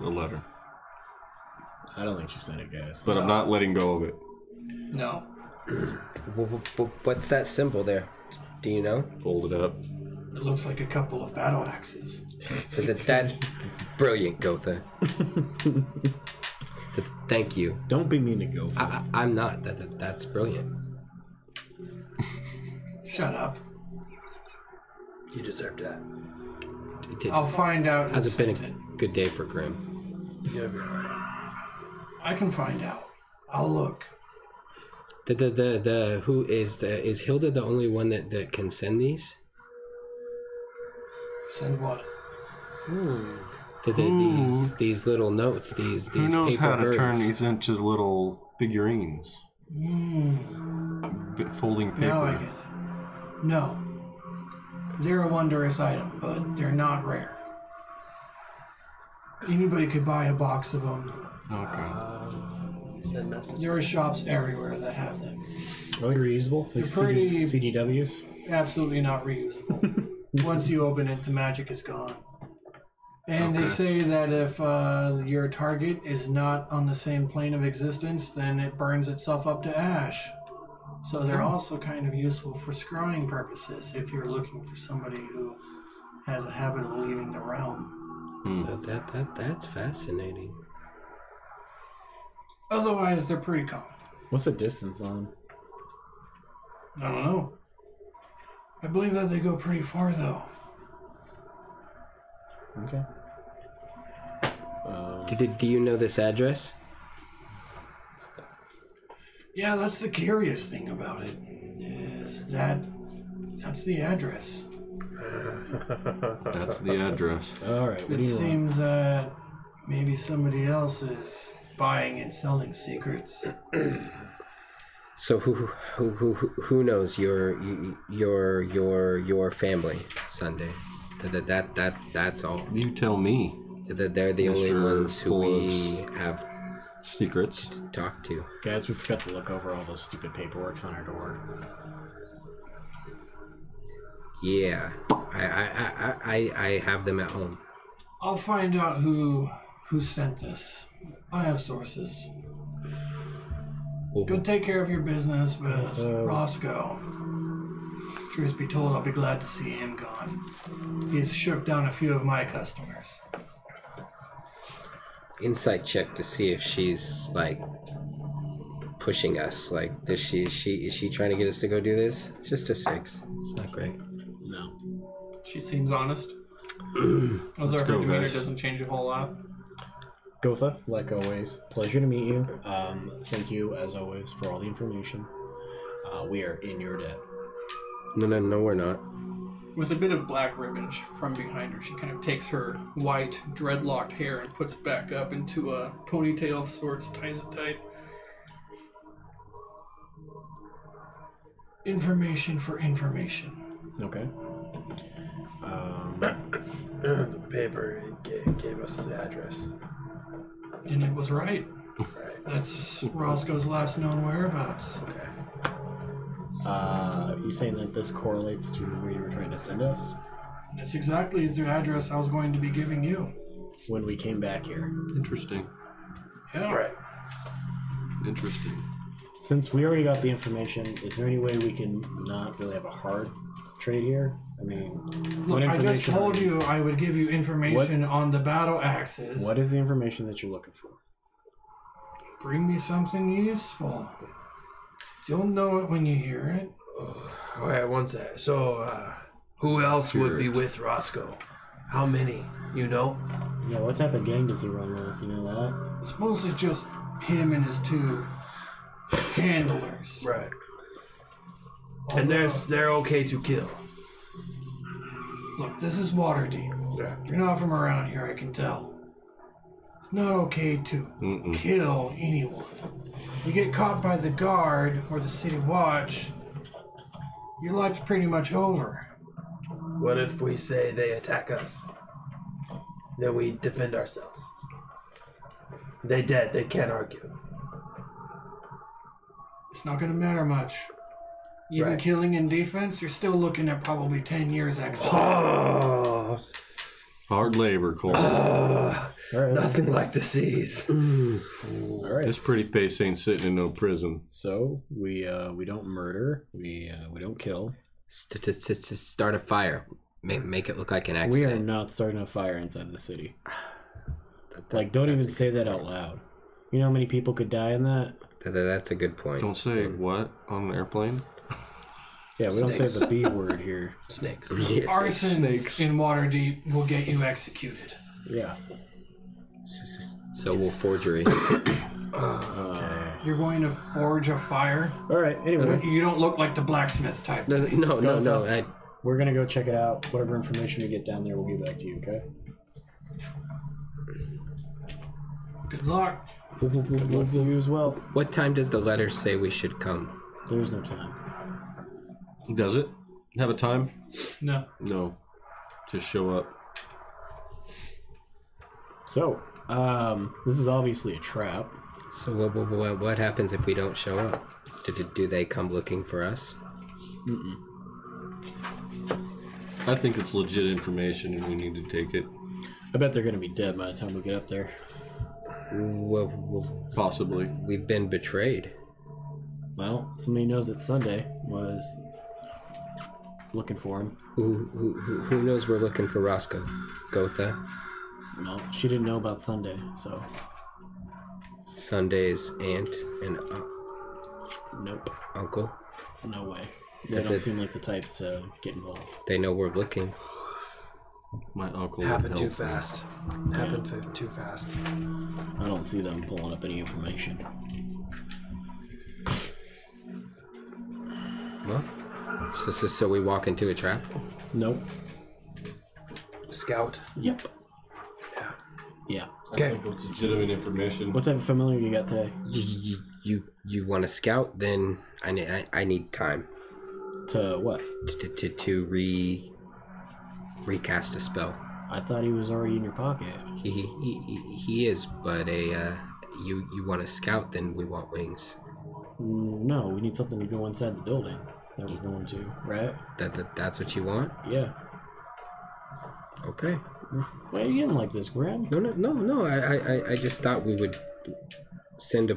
The letter. I don't think she sent it, guys. But I'm not letting go of it. No. What's that symbol there? Do you know? Fold it up. It looks like a couple of battle axes. That's brilliant, Gotha. Thank you. Don't be mean to go for it. I'm not. That's brilliant. Shut up. You deserve that. I'll find out who Has it been sent a good day for Grim? I can find out. I'll look. Who is Hilda the only one that can send these? Send what? These little notes, these Who knows paper how to birds. turn these into little figurines? Folding paper. Now I get it. No. They're a wondrous item, but they're not rare. Anybody could buy a box of them. Okay. Send message. There are shops everywhere that have them. Are they reusable? Like They're pretty- CDWs? Absolutely not reusable. Once you open it, the magic is gone. And they Okay. say that if your target is not on the same plane of existence, then it burns itself up to ash. So they're also kind of useful for scrying purposes if you're looking for somebody who has a habit of leaving the realm. That's fascinating. Otherwise, they're pretty common. What's the distance on them? I don't know. I believe that they go pretty far, though. Okay. Do you know this address? Yeah, that's the curious thing about it. Is that's the address. That's the address. Alright, what It do you want? seems that maybe somebody else is buying and selling secrets. So who knows your family, Sunday? That's all. You tell me. That they're the only Mr. ones who we Full's have secrets. talked to. Guys, we forgot to look over all those stupid paperworks on our door. Yeah, I have them at home. I'll find out who sent this. I have sources. Go take care of your business with Roscoe. Truth be told, I'll be glad to see him gone. He's shook down a few of my customers. Insight check to see if she's like pushing us. Like, is she trying to get us to go do this? It's just a 6. It's not great. No. She seems honest. Although her go, demeanor guys. doesn't change a whole lot. Gotha, like always, pleasure to meet you. Thank you, as always, for all the information. We are in your debt. No, we're not. With a bit of black ribbon from behind her, she kind of takes her white, dreadlocked hair and puts it back up into a ponytail of sorts, ties it tight. Information for information. Okay. The paper gave us the address. And it was right. Right. That's Roscoe's last known whereabouts. Okay. You saying that this correlates to where you were trying to send us? That's exactly the address I was going to be giving you. When we came back here. Interesting. Yeah. Right. Interesting. Since we already got the information, is there any way we can not really have a hard trade here? I mean, Look, I just information told are you I would give you information on the battle axes. What is the information that you're looking for? Bring me something useful. You'll know it when you hear it. All right, one sec. So, who else would be with Roscoe? How many? You know? Yeah, what type of gang does he run with? You know that? It's mostly just him and his 2 handlers. Right. And they're okay to kill. Look, this is Waterdeep. Yeah. You're not from around here, I can tell. It's not okay to kill anyone. You get caught by the guard or the city watch, your life's pretty much over. What if we say they attack us? Then we defend ourselves. They dead. They can't argue. It's not going to matter much. Even Right. killing in defense, you're still looking at probably 10 years extra. Oh, Hard labor, Cole. All right. nothing like the seas. All right. This pretty face ain't sitting in no prison. So we don't murder. We don't kill. To start a fire. Make it look like an We are accident. not starting a fire inside the city. Like, don't even say that out loud. You know how many people could die in that? That's a good point. Don't say what on an airplane. Yeah, we don't say the B word here. Snakes. Yes. Arson in Waterdeep will get you executed. Yeah. So we'll forgery. You're going to forge a fire? All right. Anyway, You don't look like the blacksmith type. No. we're gonna go check it out. Whatever information we get down there, we'll get back to you. Okay. Good luck. Good luck to you as well. What time does the letter say we should come? There's no time. Does it have a time? No. No. Just show up. So, this is obviously a trap. So what happens if we don't show up? Do they come looking for us? I think it's legit information and we need to take it. I bet they're gonna be dead by the time we get up there. Well, Possibly. we've been betrayed. Well, somebody knows that Sunday was looking for him. Who knows we're looking for Roscoe? Gotha? No, she didn't know about Sunday, so Sunday's aunt and nope, uncle? no way. They don't seem like the type to get involved. They know we're looking. My uncle Happened would too help. fast. Happened too fast. I don't see them pulling up any information. Well, so we walk into a trap? Nope. Scout. Yep. Yeah. I think it's legitimate information. What type of familiar you got today? You want to scout? Then I need time To what? to recast a spell. I thought he was already in your pocket. He is, but you want to scout? Then we want wings. No, we need something to go inside the building that we're going to, right? That's what you want? Yeah. Okay. Why are you getting like this, Graham? No. I just thought we would send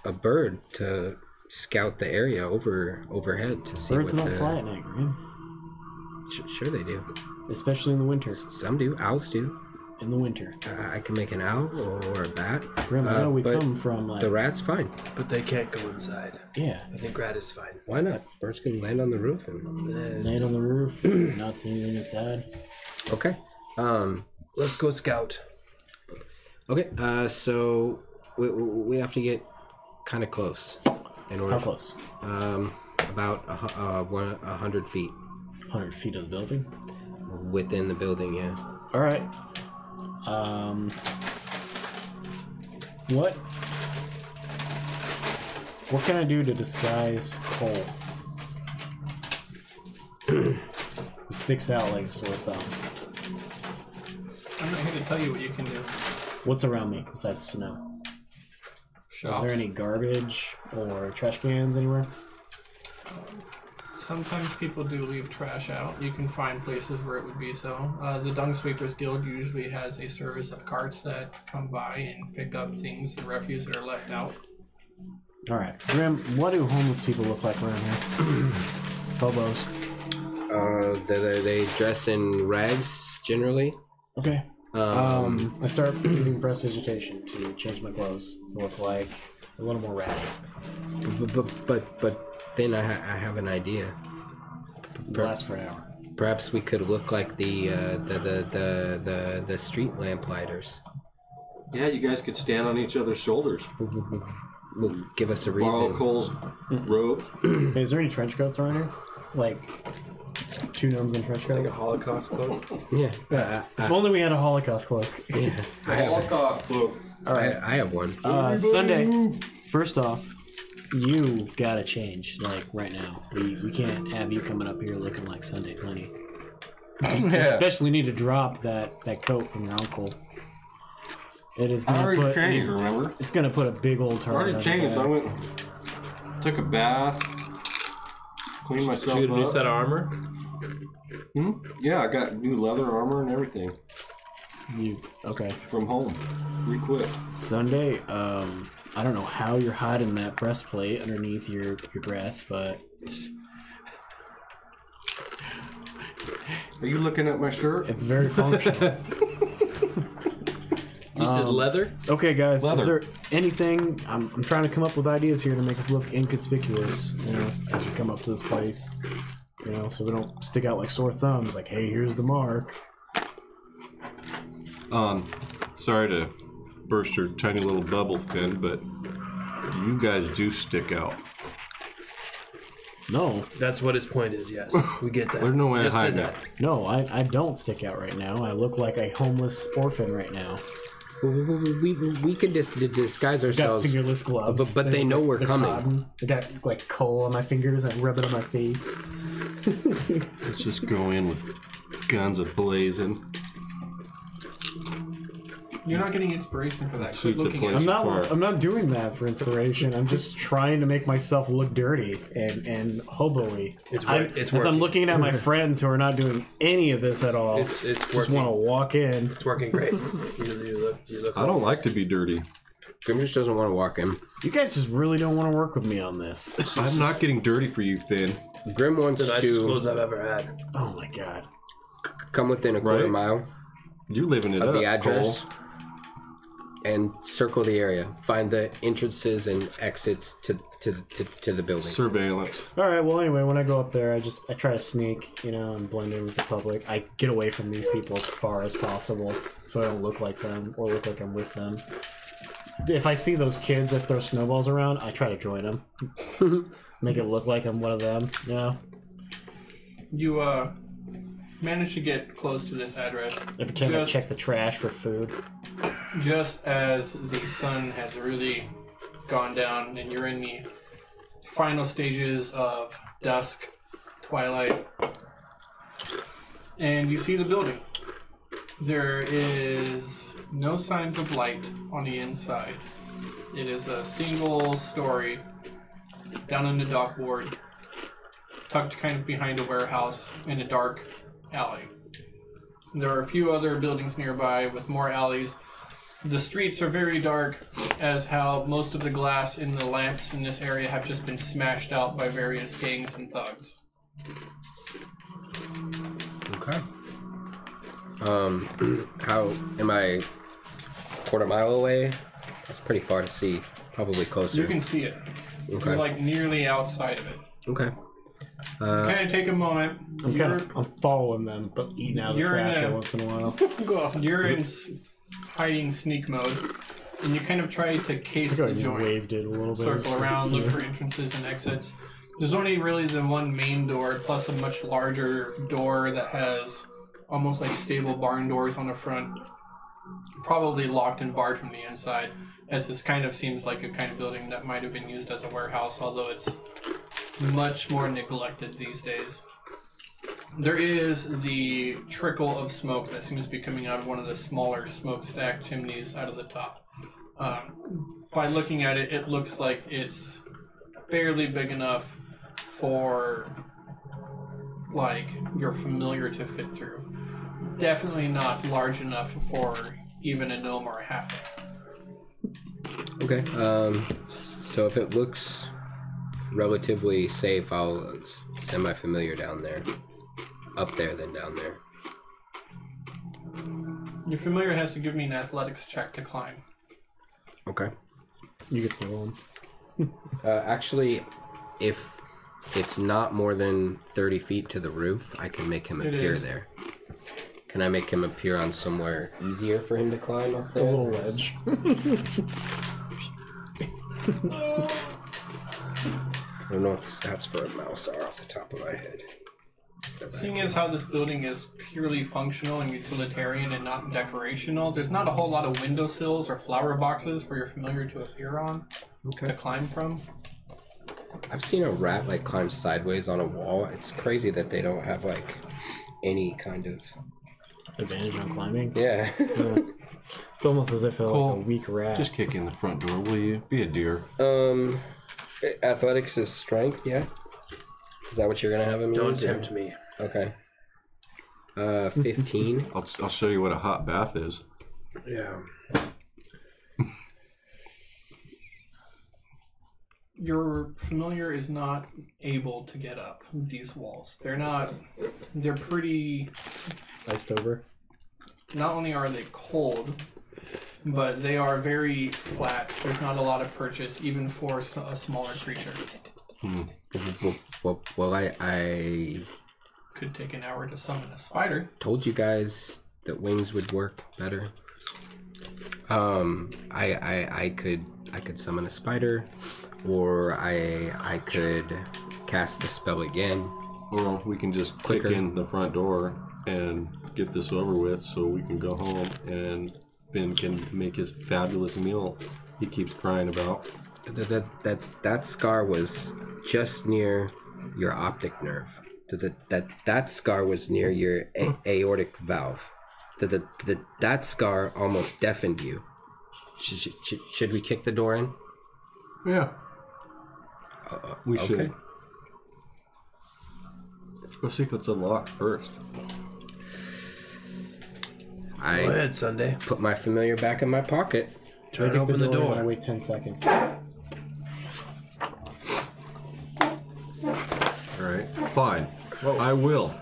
a bird to scout the area overhead to see Birds what don't fly at night, Graham. Sure they do. Especially in the winter. Some do. Owls do. In the winter. I can make an owl or a bat. Graham, I know we but come from like... the rat's fine. But they can't go inside. Yeah. I think rat is fine. Why not? Birds can land on the roof and. Night on the roof, not seeing anything inside. Okay. Let's go scout. Okay. So we have to get kind of close. In order. How close? About 100 feet 100 feet of the building. within the building. Yeah. All right. What can I do to disguise Cole? He sticks out like a sore thumb. I'm not here to tell you what you can do. What's around me besides snow? Is there any garbage or trash cans anywhere? Sometimes people do leave trash out. You can find places where it would be so. The Dung Sweepers Guild usually has a service of carts that come by and pick up things and refuse that are left out. All right, Grim. What do homeless people look like around here? Hobos. They dress in rags generally. Okay. I start using prestidigitation to change my clothes to look like a little more ratty. But then I have an idea. Last for an hour. Perhaps we could look like the street lamplighters. Yeah, you guys could stand on each other's shoulders. Will give us a Borrow reason. Cole's robes. Hey, is there any trench coats around here? Like 2 gnomes in trench coat? Like a Holocaust cloak. Yeah. If only we had a Holocaust cloak. Yeah. Holocaust cloak. I have one. Sunday. First off, you gotta change, like, right now. We can't have you coming up here looking like Sunday Plenty. You especially need to drop that coat from your uncle. It is gonna already put changed, remember? it's gonna put a big old target. Already on changed. your I head. went, took a bath, cleaned myself Shoot a new up. set of armor. Yeah, I got new leather armor and everything Okay. from home. Re-quit. Sunday, I don't know how you're hiding that breastplate underneath your dress, but Are you looking at my shirt? it's very functional. You said leather? Okay, guys, Leather. is there anything? I'm trying to come up with ideas here to make us look inconspicuous, as we come up to this place, so we don't stick out like sore thumbs. Like, hey, here's the mark. Sorry to burst your tiny little bubble, Finn, but you guys do stick out. No, That's what his point is, yes. We get that. There's no way to Just hide said that. no, I don't stick out right now. I look like a homeless orphan right now. We could just disguise Got ourselves. fingerless gloves, but they know we're coming. cotton. I got like coal on my fingers. I rub it on my face. Let's just go in with guns a-blazing. You're not getting inspiration for that. Shoot Quit the looking place. at Apart. I'm not doing that for inspiration. I'm just trying to make myself look dirty and hobo-y. It's As I'm working. looking at my friends who are not doing any of this at all. It's just working. want to walk in. It's working great. You look I don't like to be dirty. Grim just doesn't want to walk in. You guys just really don't want to work with me on this. I'm not getting dirty for you, Finn. Grim wants the nicest to clothes I've ever had. Oh my god. come within a quarter Right. mile You living it of up, the address Cole. and circle the area. Find the entrances and exits to the building. Surveillance. All right. Well, anyway, when I go up there, I try to sneak, and blend in with the public. I get away from these people as far as possible, so I don't look like them or look like I'm with them. If I see those kids that throw snowballs around, I try to join them, make it look like I'm one of them. You manage to get close to this address I pretend Just- I check the trash for food. just as the sun has really gone down and you're in the final stages of dusk, twilight, and you see the building. There is no signs of light on the inside. It is a single story down in the dock ward, tucked kind of behind a warehouse in a dark alley. There are a few other buildings nearby with more alleys. The streets are very dark, as how most of the glass in the lamps in this area have just been smashed out by various gangs and thugs. Okay. How am I? Quarter mile away? That's pretty far to see. Probably closer. You can see it. Okay. You're like nearly outside of it. Okay. Kind of take a moment. I'm following them, but eating out of the you're in trash a- every once in a while. You're in hiding sneak mode, and you kind of try to case I the think I joint. waved it a little bit. Circle around, look for entrances and exits. There's only really the one main door, plus a much larger door that has almost like stable barn doors on the front, probably locked and barred from the inside, as this kind of seems like a kind of building that might have been used as a warehouse, although it's much more neglected these days. There is the trickle of smoke that seems to be coming out of one of the smaller smokestack chimneys out of the top. By looking at it, it looks like it's barely big enough for like your familiar to fit through. Definitely not large enough for even a gnome or a half. Okay. So if it looks relatively safe, I'll send my familiar down there. Up there, then down there. Your familiar has to give me an athletics check to climb. Okay. You could throw him. Actually, if it's not more than 30 feet to the roof, I can make him appear there. Can I make him appear on somewhere easier for him to climb up A there? little ledge. I don't know what the stats for a mouse are off the top of my head. Seeing as how this building is purely functional and utilitarian and not decorational, there's not a whole lot of windowsills or flower boxes for your familiar to appear on, to climb from. I've seen a rat like climb sideways on a wall. It's crazy that they don't have like any kind of Advantage on climbing. yeah. It's almost as if like a weak rat. Just kick in the front door, will you? Be a deer. Athletics is strength. Yeah. Is that what you're gonna have him Don't use, or- tempt me. Okay. 15. I'll show you what a hot bath is. Yeah. Your familiar is not able to get up these walls. They're pretty, Iced over. not only are they cold, but they are very flat. There's not a lot of purchase, even for a smaller creature. Well, I Could take an hour to summon a spider. told you guys that wings would work better. I could summon a spider, or I could cast the spell again. Or we can just Quicker. kick in the front door and get this over with so we can go home and Finn can make his fabulous meal he keeps crying about. That scar was just near your optic nerve. That scar was near your aortic valve. That scar almost deafened you. Should we kick the door in? Yeah. We should. Okay. Go see if it's unlocked first. Go I ahead, Sunday. put my familiar back in my pocket. Try to open the I door. wait 10 seconds. Alright. Fine. I will.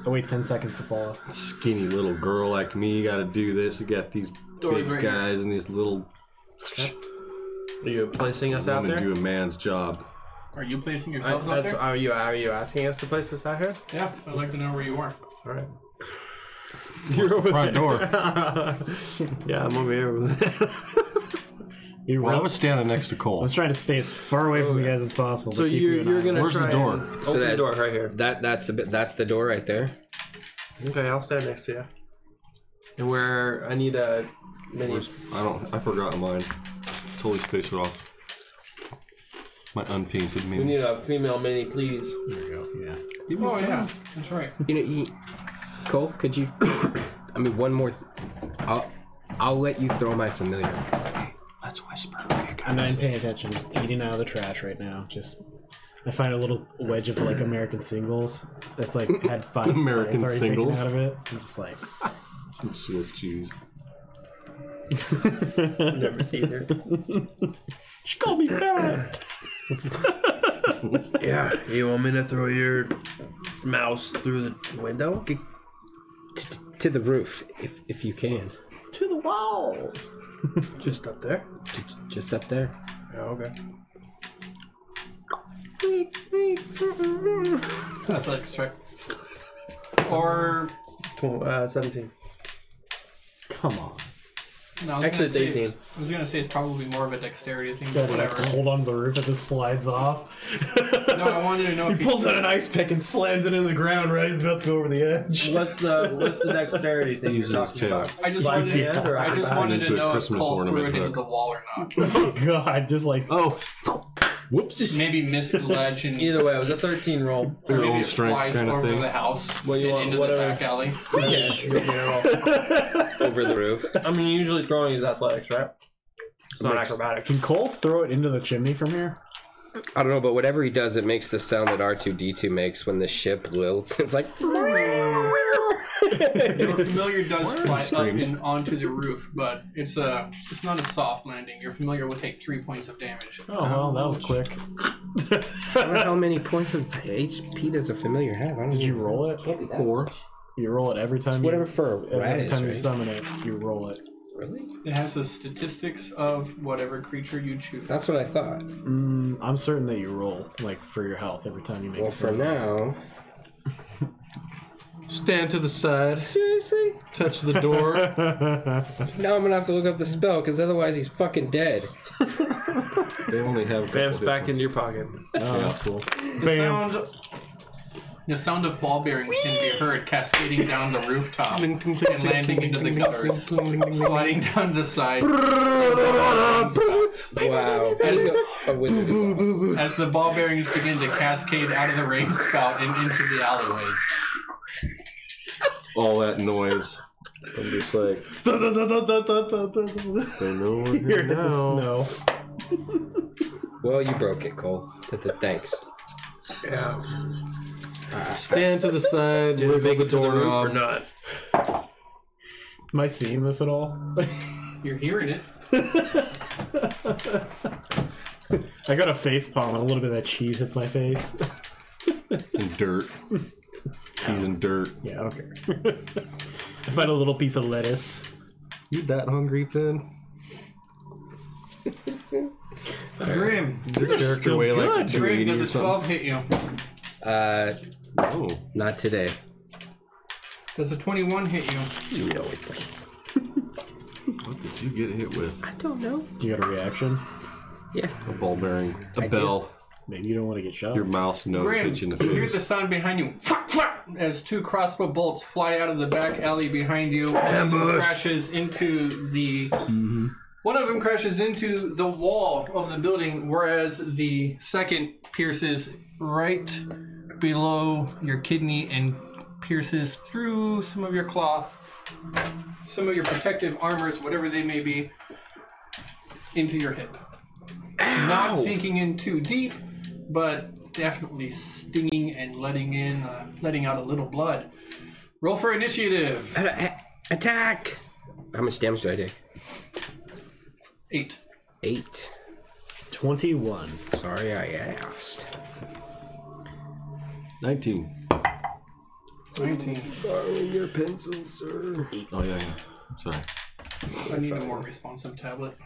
I wait 10 seconds to follow. Skinny little girl like me gotta do this. You got these Door's big right here. guys and these little Are you placing us out women there? do a man's job. Are you placing yourselves out there? Are you asking us to place us out here? Yeah, I'd like to know where you are. All right. You're over front door. Yeah, I'm over here. You Well, I roll? was standing next to I Cole. was trying to stay as far away from you guys as possible. So but keep you're an eye gonna Where's the try door? and So open that- the door right here. That's the door right there. Okay, I'll stand next to you. And where I need a mini. I forgot mine. Totally spaced it off. My unpainted We need minis. a female mini, please. There you go. Yeah. Give me Oh, some. yeah, that's right. Cole, could you? I mean, one more. I'll let you throw my familiar. Let's whisper. Okay, I'm guys. not paying attention. I'm just eating out of the trash right now. Just, I find a little wedge of like American singles that's like had 5 American bites already taken singles? out of it. I'm just like, Some Swiss cheese. Never seen her. she called me fat. Yeah, you want me to throw your mouse through the window? To the roof, if you can. To the walls. Just up there? Just up there. Yeah, okay. Athletics check. Or 17. Come on. no, I was Actually, it's gonna say- 18. I was gonna say it's probably more of a dexterity thing, but Gotta like whatever. hold on to the roof as it slides off. No, I wanted to know if He pulls out an ice pick and slams it into the ground right as he's about to go over the edge. What's the dexterity thing you're Uses his talking tail. about? I just Like wanted to, hand or I just acrobat? wanted to Into a know if Christmas Cole threw ornament it into hook. the wall or not. Oh god, just like Oh, whoops. Maybe missed the ledge and Either way, it was a 13 roll. or your maybe own it strength flies kind of over thing. the house What do you and want- into what the are- back alley. Yeah, you're gonna roll. Over the roof. I mean, usually throwing is athletics, right? It's not acrobatic. Can Cole throw it into the chimney from here? I don't know, but whatever he does, it makes the sound that R2-D2 makes when the ship lilts. It's like. Your familiar does fly up Screams. and onto the roof, but it's not a soft landing. Your familiar will take 3 points of damage. Oh well, that was quick. I don't know how many points of HP does a familiar have? I don't Did you know. roll it? Can't be that 4. much. You roll it every time. Whatever for a rat every is, time you right? summon it, you roll it. Really? It has the statistics of whatever creature you choose. That's what I thought. I'm certain that you roll, like, for your health every time you make Well, a for throw. now... Stand to the side. Seriously? Touch the door. Now I'm gonna have to look up the spell, because otherwise he's fucking dead. They only have a couple Bam's back different- into your pocket. Oh, that's cool. The sound of ball bearings can be heard cascading down the rooftop and landing into the gutters, sliding down the side. Wow. A wizard is awesome. As the ball bearings begin to cascade out of the rain spout and into the alleyways. All that noise. I'm just like, they know we're You're here in the now. snow. Well, you broke it, Cole. Thanks. Yeah. Stand to the side. Did it make it to the door roof off. or not? Am I seeing this at all? You're hearing it. I got a face palm and a little bit of that cheese hits my face. And dirt. Cheese and dirt. Yeah, I don't care. I find a little piece of lettuce. You that hungry, Finn? Grim. This character still weigh like good. Grim, 280 does or a something? 12 hit you? Oh, Not today. Does a 21 hit you? You know it does. What did you get hit with? I don't know. You got a reaction? Yeah. A ball bearing. A I bell. Maybe you don't want to get shot. Your mouse nose Grim, hits you in the you hear face. the sound behind you as two crossbow bolts fly out of the back alley behind you. Ambush. Crashes into the... One of them crashes into the wall of the building, whereas the second pierces right below your kidney and pierces through some of your cloth, some of your protective armors, whatever they may be, into your hip. Not sinking in too deep, but definitely stinging and letting out a little blood. Roll for initiative. Attack! How much damage do I take? 8. 8. 21. Sorry I asked. 19. 19. Borrowing your pencil, sir. Oh, yeah. Sorry. I need a more responsive tablet.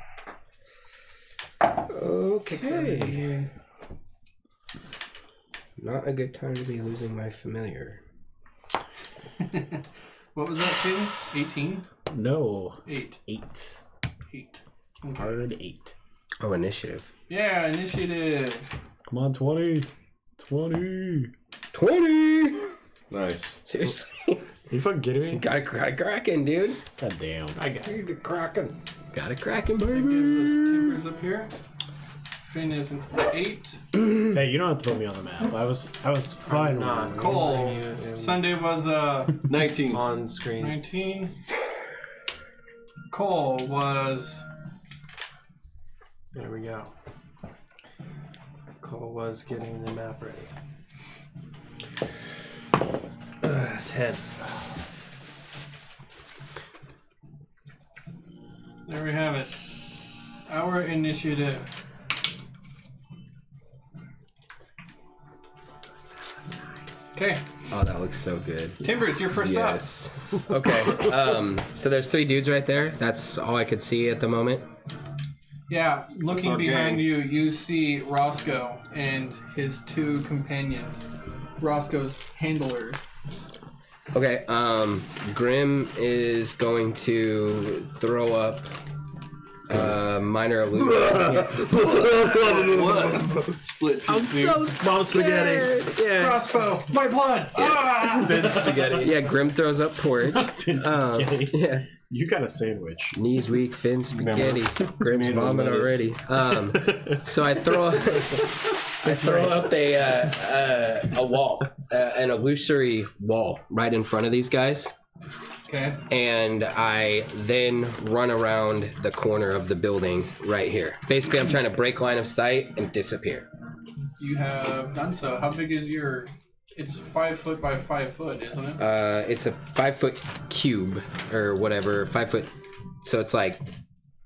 Okay. Not a good time to be losing my familiar. What was that, Finn? 18? No. 8. 8. 8. Hard 8. Oh, initiative. Yeah, initiative. Come on, 20. 20. 20! Nice. Seriously? You fucking kidding me? got a cracking, dude. God damn. I got a cracking. Got a cracking, Give baby. us timbers up here. Finn is an 8. Hey, you don't have to put me on the map. I was fine. Not Cole. Sunday was 19. on screen. 19. Cole was... There we go. Cole was getting the map ready. 10. There we have it. Our initiative. Okay. Oh, that looks so good. Timbers, you're first up. Yes. Okay. So there's 3 dudes right there. That's all I could see at the moment. Yeah, looking our behind gang. you, you see Roscoe and his 2 companions. Roscoe's handlers. Okay. Grim is going to throw up minor illusion. Split I'm so Mom spaghetti. Yeah. Crossbow, my blood! Ah! Finn spaghetti. Yeah. Grim throws up porridge. Yeah. You got a sandwich. Knees weak, Finn spaghetti. Grim's vomit already. So I throw up a wall, an illusory wall right in front of these guys. Okay. And I then run around the corner of the building right here. Basically, I'm trying to break line of sight and disappear. You have done so. How big is your... It's 5 foot by 5 foot, isn't it? It's a 5 foot cube or whatever. 5 foot. So it's like,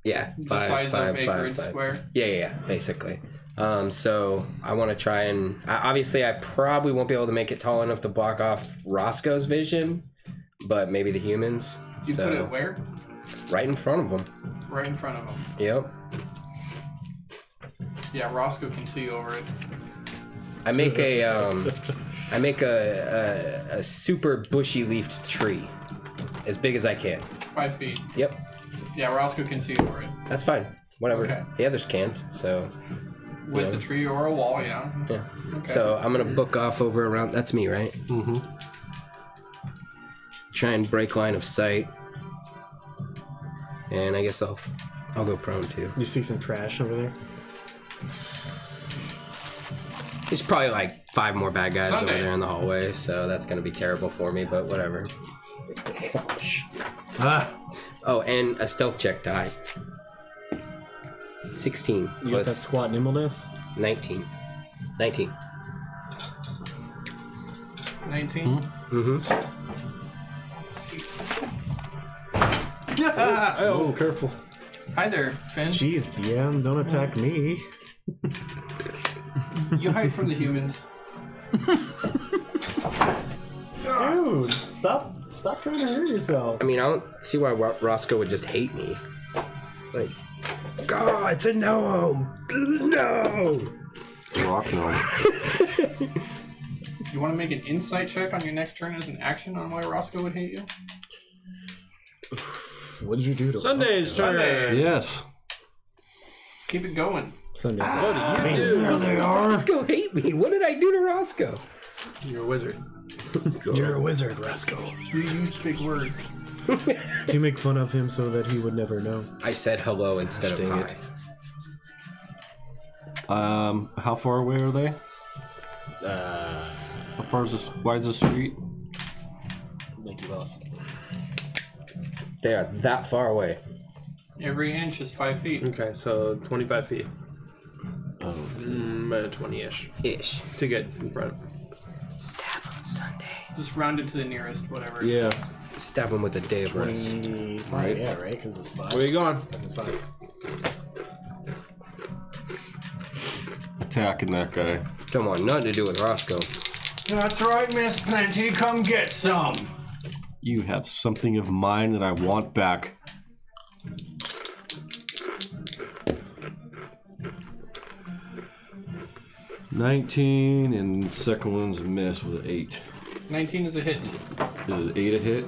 yeah, The size of a grid square. Yeah, basically. So I want to try and obviously I probably won't be able to make it tall enough to block off Roscoe's vision, but maybe the humans. You so put it where? Right in front of him. Right in front of him. Yep. Yeah, Roscoe can see over it. I make a super bushy leafed tree, as big as I can. 5 feet. Yep. Yeah, Roscoe can see over it. That's fine. Whatever. Okay. The others can't. So. With a tree or a wall, yeah. Yeah. So I'm gonna book off over around. That's me, right? Mm-hmm. Try and break line of sight. And I guess I'll go prone too. You see some trash over there? There's probably like 5 more bad guys Sunday. over there in the hallway, so that's gonna be terrible for me, but whatever. Ah, Oh, and a stealth check die. 16 You got that plus squat nimbleness? 19. 19. 19. Mm-hmm. oh, careful. Hi there, Finn. Jeez, DM, don't attack me. You hide from the humans. Dude, stop trying to hurt yourself. I mean, I don't see why Roscoe would just hate me. Like, God, it's a no! No! Rock gnome. You want to make an insight check on your next turn as an action on why Roscoe would hate you? What did you do to Sunday's turn. Sunday. Yes. Keep it going. Sunday's There they are. Roscoe hate me. What did I do to Roscoe? You're a wizard. You're a wizard, Roscoe. You used big words. To make fun of him so that he would never know. I said hello instead of hi. How far away are they? How far is this? Wide's the street? Thank you, boss. They are that far away. Every inch is 5 feet. Okay, so 25 feet. Oh, 20-ish Ish. to get in front. Stab him Sunday. Just round it to the nearest, whatever. Yeah. Stab him with a day of rest. 25, yeah, right? Because it's 5. Where are you going? It's 5. attacking that guy. Don't want nothing to do with Roscoe. That's right, Miss Plenty. Come get some. You have something of mine that I want back. $19, and second one's a miss with an 8. 19 is a hit. Is it 8 a hit?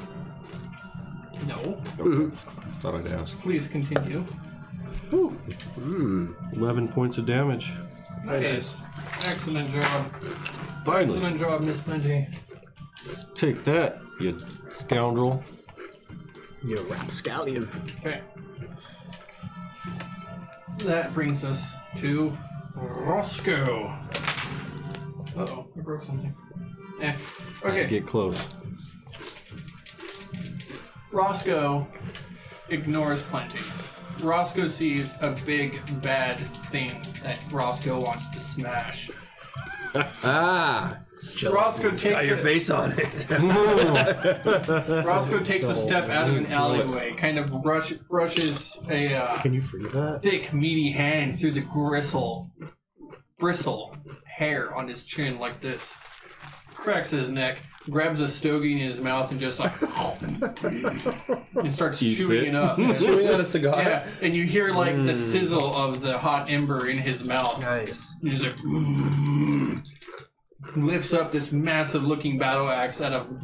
No. Okay. Thought I'd ask. Please continue. 11 points of damage. Nice. Excellent job. Finally. Excellent job, Miss Plenty. Take that, you scoundrel. You rapscallion. Okay. That brings us to Roscoe. Uh-oh, I broke something. Okay. Get close. Roscoe ignores Plenty. Roscoe sees a big, bad thing that Roscoe wants to smash. Ah! Roscoe takes Got your face on it. Roscoe takes a step out of an alleyway, kind of brushes a Can you freeze that? thick, meaty hand through the bristle hair on his chin like this. Cracks his neck, grabs a stogie in his mouth, and just like and starts Eats chewing it. it up. Chewing on a cigar. Yeah, and you hear like the sizzle of the hot ember in his mouth. Nice. And he's like, lifts up this massive-looking battle axe out of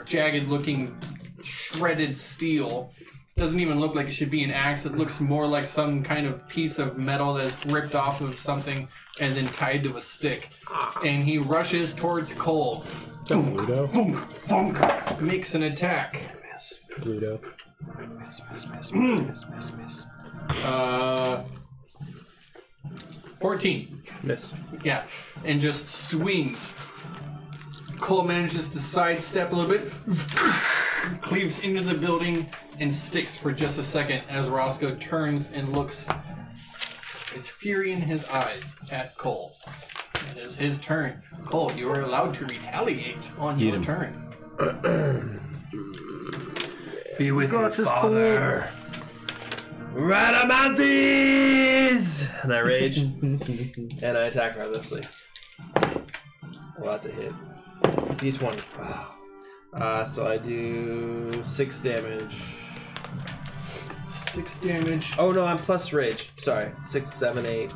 jagged-looking shredded steel. Doesn't even look like it should be an axe. It looks more like some kind of piece of metal that's ripped off of something and then tied to a stick. And he rushes towards Cole. Pluto? Thunk, thunk, makes an attack. Pluto. 14. Miss. Yeah, and just swings. Cole manages to sidestep a little bit, cleaves into the building, and sticks for just a second as Roscoe turns and looks with fury in his eyes at Cole. It is his turn. Cole, you are allowed to retaliate on your turn. Be with me, Father. Radamanthys! And I rage, and I attack recklessly. Well, that's a hit. D20. Wow. So I do 6 damage. 6 damage. Oh no, I'm plus rage. Sorry. 6, 7, 8.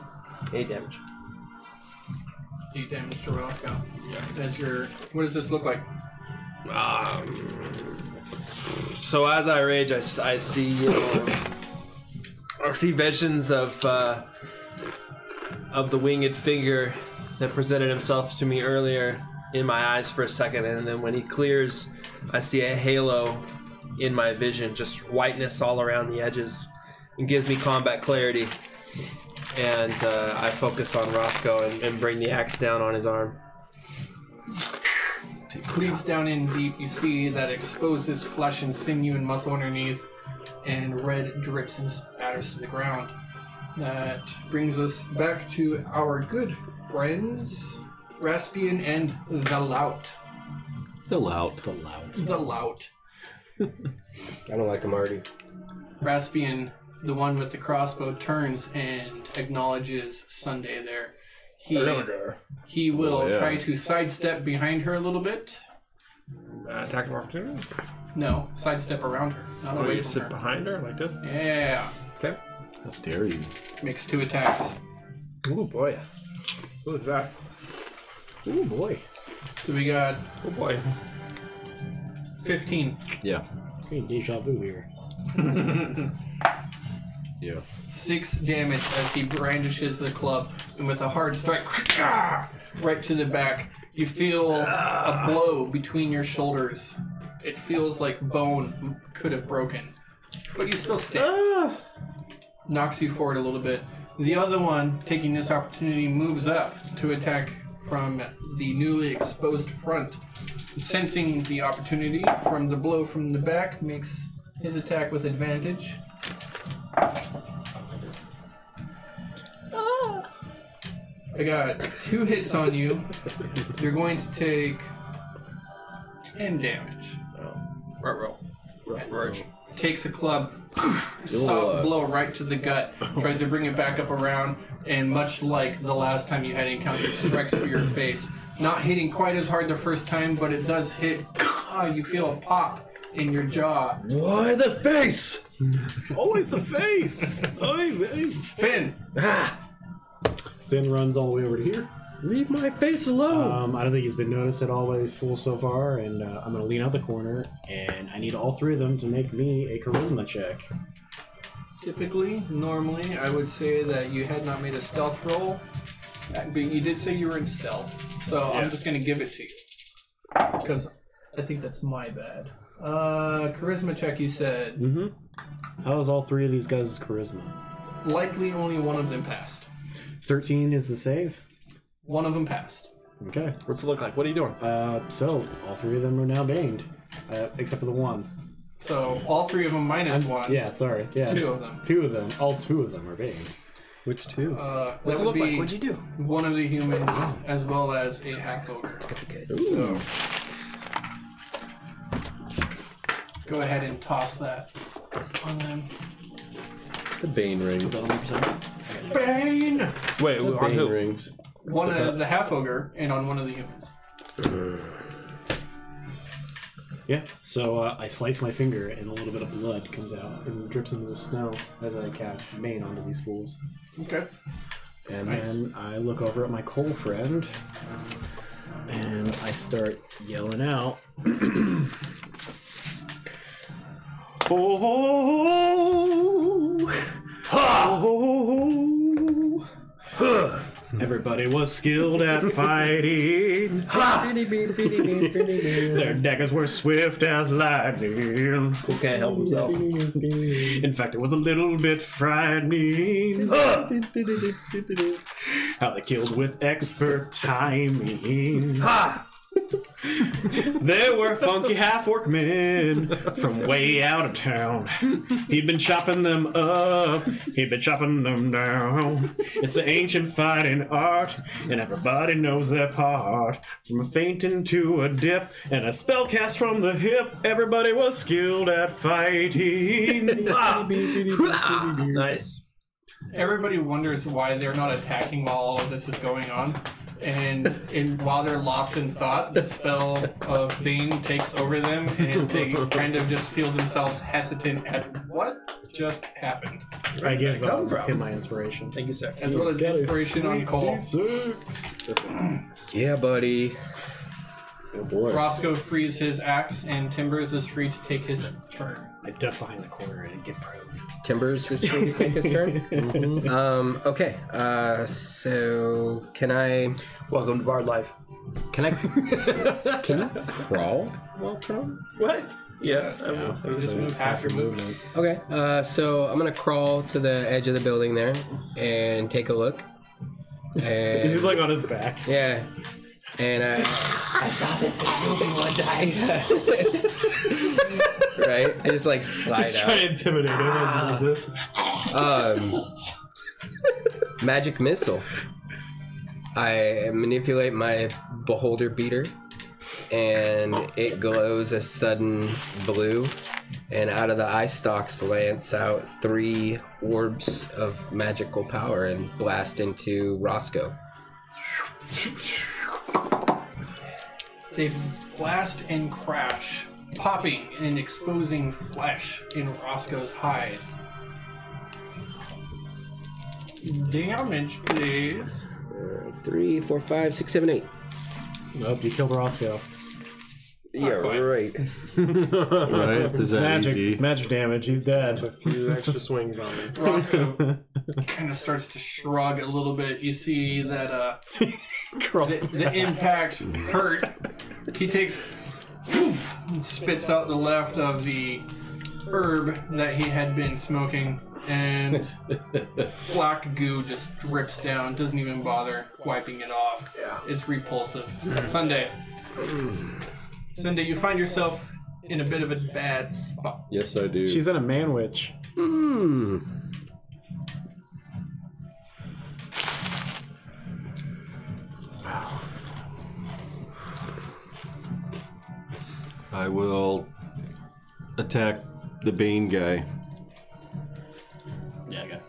8 damage. 8 damage to Roscoe. That's your. What does this look like? So as I rage, I see I see visions of the winged figure that presented himself to me earlier in my eyes for a second, and then when he clears, I see a halo in my vision, just whiteness all around the edges. It gives me combat clarity, and I focus on Roscoe and bring the axe down on his arm. Cleaves down in deep. You see that exposes flesh and sinew and muscle underneath, and red drips and spatters to the ground. That brings us back to our good friends, Raspian and the Lout. The lout. The Lout. I don't like him already. Raspian, the one with the crossbow, turns and acknowledges Sunday there. He will try to sidestep behind her a little bit. Attack of opportunity? No, sidestep around her, not Oh, away you from sit her. behind her like this? Yeah. Okay. How dare you? Makes 2 attacks. Oh boy. Who's that? Ooh boy. So we got Oh boy. 15. Yeah. I'm seeing deja vu here. Yeah. 6 damage as he brandishes the club, and with a hard strike, right to the back, you feel a blow between your shoulders. It feels like bone could have broken, but you still stand. Knocks you forward a little bit. The other one, taking this opportunity, moves up to attack from the newly exposed front. Sensing the opportunity from the blow from the back, makes his attack with advantage. I got 2 hits on you. You're going to take 10 damage. Takes a club, soft blow right to the gut, tries to bring it back up around, and much like the last time you had encountered, strikes for your face. Not hitting quite as hard the first time, but it does hit. You feel a pop in your jaw. Why the face? Always the face. Finn, Finn runs all the way over to here. Leave my face alone. I don't think he's been noticed at all by these fools so far, and I'm going to lean out the corner, and I need all 3 of them to make me a charisma check. typically, normally, I would say that you had not made a stealth roll, but you did say you were in stealth, so I'm just going to give it to you. Because I think that's my bad. Charisma check, you said. Mm-hmm. How is all 3 of these guys' charisma? Likely only one of them passed. 13 is the save. One of them passed. Okay. What's it look like? What are you doing? So all 3 of them are now baned, except for the one. So all 3 of them minus 1. Yeah, sorry. Yeah. 2 of them. 2 of them. All 2 of them are baned. Which 2? That What's it would look be like? What'd you do? one of the humans as well as a half ogre. So go ahead and toss that on them. The Bane rings. Bane! Wait, on Bane who? rings. One of the half ogre and on one of the humans. Yeah. So I slice my finger, and a little bit of blood comes out and drips into the snow as I cast Bane onto these fools. Okay. And Nice. then I look over at my coal friend, and I start yelling out. Everybody was skilled at fighting. Their daggers were swift as lightning. Who can't help himself? In fact, it was a little bit frightening. How they killed with expert timing. There were funky half-orc men from way out of town. He'd been chopping them up, he'd been chopping them down. It's the ancient fighting art, and everybody knows their part. From a fainting to a dip, and a spell cast from the hip, everybody was skilled at fighting. Nice. Everybody wonders why they're not attacking while all of this is going on. And while they're lost in thought, the spell of Bane takes over them, and they kind of just feel themselves hesitant at what just happened. I give come from? him my inspiration. Thank you, sir. As well as inspiration on Cole. Yeah, buddy. Oh boy. Roscoe frees his axe, and Timbers is free to take his turn. I duck behind the corner and get probed. Timbers is free to take his turn. Okay. So can I? Welcome to Bard Life. Can I? Can you crawl while prone? What? Yeah. You just move half your movement. Okay. So I'm gonna crawl to the edge of the building there and take a look. And He's like on his back. yeah. And I saw this in a movie one time. Right? I just like slide Just out. try to intimidate him as he does this. Magic missile. I manipulate my beholder beater, and it glows a sudden blue, and out of the eye stalks lance out 3 orbs of magical power and blast into Roscoe. They blast and crash, popping and exposing flesh in Roscoe's hide. Damage, please. 3, 4, 5, 6, 7, 8. Nope, you killed Roscoe. Yeah, right. Right? Is that Magic. easy? It's magic damage. He's dead. A few extra swings on me. Roscoe kind of starts to shrug a little bit. You see that the impact hurt. He takes, spits out the left of the herb that he had been smoking, and black goo just drips down. Doesn't even bother wiping it off. Yeah. It's repulsive. Sunday, you find yourself in a bit of a bad spot. Yes, I do. She's in a man witch. I will attack the Bane guy. Yeah, I got it.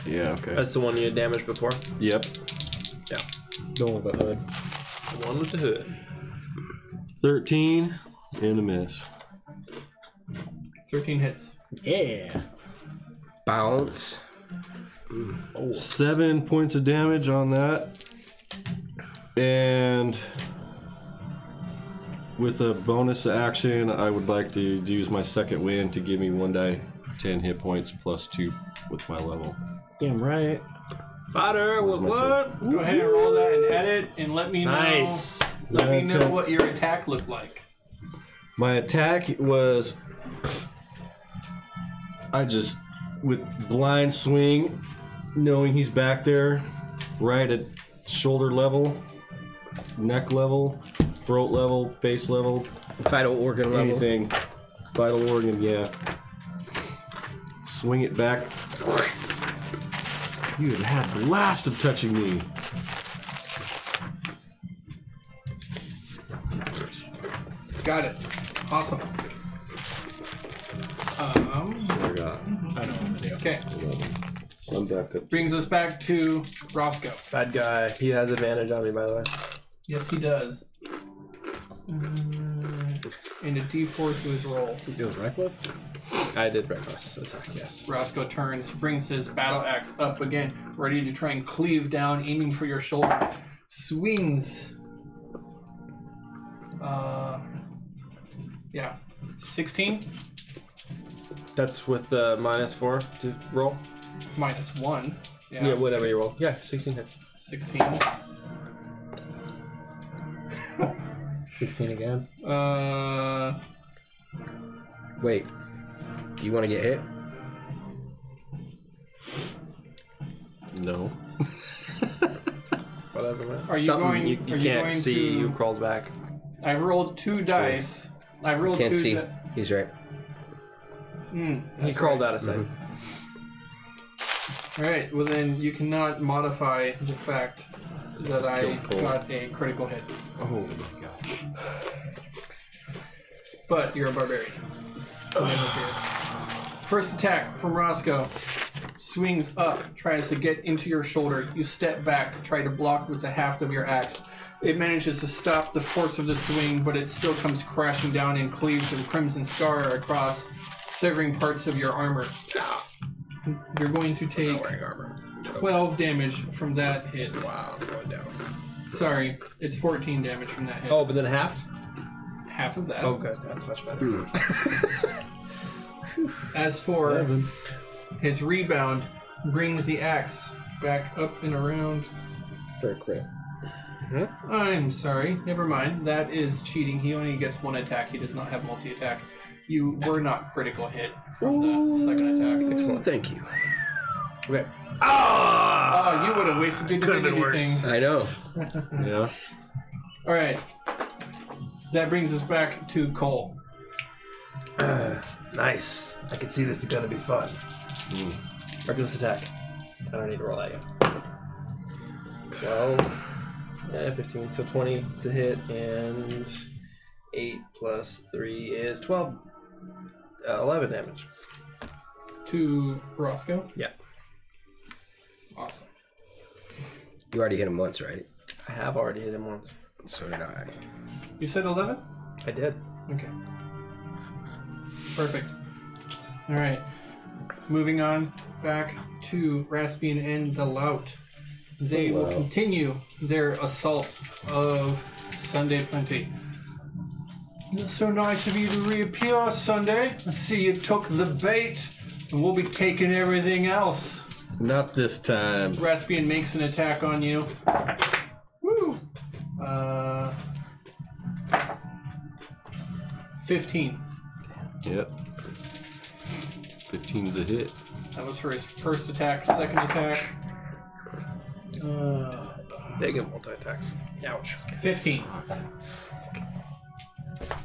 Yeah, okay. That's the one you had damaged before? Yep. Yeah. Going with the hood. The one with the hood. 13 and a miss. 13 hits. Yeah. Bounce. 7 points of damage on that. And with a bonus action, I would like to use my second wind to give me 1d10 hit points plus 2 with my level. Damn right. Fodder, what? Go ahead and roll that and edit, and let me know. Nice. Let me know what your attack looked like. My attack was, I just, with blind swing, knowing he's back there, right at shoulder level, neck level, throat level, face level, Vital organ level. anything. Vital organ, yeah. Swing it back. You have had the last of touching me. Got it. Awesome. Okay. So I'm back up. Brings us back to Roscoe. Bad guy. He has advantage on me, by the way. Yes, he does. And a D4 to his roll. He goes reckless. I did reckless attack, yes. Roscoe turns, brings his battle axe up again, ready to try and cleave down, aiming for your shoulder. Swings. Yeah. 16 That's with the -4 to roll? minus 1. Yeah, whatever you roll. Yeah, 16 hits. 16. 16 again. Wait. Do you want to get hit? No. Whatever, man. Are you Something going? You are can't going see, to, you crawled back. I've rolled 2 dice. I've rolled Can't 2 see. He's right. He crawled out of sight. Alright, well then you cannot modify the fact that I killed Cole. got a critical hit. Oh my gosh. But you're a barbarian. So never fear. First attack from Roscoe. swings up, tries to get into your shoulder. You step back, try to block with the haft of your axe. It manages to stop the force of the swing, but it still comes crashing down and cleaves a crimson scar across, severing parts of your armor. You're going to take 12 damage from that hit. Wow, I'm going down. Sorry, it's 14 damage from that hit. Oh, but then half? Half of that. Oh, good. That's much better. As for his rebound, brings the axe back up and around. For a crit. I'm sorry, never mind. That is cheating. He only gets one attack. He does not have multi-attack. You were not critical hit from the second attack. Excellent. Thank you. Okay. Oh, you would have wasted your divinity thing. I know. Yeah. All right. That brings us back to Cole. Nice. I can see this is gonna be fun. Reckless attack. I don't need to roll that yet. 12. 15. So 20 is a hit, and 8 plus 3 is 12. 11 damage. To Roscoe? Yeah. Awesome. You already hit him once, right? I have already hit him once. So did I. You said 11? I did. Okay. Perfect. All right. Moving on back to Raspian and the Lout. They will continue their assault of Sunday Plenty. So nice of you to reappear, Sunday. I see you took the bait, and we'll be taking everything else. Not this time. Raspian makes an attack on you. Woo! 15. Yep. 15's a hit. That was for his first attack. Second attack. They get multi-attacks. Ouch. 15.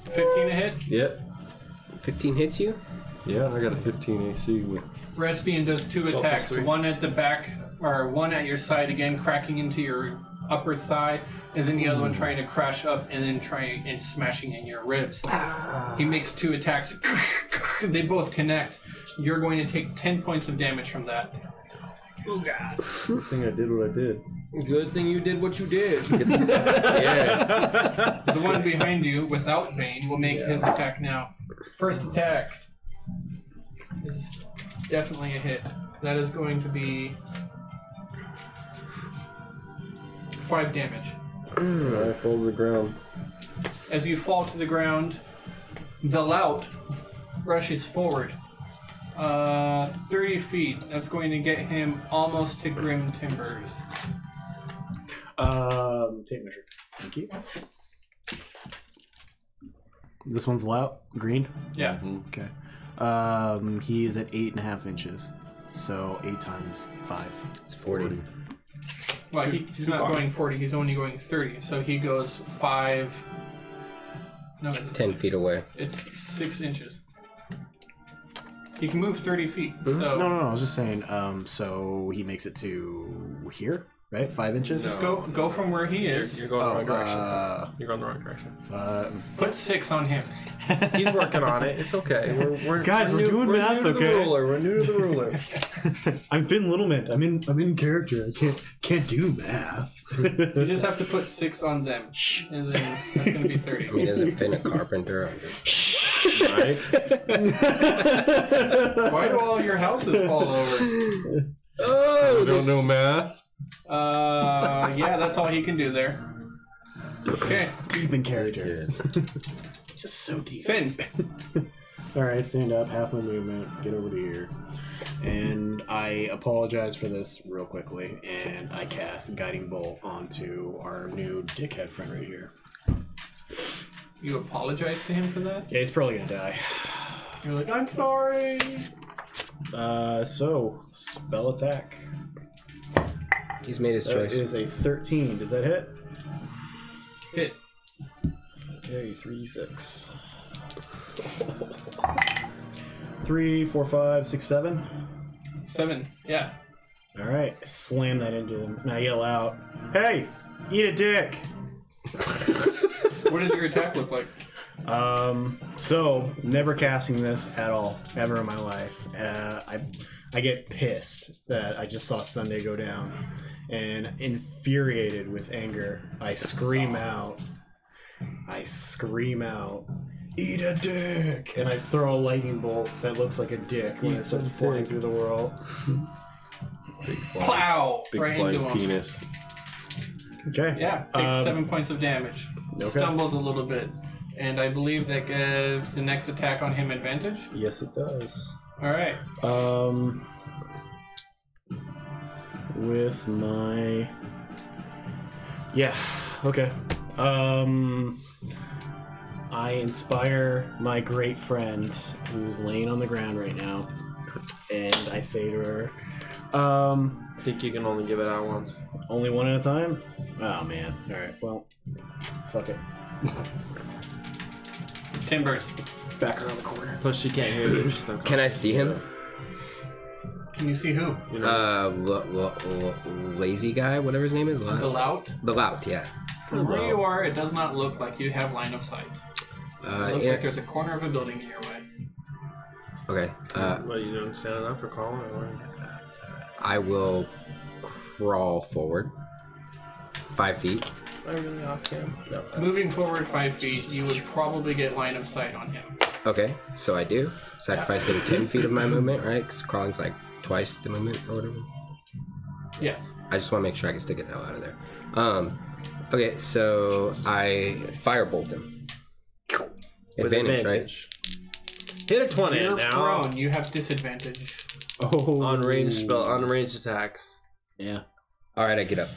15 a hit. Yep. 15 hits you? Yeah, I got a 15 AC with. Raspian does 2 attacks. One at the back, or one at your side again, cracking into your upper thigh, and then the other one trying to crash up and then trying and smashing in your ribs. He makes 2 attacks. They both connect. You're going to take 10 points of damage from that. Oh god. Good thing I did what I did. Good thing you did what you did. Yeah. The one behind you, without Bane, will make his attack now. First attack is definitely a hit. That is going to be 5 damage. I fall to the ground. As you fall to the ground, the Lout rushes forward. 30 feet. That's going to get him almost to Grim Timbers. Tape measure. Thank you. This one's loud. Green. Yeah. Okay. He is at 8.5 inches. So 8 times 5. It's 40. Well, he's not going 40. He's only going 30. So he goes 5. No, it's 10 6. feet away. It's 6 inches. He can move 30 feet. Mm-hmm. So No. I was just saying. So he makes it to here, right? 5 inches. just go from where he is. You're going the wrong direction. You're going the wrong direction. Put 6 on him. He's working on it. It's okay. We're Guys, we're doing math, new to okay? the ruler. We're new to the ruler. I'm Finn Littleman. I'm in character. I can't do math. You just have to put 6 on them, and then that's going to be 30. I mean, isn't Finn a carpenter? Right? Why do all your houses fall over? Oh, don't know math. Yeah, that's all he can do there. Okay, Deep in character. Just so deep. Finn. Alright, stand up, half my movement, get over to here. And I apologize for this real quickly, and I cast Guiding Bolt onto our new dickhead friend right here. You apologize to him for that? Yeah, he's probably gonna die. You're like, I'm sorry. So, spell attack. He's made his That choice. is a 13. Does that hit? Hit. Okay, 3d6. 3, 4, 5, 6, 7. 7. Yeah. Alright, slam that into him. Now yell out, "Hey, eat a dick!" What does your attack look like? So never casting this at all, ever in my life. I get pissed that I just saw Sunday go down, and infuriated with anger, I scream out, "Eat a dick!" And I throw a lightning bolt that looks like a dick when it starts flying through the world. Plow! Big Right flying into him. penis. Okay. Yeah, takes 7 points of damage. Okay. Stumbles a little bit. And I believe that gives the next attack on him advantage. Yes, it does. Alright. With my... Yeah, okay. I inspire my great friend who's laying on the ground right now, and I say to her, I think you can only give it out once. only one at a time? Oh man. Alright, well, fuck it. Timbers. Back around the corner. Plus, she can't hear you. She's unconscious. Can I see him? Can you see who? Lazy guy, whatever his name is. The lout? The lout, yeah. From where you are, it does not look like you have line of sight. It looks like there's a corner of a building in your way. Okay. What are you doing? Standing up or calling or what? I will crawl forward 5 feet. Am I really off cam? No. Moving forward 5 feet, you would probably get line of sight on him. Okay, so I do. Sacrificing 10 feet of my movement, right? Because crawling's like twice the movement or whatever. Yes. I just want to make sure I can still get the hell out of there. Okay, so I firebolt him. With Advantage, right? Hit a 20 You're now. prone, you have disadvantage. Oh. On ranged attacks. Yeah. Alright, I get up.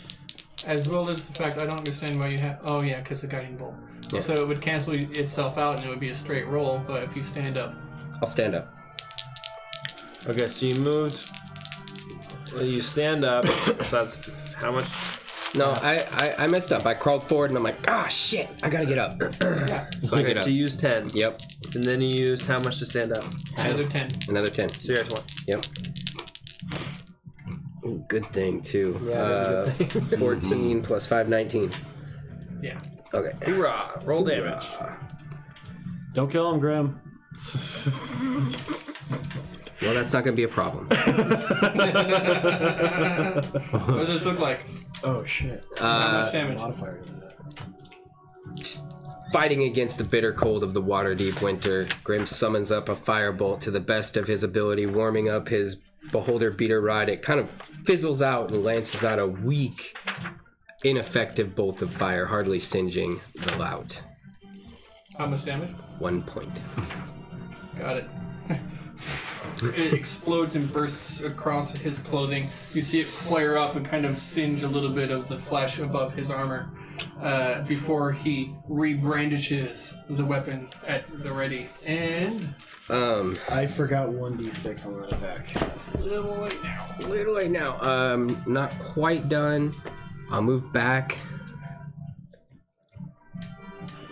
As well as the fact I don't understand why you have... Oh yeah, because the guiding bolt. Yeah. So it would cancel itself out and it would be a straight roll, but if you stand up... I'll stand up. Okay, so you moved. Well, you stand up. So that's how much? No, I messed up. I crawled forward and I'm like, ah, shit, I gotta get up. So I Okay, get up. so you used 10. Yep, And then you used how much to stand up? Another 10. another 10. So you're at 20. Yep. Ooh, good thing, too. Yeah, that's a good thing. 14 plus 5, 19. Yeah. Okay. Hoorah! Roll damage. Don't kill him, Grim. Well, that's not gonna be a problem. What does this look like? Oh shit. How much damage? Modifier to that. Just fighting against the bitter cold of the Waterdeep winter, Grim summons up a firebolt to the best of his ability, warming up his beholder beater rod. It kind of fizzles out and lances out a weak, ineffective bolt of fire, hardly singeing the lout. How much damage? 1 point. Got it. It explodes and bursts across his clothing. You see it flare up and kind of singe a little bit of the flesh above his armor before he rebrandishes the weapon at the ready. And I forgot 1d6 on that attack. a little late now. A little late now. Not quite done. I'll move back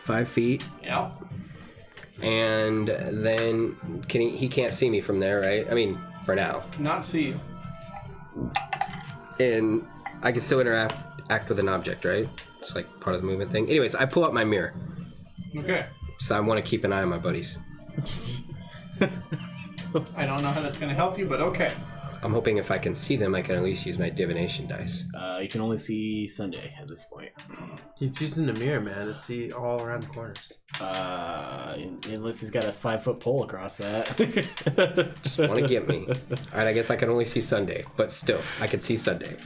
5 feet. Yeah. And then he can't see me from there, right? I mean, for now. Cannot see you. And I can still act with an object, right? It's like part of the movement thing. Anyways, I pull out my mirror. Okay. So I want to keep an eye on my buddies. I don't know how that's going to help you, but okay. I'm hoping if I can see them, I can at least use my divination dice. You can only see Sunday at this point. He's using the mirror, man, to see all around the corners. Unless he's got a 5-foot pole across that. Just want to get me. Alright, I guess I can only see Sunday, but still, I can see Sunday.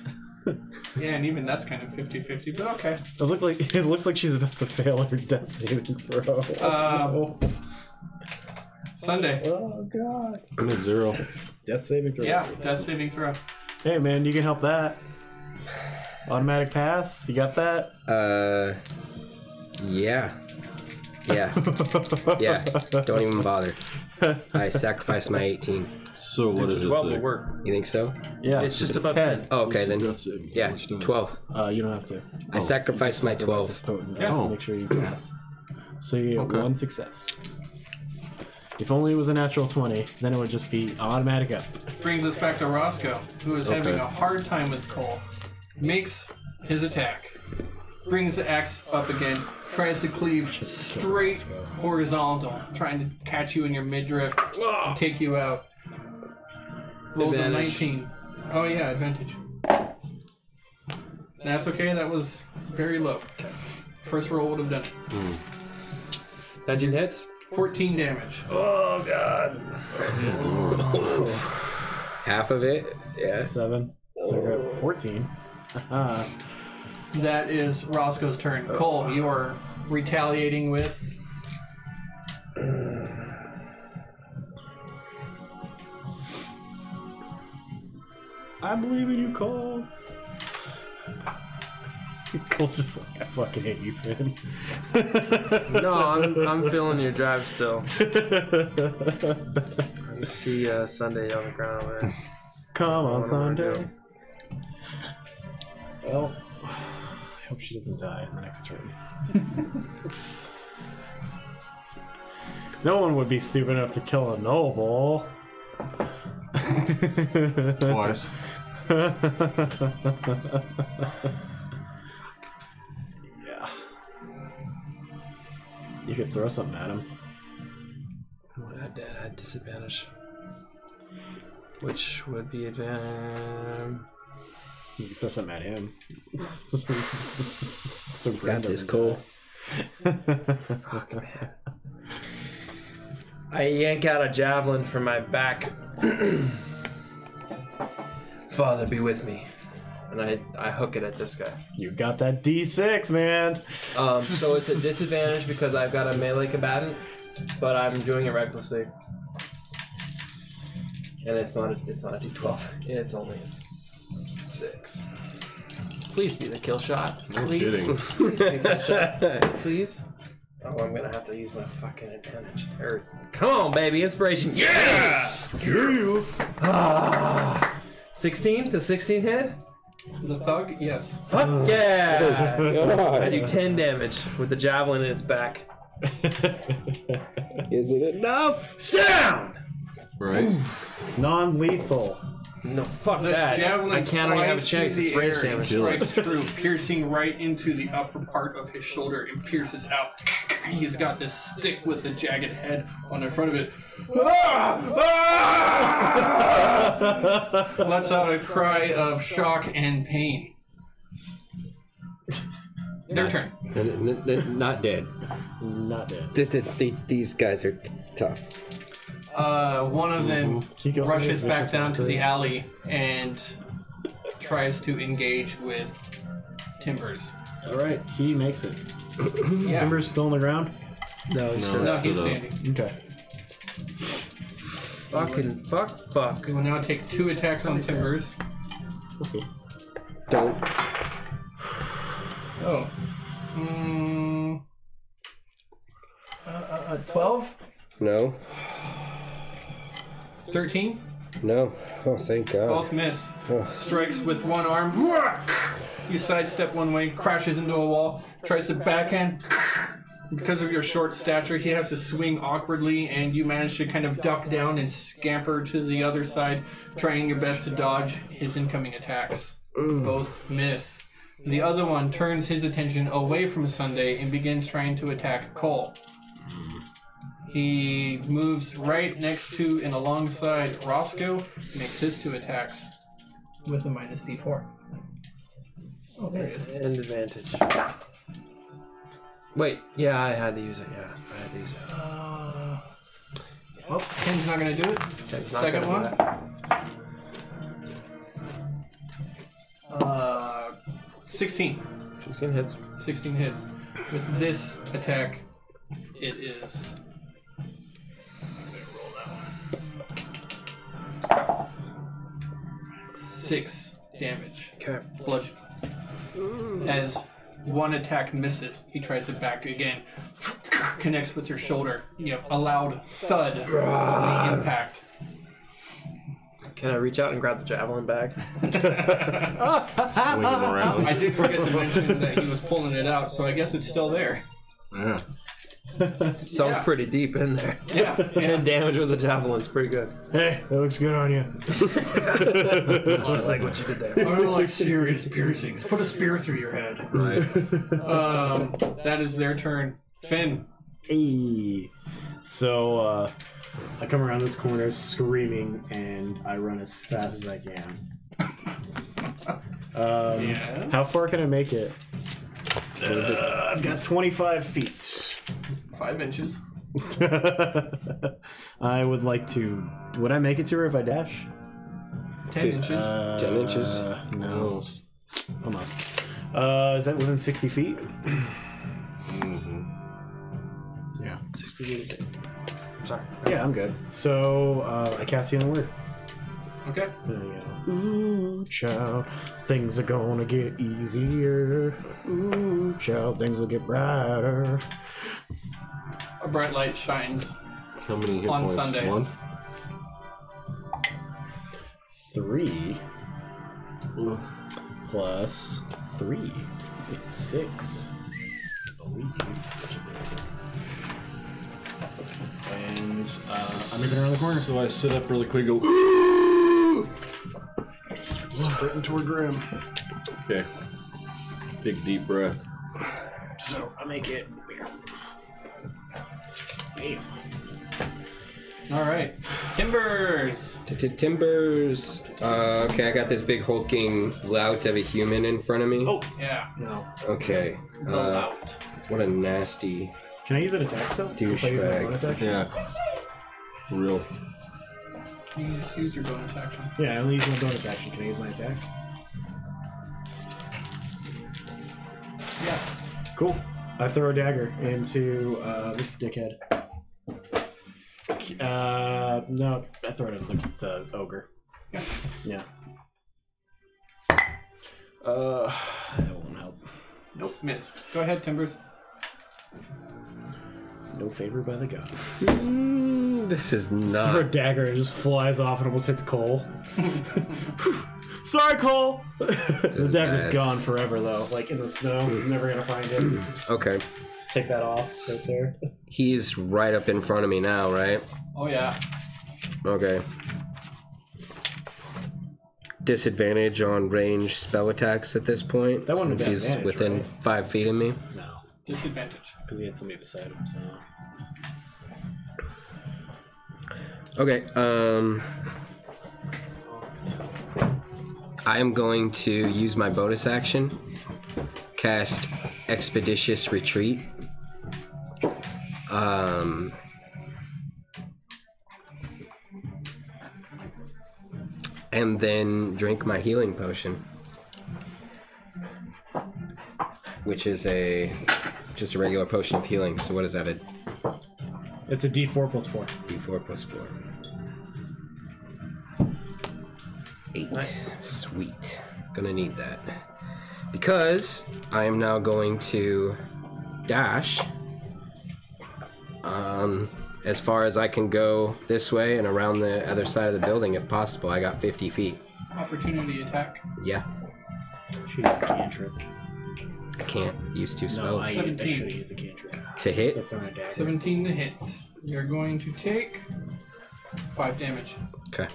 Yeah, and even that's kind of 50-50, but okay. It looks like she's about to fail her death saving throw. Sunday. Oh god. I'm at 0. Death saving throw. Yeah, death saving throw. Hey man, you can help that. Automatic pass. You got that? Yeah. Yeah. Yeah. Don't even bother. I sacrificed my 18. So what is it? 12 will work. You think so? Yeah. It's just above 10. Oh, okay, then. That's it. Yeah, 12. You don't have to. I sacrificed my 12. Sacrifice is potent. Yeah. So make sure you pass. So you get 1 success. If only it was a natural 20, then it would just be automatic up. Brings us back to Roscoe, who is having a hard time with Cole. Makes his attack. Brings the axe up again. Tries to cleave straight horizontal. Trying to catch you in your midriff and take you out. Rolls a Advantage. 19. Oh yeah, advantage. That's okay, that was very low. First roll would have done it. 19 hits. 14 damage. Oh god. Half of it. Yeah. 7. So we're at 14. That is Roscoe's turn. Cole, you are retaliating with... I believe in you, Cole. Cole's just like, I fucking hate you, Finn. No, I'm feeling your drive still. I see Sunday on the ground over there. Come on, What am I gonna Sunday. Well, I hope she doesn't die in the next turn. No one would be stupid enough to kill a noble. Twice. Yeah. You could throw something at him. Well, that had disadvantage. Which would be advantage. You could throw something at him. So Got Brand this, doesn't Cole. Fuck, man. I yank out a javelin from my back. Father, be with me. And I hook it at this guy. You got that D6, man. So it's a disadvantage because I've got a melee combatant, but I'm doing it recklessly. And it's not a D12. It's only a 6. Please be the kill shot. No Please. kidding. Take that shot. Please. Oh, I'm gonna have to use my fucking advantage. Come on, baby, inspiration. Yes! 16 to 16 hit? The thug? Yes. Fuck yeah! I do 10 damage with the javelin in its back. Is it enough? Sound! Right? Non-lethal. No, fuck The that. javelin I can't even have a flies chance. through It's the range air and damage. strikes through, piercing right into the upper part of his shoulder and pierces out. He's got this stick with a jagged head on the front of it. Lets out a cry of shock and pain. Their turn. Not dead. Not dead. These guys are tough. One of them He goes rushes into back vicious down to mockery. the alley and tries to engage with Timbers. All right, he makes it. Yeah. Timber's still on the ground. No, No, he's Stood up. standing. Okay. Fucking fuck. We will now take 2 attacks on Timbers. We'll see. don't. Oh. 12? No. 13? No. Oh, thank God. Both miss. Oh. Strikes with one arm. You sidestep one way, crashes into a wall, tries to backhand. Because of your short stature, he has to swing awkwardly, and you manage to kind of duck down and scamper to the other side, trying your best to dodge his incoming attacks. Both miss. The other one turns his attention away from Sunday and begins trying to attack Cole. He moves right next to and alongside Roscoe, makes his 2 attacks with a minus D4. Oh, there he is. And advantage. Wait, yeah, I had to use it. Yeah, I had to use it. Well, 10's not going to do it. It's not Second gonna one. do that. 16. 16 hits. 16 hits. With this attack, it is... roll that one. 6 damage. Okay. Bludgeon. As one attack misses, he tries it back again. Connects with your shoulder. You have a loud thud of the impact. Can I reach out and grab the javelin bag? Swing him around. I did forget to mention that he was pulling it out, so I guess it's still there. Yeah. Sounds Yeah. pretty deep in there. Yeah. 10 damage with the javelin's pretty good. Hey, that looks good on you. I like what you did there. I don't like serious piercings. Put a spear through your head. Right. That is their turn. Finn. Hey. So, I come around this corner screaming, and I run as fast as I can. How far can I make it? I've got 25 feet. 5 inches. I would like to... Would I make it to her if I dash? 10 inches. 10 inches. No. Almost. Is that within 60 feet? Yeah. 60 feet. Sorry. Yeah, I'm good. So, I cast Healing Word. Okay. There you go. Ooh, child, things are gonna get easier. Ooh, child, things will get brighter. A bright light shines. How many hit On points? Sunday. 1? 3 plus 3. It's 6. I believe. And I'm making around the corner. So I sit up really quick, go. Sprinting toward Grim. Okay. Big deep breath. So I make it. Bam. All right. Timbers. Timbers. Okay, I got this big hulking lout of a human in front of me. Oh, Yeah. no. Okay. The lout. What a nasty. Can I use an attack spell? If I use my Douchebag. bonus action? Yeah. For real. You just used your bonus action. Yeah, I only use my bonus action. Can I use my attack? Yeah. Cool. I throw a dagger into this dickhead. No, I throw it at the ogre. Yeah. That won't help. Nope. Miss. Go ahead, Timbers. No favor by the gods. This is Throw a not. dagger, it just flies off and almost hits Cole. Sorry, Cole! The dagger's bad. gone forever, though. Like in the snow, I'm never gonna find it. Okay. Just take that off right there. He's right up in front of me now, right? Oh, yeah. Okay. Disadvantage on range spell attacks at this point. That wouldn't since be he's advantage, within right? 5 feet of me. No, Disadvantage. because he had somebody beside him, so... Okay, I am going to use my bonus action, cast Expeditious Retreat. And then drink my healing potion, which is just a regular potion of healing. So what is that? It's a D4 plus 4. D4 plus 4. 8. Nice. Sweet. Gonna need that. Because I am now going to dash as far as I can go this way and around the other side of the building if possible. I got 50 feet. Opportunity attack. Yeah. Should use the cantrip. I can't use 2 No, spells. I 17. should have used the cantrip. To hit? So throwing a dagger. 17 to hit. You're going to take 5 damage. Okay.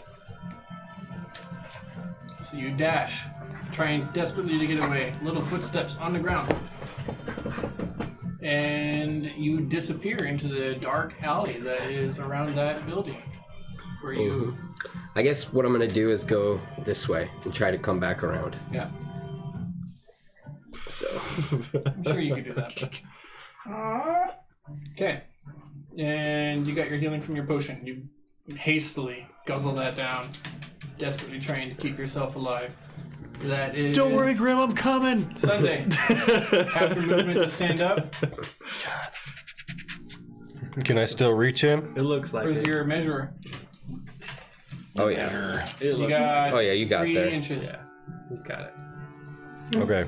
So you dash, trying desperately to get away. Little footsteps on the ground. And you disappear into the dark alley that is around that building. Where you... I guess what I'm gonna do is go this way and try to come back around. Yeah. So. I'm sure you can do that. Okay. And you got your healing from your potion. You hastily guzzle that down, desperately trying to keep yourself alive. That is... Don't worry, Grim, I'm coming. Sunday. Half your movement to stand up. Can I still reach him? It looks like Where's it. your measurer? Oh yeah. It You looks got Oh, yeah, you got 3 there. inches. Yeah, he's got it. Okay.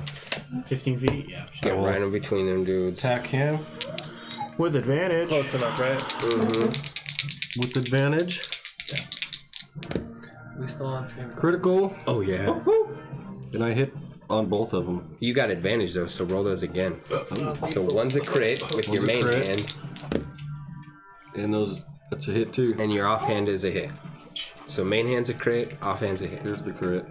15 feet? Yeah. Get right in between them dudes. Attack him With advantage. Close enough, right? with advantage. We still on screen. Critical. Oh yeah. And I hit on both of them. You got advantage though, so roll those again. So one's a crit with your One's a main crit. hand, And that's a hit too. and your offhand is a hit. So main hand's a crit, offhand's a hit. Here's the crit.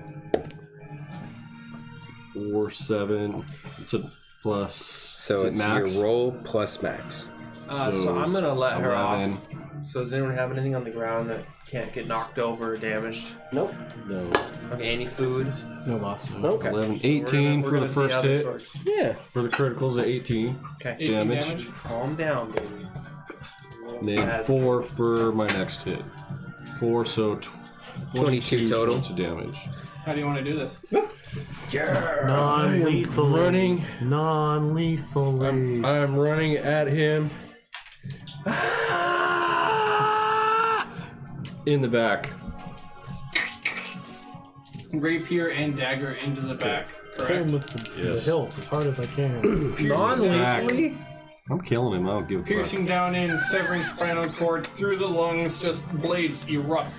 4, 7. It's a plus. So is it it's max? your roll plus max. So I'm gonna let her 11. off So does anyone have anything on the ground that can't get knocked over or damaged? Nope. No. Okay, any food? No loss. Nope. 11, So 18 we're for gonna the see first how this hit. works. Yeah. For the criticals at 18 Okay. 18 damage. Calm down, baby. And then 4 for my next hit. 4, so 22 total. points of damage. How do you want to do this? Non-lethal. Running. Non-lethally. I'm running at him. In the back. Rapier and dagger into the back, Hit him correct? with the hilt as hard as I can. Non-lethally? I'm killing him. I don't give a fuck. Piercing down in, severing spinal cord through the lungs, just blades erupt.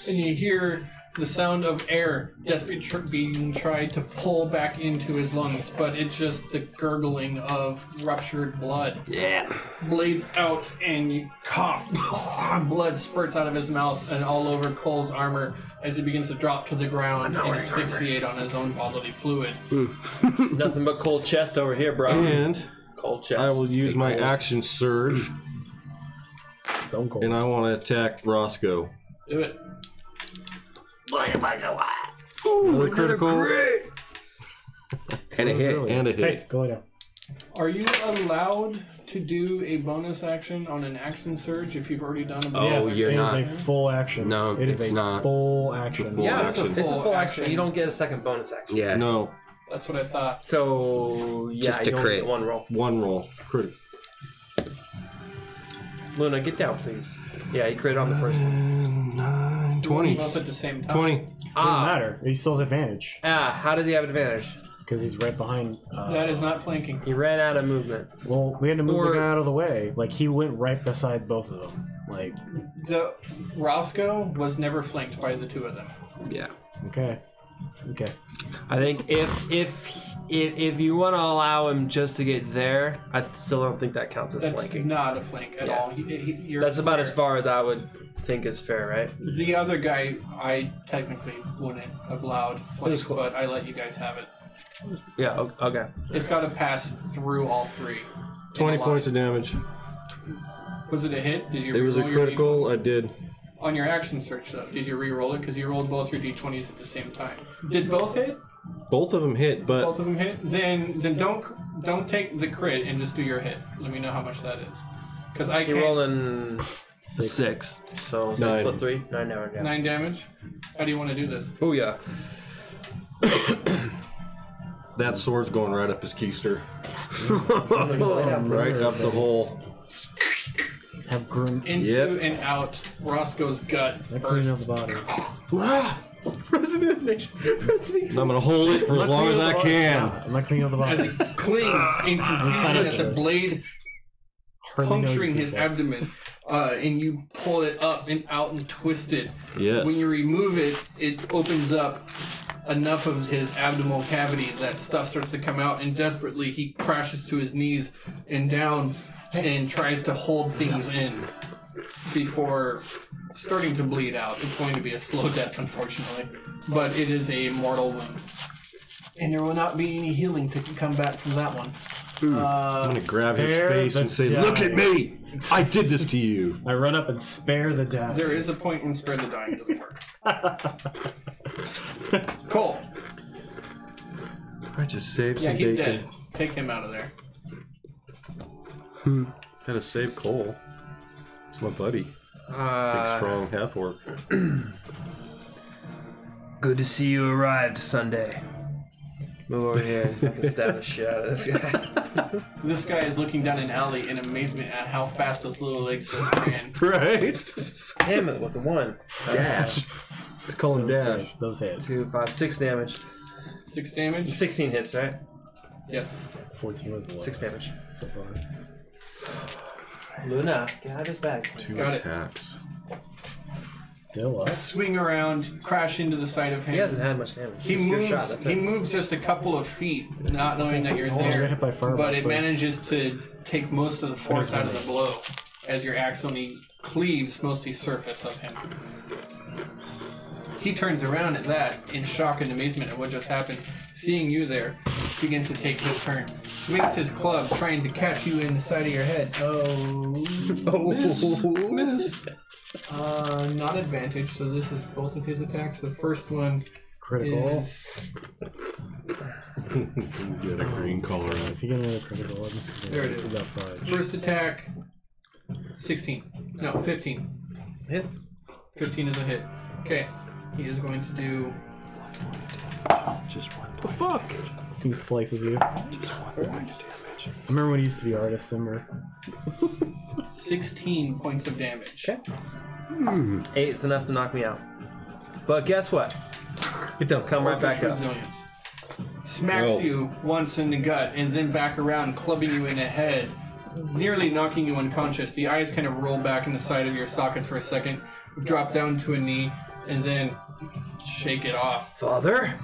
And you hear the sound of air desperately being tried to pull back into his lungs, but it's just the gurgling of ruptured blood. Yeah. Blades out, and you cough. Blood spurts out of his mouth and all over Cole's armor as he begins to drop to the ground and asphyxiate on his own bodily fluid. Nothing but cold chest over here, bro. And Cold chest. I will use Big my cold. action surge, Stone cold. and I want to attack Roscoe. Do it. Another critical And a hit. and a hit. Hey, go lay down. Are you allowed to do a bonus action on an action surge if you've already done a Oh, bonus? Yes, you're it not. is a full action. No, it is it's a not. full action. Full Yeah, action. it's a full action. action. You don't get a second bonus action. Yeah. No, That's what I thought. So, yeah, Just you a only crit. get one roll. one roll. Crit. Luna, get down, please. Yeah, you crit on the first one. 9, Do them 20. both at the same time. 20. Doesn't Ah, matter. He still has advantage how does he have advantage? because he's right behind. That is not flanking. He ran out of movement. Well, we had to move Or- the guy out of the way. Like he went right beside both of them. Like, The Roscoe was never flanked by the two of them. Yeah. okay. I think if you want to allow him just to get there, I still don't think that counts as That's flanking. not a flank at Yeah. all. You're That's about fair. as far as I would think is fair, right? The other guy, I technically wouldn't have allowed flank, was close. but I let you guys have it. Yeah. Okay. It's got to pass through all three. 20 in a points line. of damage. Was it a hit? Did you? It was a re-roll your critical. I did. D20? On your action search, though, did you re-roll it? Because you rolled both your d20s at the same time. Did both hit? Both of them hit, but Both of them hit. Then don't take the crit and just do your hit. Let me know how much that is. Because I You're can't. rolling 6. So 6 9. plus 3, 9 damage. Yeah. 9 damage. How do you want to do this? Oh yeah. that sword's going right up his keister. Right Right up the hole. Have Grim Into Yep. and out, Roscoe's gut clean up bursts. the bodies. I'm gonna hold it for as long as I can. I'm not cleaning up the As bodies. it clings in confusion at the blade Hardly know puncturing you his did that. abdomen, and you pull it up and out and twist it. Yes. When you remove it, it opens up enough of his abdominal cavity that stuff starts to come out, and desperately he crashes to his knees and down and tries to hold things in before starting to bleed out. It's going to be a slow death, unfortunately, but it is a mortal wound. And there will not be any healing to come back from that one. I'm gonna grab his Spare face the and say, dying. "Look at me! I did this to you." I run up and spare the death. There is a point when spare the dying doesn't work. Cole. I just saved Yeah, some he's bacon. dead. Take him out of there. Gotta save Cole. It's my buddy. Big, strong half orc. Good to see you arrived, Sunday. Move over here and I can stab the shit out of this guy. This guy is looking down an alley in amazement at how fast those little legs just ran. Right? Damn it, with the 1. Dash. Let's call him Dash. Those hits. 2, 5, 6 damage. 6 damage? 16 hits, right? Yes. 14 was the lowest 6 damage. so far. Luna, get out of his bag. 2 Got it. attacks. Still up. Swing around, crash into the side of him. He hasn't had much damage. He Just your moves. shot, that's He it. moves just a couple of feet, not knowing that you're Oh, I there. got hit by fireball, But it too. manages to take most of the force out of the blow, as your axe only cleaves mostly surface of him. He turns around at that in shock and amazement at what just happened. Seeing you there, begins to take his turn. swings his club, trying to catch you in the side of your head. Miss. Not advantage, so this is both of his attacks. The first one Critical. is Get a green color on. If you get another critical, I'm just There it is. About 5. first attack, 16. No, 15. Hits. 15 is a hit. Okay, he is going to do Just one. The fuck? He slices you. Just one point of damage. I remember when he used to be artist Simmer. 16 points of damage. Okay. 8 is enough to knock me out. But guess what? Get down. Come right back up. Resilience. Smacks you once in the gut and then back around, clubbing you in the head, nearly knocking you unconscious. The eyes kind of roll back in the side of your sockets for a second, drop down to a knee, and then shake it off. Father?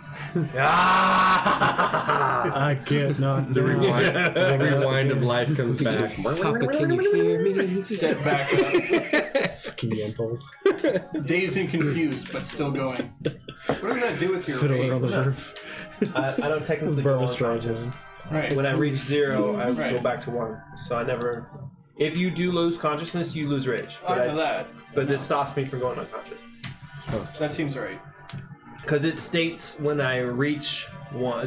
I get knocked The down. rewind of life comes back. Papa, can you hear me? Step back up, Fucking yentles. dazed and confused, but still going. What does that do with your Fiddling on rage? the roof. I don't technically go Barbara unconscious. Streisand. Right. When I reach 0, I Right. go back to 1. So I never... If you do lose consciousness, you lose rage. I know that. But this stops me from going unconscious. That seems right. Because it states when I reach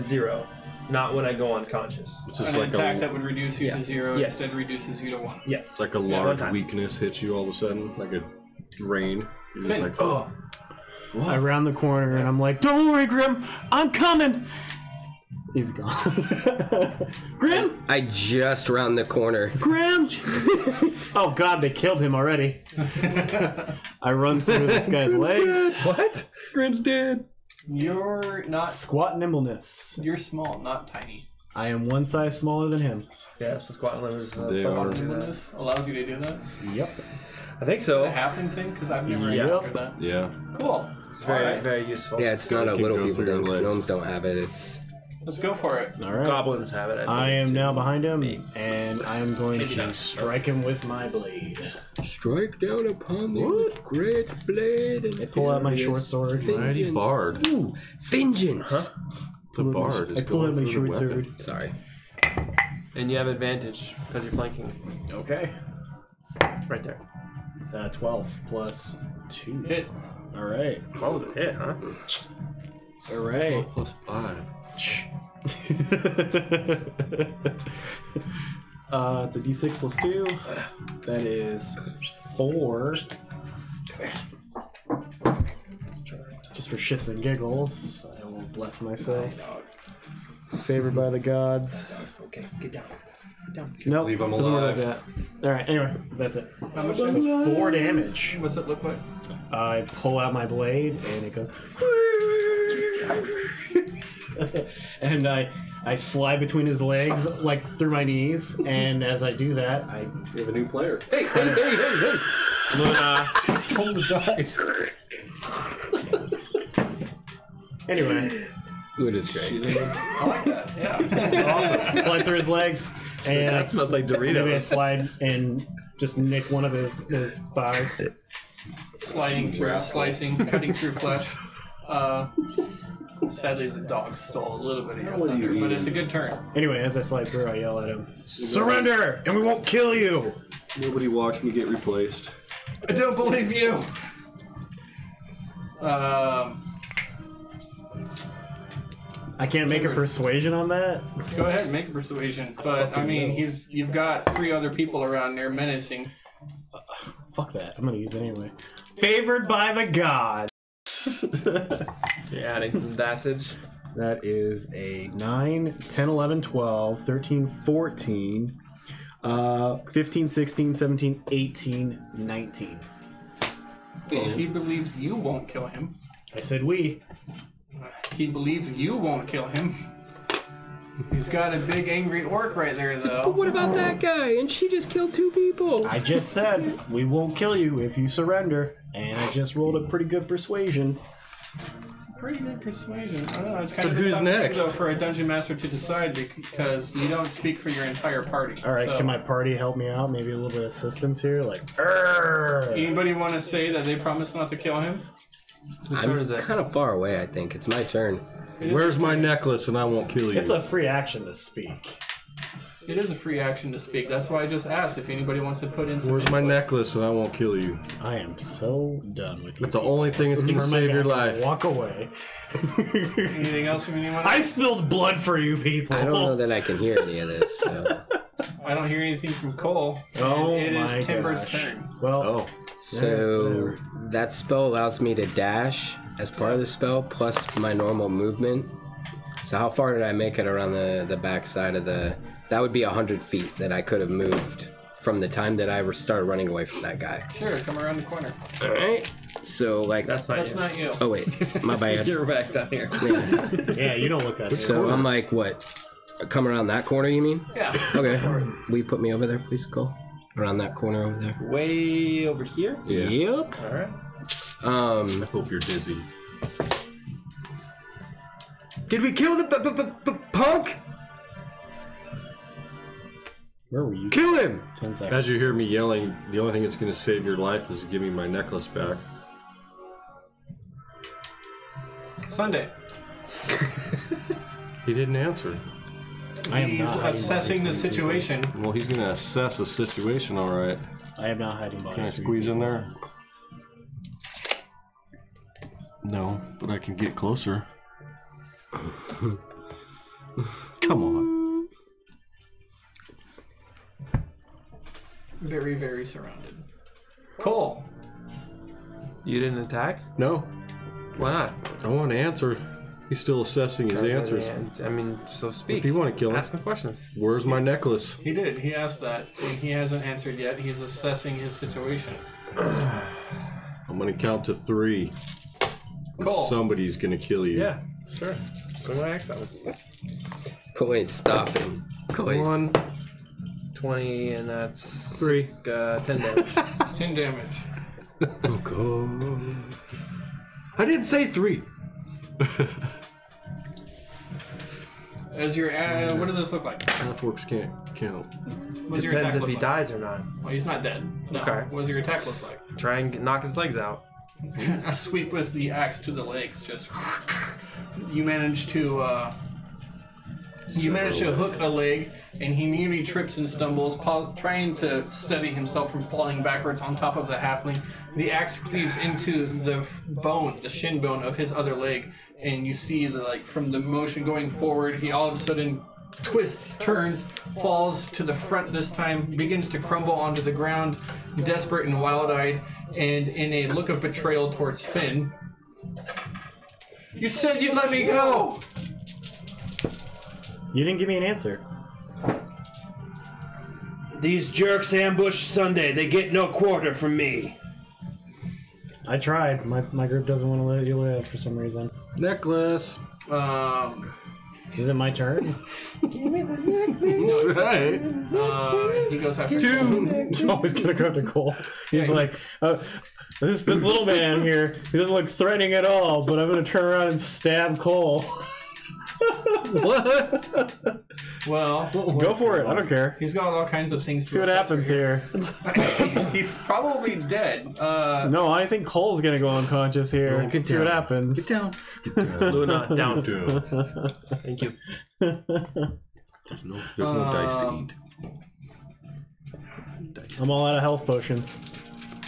0, not when I go unconscious. It's just An like attack a that would reduce you to 0 Yes. instead reduces you to 1. Yes. it's like a one large time. weakness hits you all of a sudden, like a drain. You're just Finn. like, oh. I round the corner and I'm like, "Don't worry, Grim, I'm coming." He's gone. Grim, I just round the corner. Grim. Oh God, they killed him already. I run through this guy's legs. What? Grim's dead. You're not. Squat nimbleness. You're small, not tiny. I am one size smaller than him. Yes, the squat limit is They something are. to do that. Nimbleness allows you to do that. Yep. I think A so. halfling thing? Because I've never Yeah. encountered that. Yeah. Cool. It's very, Alright. very useful. Yeah, it's not a Can little go people through your thing. 'Cause legs. Gnomes don't have it. It's Let's go for it. All right. Goblins have it. I am now behind him, Maybe. and I am going Maybe to not. strike him with my blade. strike down upon them with great blade and I pull out my short sword. Mighty bard. Ooh, vengeance. The bard is I pull out my going for the short weapon. sword. Sorry. And you have advantage because you're flanking. Okay. Right there. 12 plus 2. Hit. All right. 12 was a hit, huh? All right. Plus 5. It's a d6 plus 2. That is 4. Just for shits and giggles, I will bless myself. Favored by the gods. Okay, get down. Nope, Leave 'em doesn't work like alive. that. All right. Anyway, that's it. How much So damage? 4 damage. What's it look like? I pull out my blade and it goes. And I slide between his legs, like through my knees, and as I do that, I We have a new player. Hey, hey, hey, hey, hey. Luna just told to die. Anyway, Luna's great. I like that. Yeah. slide through his legs, and That smells like Doritos. maybe I slide and just nick one of his thighs. Sliding through, slicing, cutting through flesh. Sadly, the dog stole a little bit of your thunder, but it's a good turn. Anyway, as I slide through, I yell at him, "Surrender, and we won't kill you!" Nobody watched me get replaced. I don't believe you. I can't make a persuasion on that. Go ahead and make a persuasion. But I mean, you've got 3 other people around there menacing. Fuck that. I'm gonna use it anyway. Favored by the gods. You're adding some dosage. That is a 9, 10, 11, 12, 13, 14, 15, 16, 17, 18, 19. He believes you won't kill him. I said we. He believes you won't kill him. He's got a big angry orc right there, though. But what about that guy? And she just killed 2 people. I just said we won't kill you if you surrender. And I just rolled a pretty good persuasion. Pretty good persuasion. I don't know. It's kind of who's a tough next? thing, though, for a dungeon master to decide because you don't speak for your entire party. All right, So, can my party help me out? Maybe a little bit of assistance here? Like, "Arrgh." Anybody want to say that they promise not to kill him? I'm kind of far away, I think. It's my turn. Where's my necklace and I won't kill you? It's a free action to speak. It is a free action to speak. That's why I just asked if anybody wants to put in some Where's my input. necklace and I won't kill you? I am so done with you. That's the only thing that's gonna save your life. Walk away. Anything else from anyone? I spilled blood for you people. I don't know that I can hear any of this. So, I don't hear anything from Cole. Oh and it my is Timber's gosh. turn. Well, Oh. so that spell allows me to dash as part of the spell plus my normal movement. So how far did I make it around the back side of the... That would be 100 feet that I could have moved from the time that I started running away from that guy. Sure, come around the corner. All right. So like That's not That's you. not you. Oh wait, my bad. You're back down here. Yeah. yeah, you don't look that So I'm like, what? Come around that corner, you mean? Yeah. Okay. Will you put me over there, please, Cole? Around that corner over there. Way over here? Yeah. Yep. All right. I hope you're dizzy. Did we kill the punk? Where were you? Kill him! 10 seconds. As you hear me yelling, the only thing that's going to save your life is to give me my necklace back. Sunday. He didn't answer. I am He's not hiding assessing the bodies from you people. situation. Well, he's going to assess the situation, all right. I am not hiding bodies. Can I from squeeze you in people. there? No, but I can get closer. Come on. Very, very surrounded. Cole. You didn't attack? No, Why not? I want to answer. He's still assessing his answers. I mean, so speak. If you want to kill him, Ask him questions. where's my necklace? He did. He asked that, and he hasn't answered yet. He's assessing his situation. I'm going to count to 3. Cool. Somebody's going to kill you. Yeah, sure. So what I asked that one. Cole ain't stopping. Cole ain't... 1, 20, and that's 3. 10 damage. 10 damage. Oh, God. I didn't say 3. As your what does this look like? Half-orcs can't count. What does your attack Depends if look he like? dies or not. Well, he's not dead. No. Okay. What does your attack look like? Try and knock his legs out. A sweep with the axe to the legs. Just you manage to hook a leg, and he nearly trips and stumbles, trying to steady himself from falling backwards on top of the halfling. The axe cleaves into the bone, the shin bone of his other leg, and you see from the motion going forward, he all of a sudden twists, turns, falls to the front this time, begins to crumble onto the ground, desperate and wild-eyed, and in a look of betrayal towards Finn. You said you'd let me go! You didn't give me an answer. These jerks ambushed Sunday. They get no quarter from me. I tried. My group doesn't want to let you live for some reason. Necklace. Is it my turn? Right. He goes after 2. He's always gonna go to Cole. He's like, this little man here. He doesn't look threatening at all, but I'm gonna turn around and stab Cole. What? Well, Go for it. I don't care. he's got all kinds of things to See what assess happens right here. He's probably dead. No, I think Cole's gonna go unconscious here. Get See what down. happens. Down. Luna, down. Down. Thank you. There's no dice to eat. I'm all out of health potions.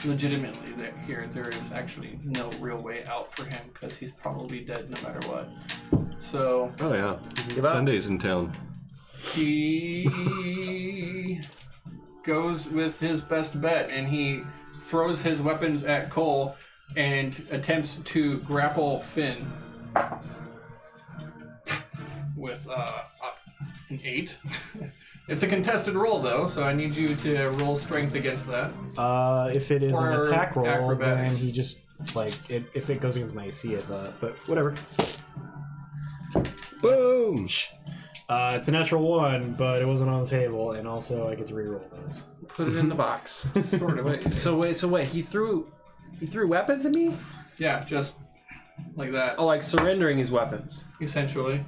Legitimately, there is actually no real way out for him because he's probably dead no matter what. So Oh, yeah. Give up. Sunday's in town. he goes with his best bet, and he throws his weapons at Cole and attempts to grapple Finn with an 8. It's a contested roll, though, so I need you to roll strength against that. If it is an Or attack roll, acrobatics. then he just if it goes against my AC, I thought, but whatever. Boom! It's a natural 1, but it wasn't on the table, and also I get to reroll those. Put it in the box. Sort of. Wait. He threw weapons at me? Yeah, just like that, Oh, like surrendering his weapons. essentially.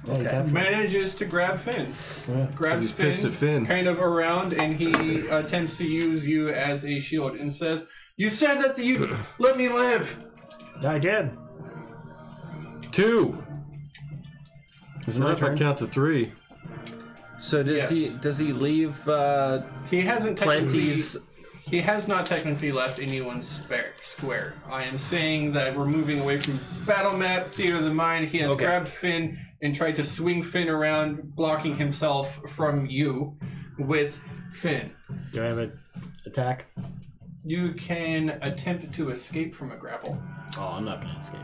Yeah, you captured it. Manages to grab Finn. Yeah. Grabs He's pissed at Finn. kind of around, and he attempts to use you as a shield and says, "You said that you'd let me live." I did. 2. It's my not if I turn? count to 3. So does he leave He hasn't plenties? He has not technically left anyone's square. I am saying that we're moving away from battle map, theater of the mind. He has grabbed Finn and tried to swing Finn around, blocking himself from you with Finn. Do I have an attack? You can attempt to escape from a grapple. Oh, I'm not gonna escape.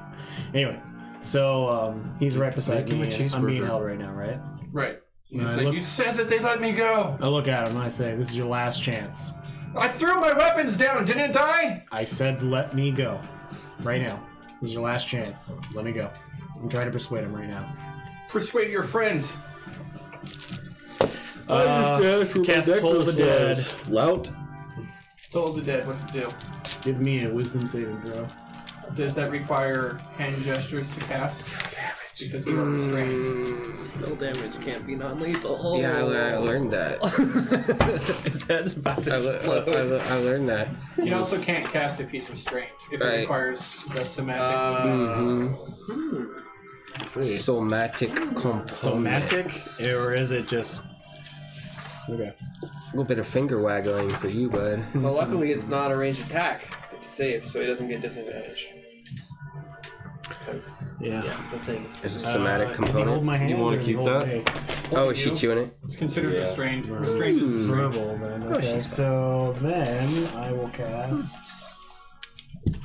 Anyway, so he's right beside me. I'm being held right now, right? Right. I Like, you said that they let me go. I look at him and I say, "This is your last chance." I threw my weapons down, didn't I? I said, "Let me go, right now. This is your last chance. Let me go." I'm trying to persuade him right now. Persuade your friends. Cast Toll the Dead. Lout. Told the dead what to do. Give me a wisdom saving throw. Does that require hand gestures to cast? Because you are restrained. Spell damage can't be non-lethal. Yeah, I learned that. His head's about to explode. I learned that. He also can't cast if he's restrained. If it Right. requires the somatic. Somatic component. Somatic, or is it just? Okay. A little bit of finger waggling for you, bud. Well, luckily it's not a ranged attack. It's safe, so he doesn't get disadvantage. Because Yeah. the things. There's a somatic Does he hold component. my hand? You wanna or does he keep hold that? me? Oh, is she chewing it? It's considered restrained. Restrained is restrained. Verbal then. Okay. So then I will cast.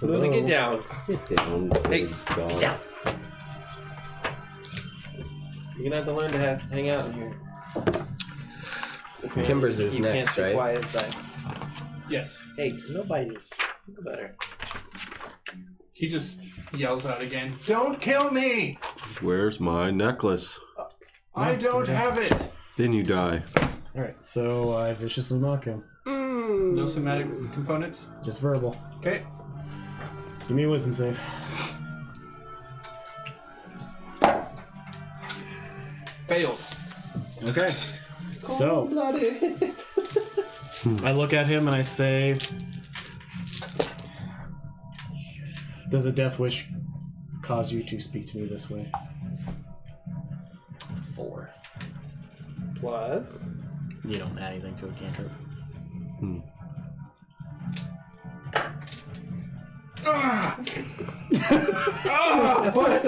Luna, get down. Hey, Dog. down. You're gonna have to learn to hang out in here. Okay. Timbers is you next, can't stay right? quiet inside. Yes. Hey, nobody. No better. He just yells out again. Don't kill me! Where's my necklace? I don't have it! Then you die. All right. So I viciously mock him. No somatic components? Just verbal. Okay. Give me a wisdom save. Failed. Okay. So I look at him and I say, "Does a death wish cause you to speak to me this way?" It's a 4. Plus. You don't add anything to a cantrip. What?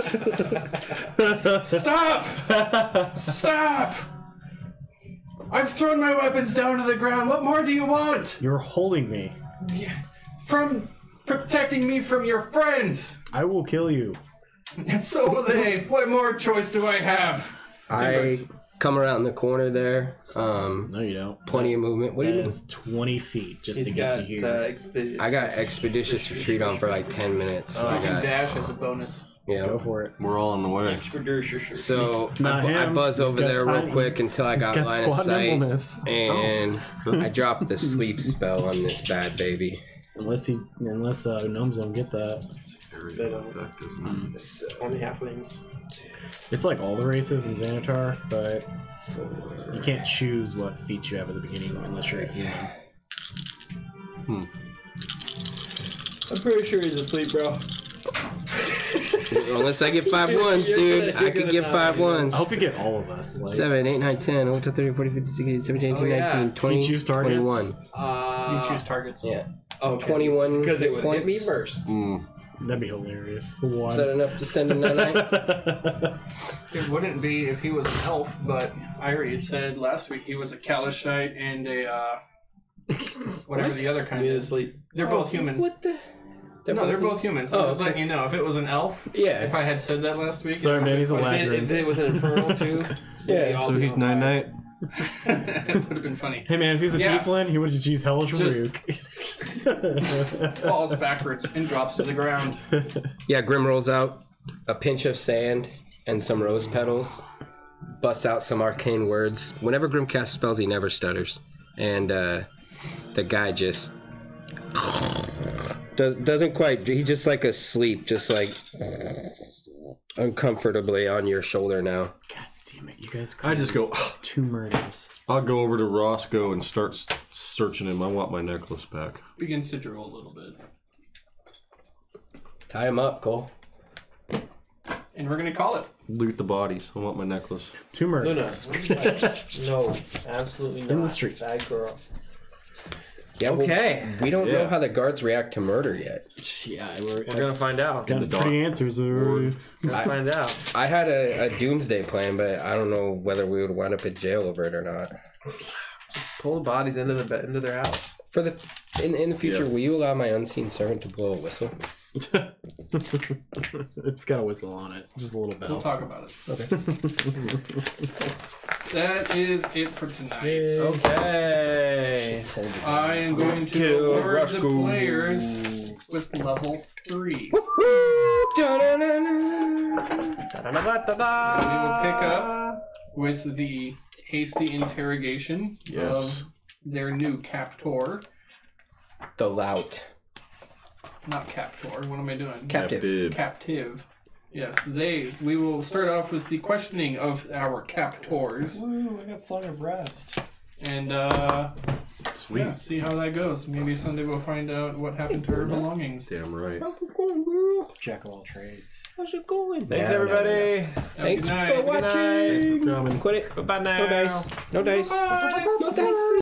Stop! Stop! I've thrown my weapons down to the ground. What more do you want? You're holding me. From protecting me from your friends. I will kill you. And so will they. What more choice do I have? I come around the corner there. No, you don't. Plenty of movement. What do That you mean? is 20 feet just He's to get got to here. expedition. I got expeditious retreat on for like 10 minutes. So I I can got, dash as a bonus. yeah. Go for it. We're all on the way. So Not I him. buzz He's over got there real tiny- quick until I got line of sight, nimbleness. and I drop the sleep spell on this bad baby. Unless gnomes don't get that. They don't. Only halflings. It's like all the races in Xanatar, but you can't choose what feats you have at the beginning unless you're a human. I'm pretty sure he's asleep, bro. Unless I get 5 ones, dude. I could get 5 ones. I hope you get all of us. Like, 7, 8, 9, 10, 11, 12, 13, 14, 15, 16, 17, 18, 19, 20, You choose targets? 21. You choose targets. Yeah. Okay. 21 because it would hit me points. first. that'd be hilarious. 1. Is that enough to send a night? It wouldn't be if he was an elf, but Irie said last week he was a Kalashite and a whatever the other kind He is. is asleep. They're both humans. What the? No, they're both humans. I'm just okay. letting you know. If it was an elf, Yeah. if I had said that last week, Sorry, man, he's a If laggard. it was an infernal too, Yeah. So he's night night. it would have been funny. Hey man, if he was a Yeah. tiefling, he would just use Hellish Just- Rebuke. Falls backwards and drops to the ground. Yeah, Grim rolls out a pinch of sand and some rose petals, busts out some arcane words. Whenever Grim casts spells, he never stutters. And the guy just doesn't quite, he's just like asleep, just like uncomfortably on your shoulder now. God damn it, you guys I just go. 2 murders. I'll go over to Roscoe and start searching him. I want my necklace back. Begins to drool a little bit. Tie him up, Cole. And we're going to call it. Loot the bodies. I want my necklace. 2 Luna. murders. No, absolutely not. In the streets. Bad girl. Yeah, well, Okay. we don't Yeah. know how the guards react to murder yet. Yeah, we're We're gonna find out. got dark. pretty answers already. Let's find out. I had a doomsday plan, but I don't know whether we would wind up in jail over it or not. Pull the bodies into their house. For the in the future, will you allow my unseen servant to blow a whistle? It's got a whistle on it. Just a little We'll bell. talk about it. Okay. That is it for tonight. Okay. I am going to Kill reward the Roscoe. players with level 3. We will pick up with the hasty interrogation of their new captor. The lout. Not captor. What am I doing? Captive. Captive. Yes, we will start off with the questioning of our captors. Ooh, I got Song of Rest. And, Sweet. yeah, see how that goes. Maybe someday we'll find out what happened to her belongings. Damn right. Jack of all trades. How's it going? Thanks, everybody. Have a Thanks good night. for watching. Thanks for coming. Quit it. Bye-bye now. No dice. No dice. No dice.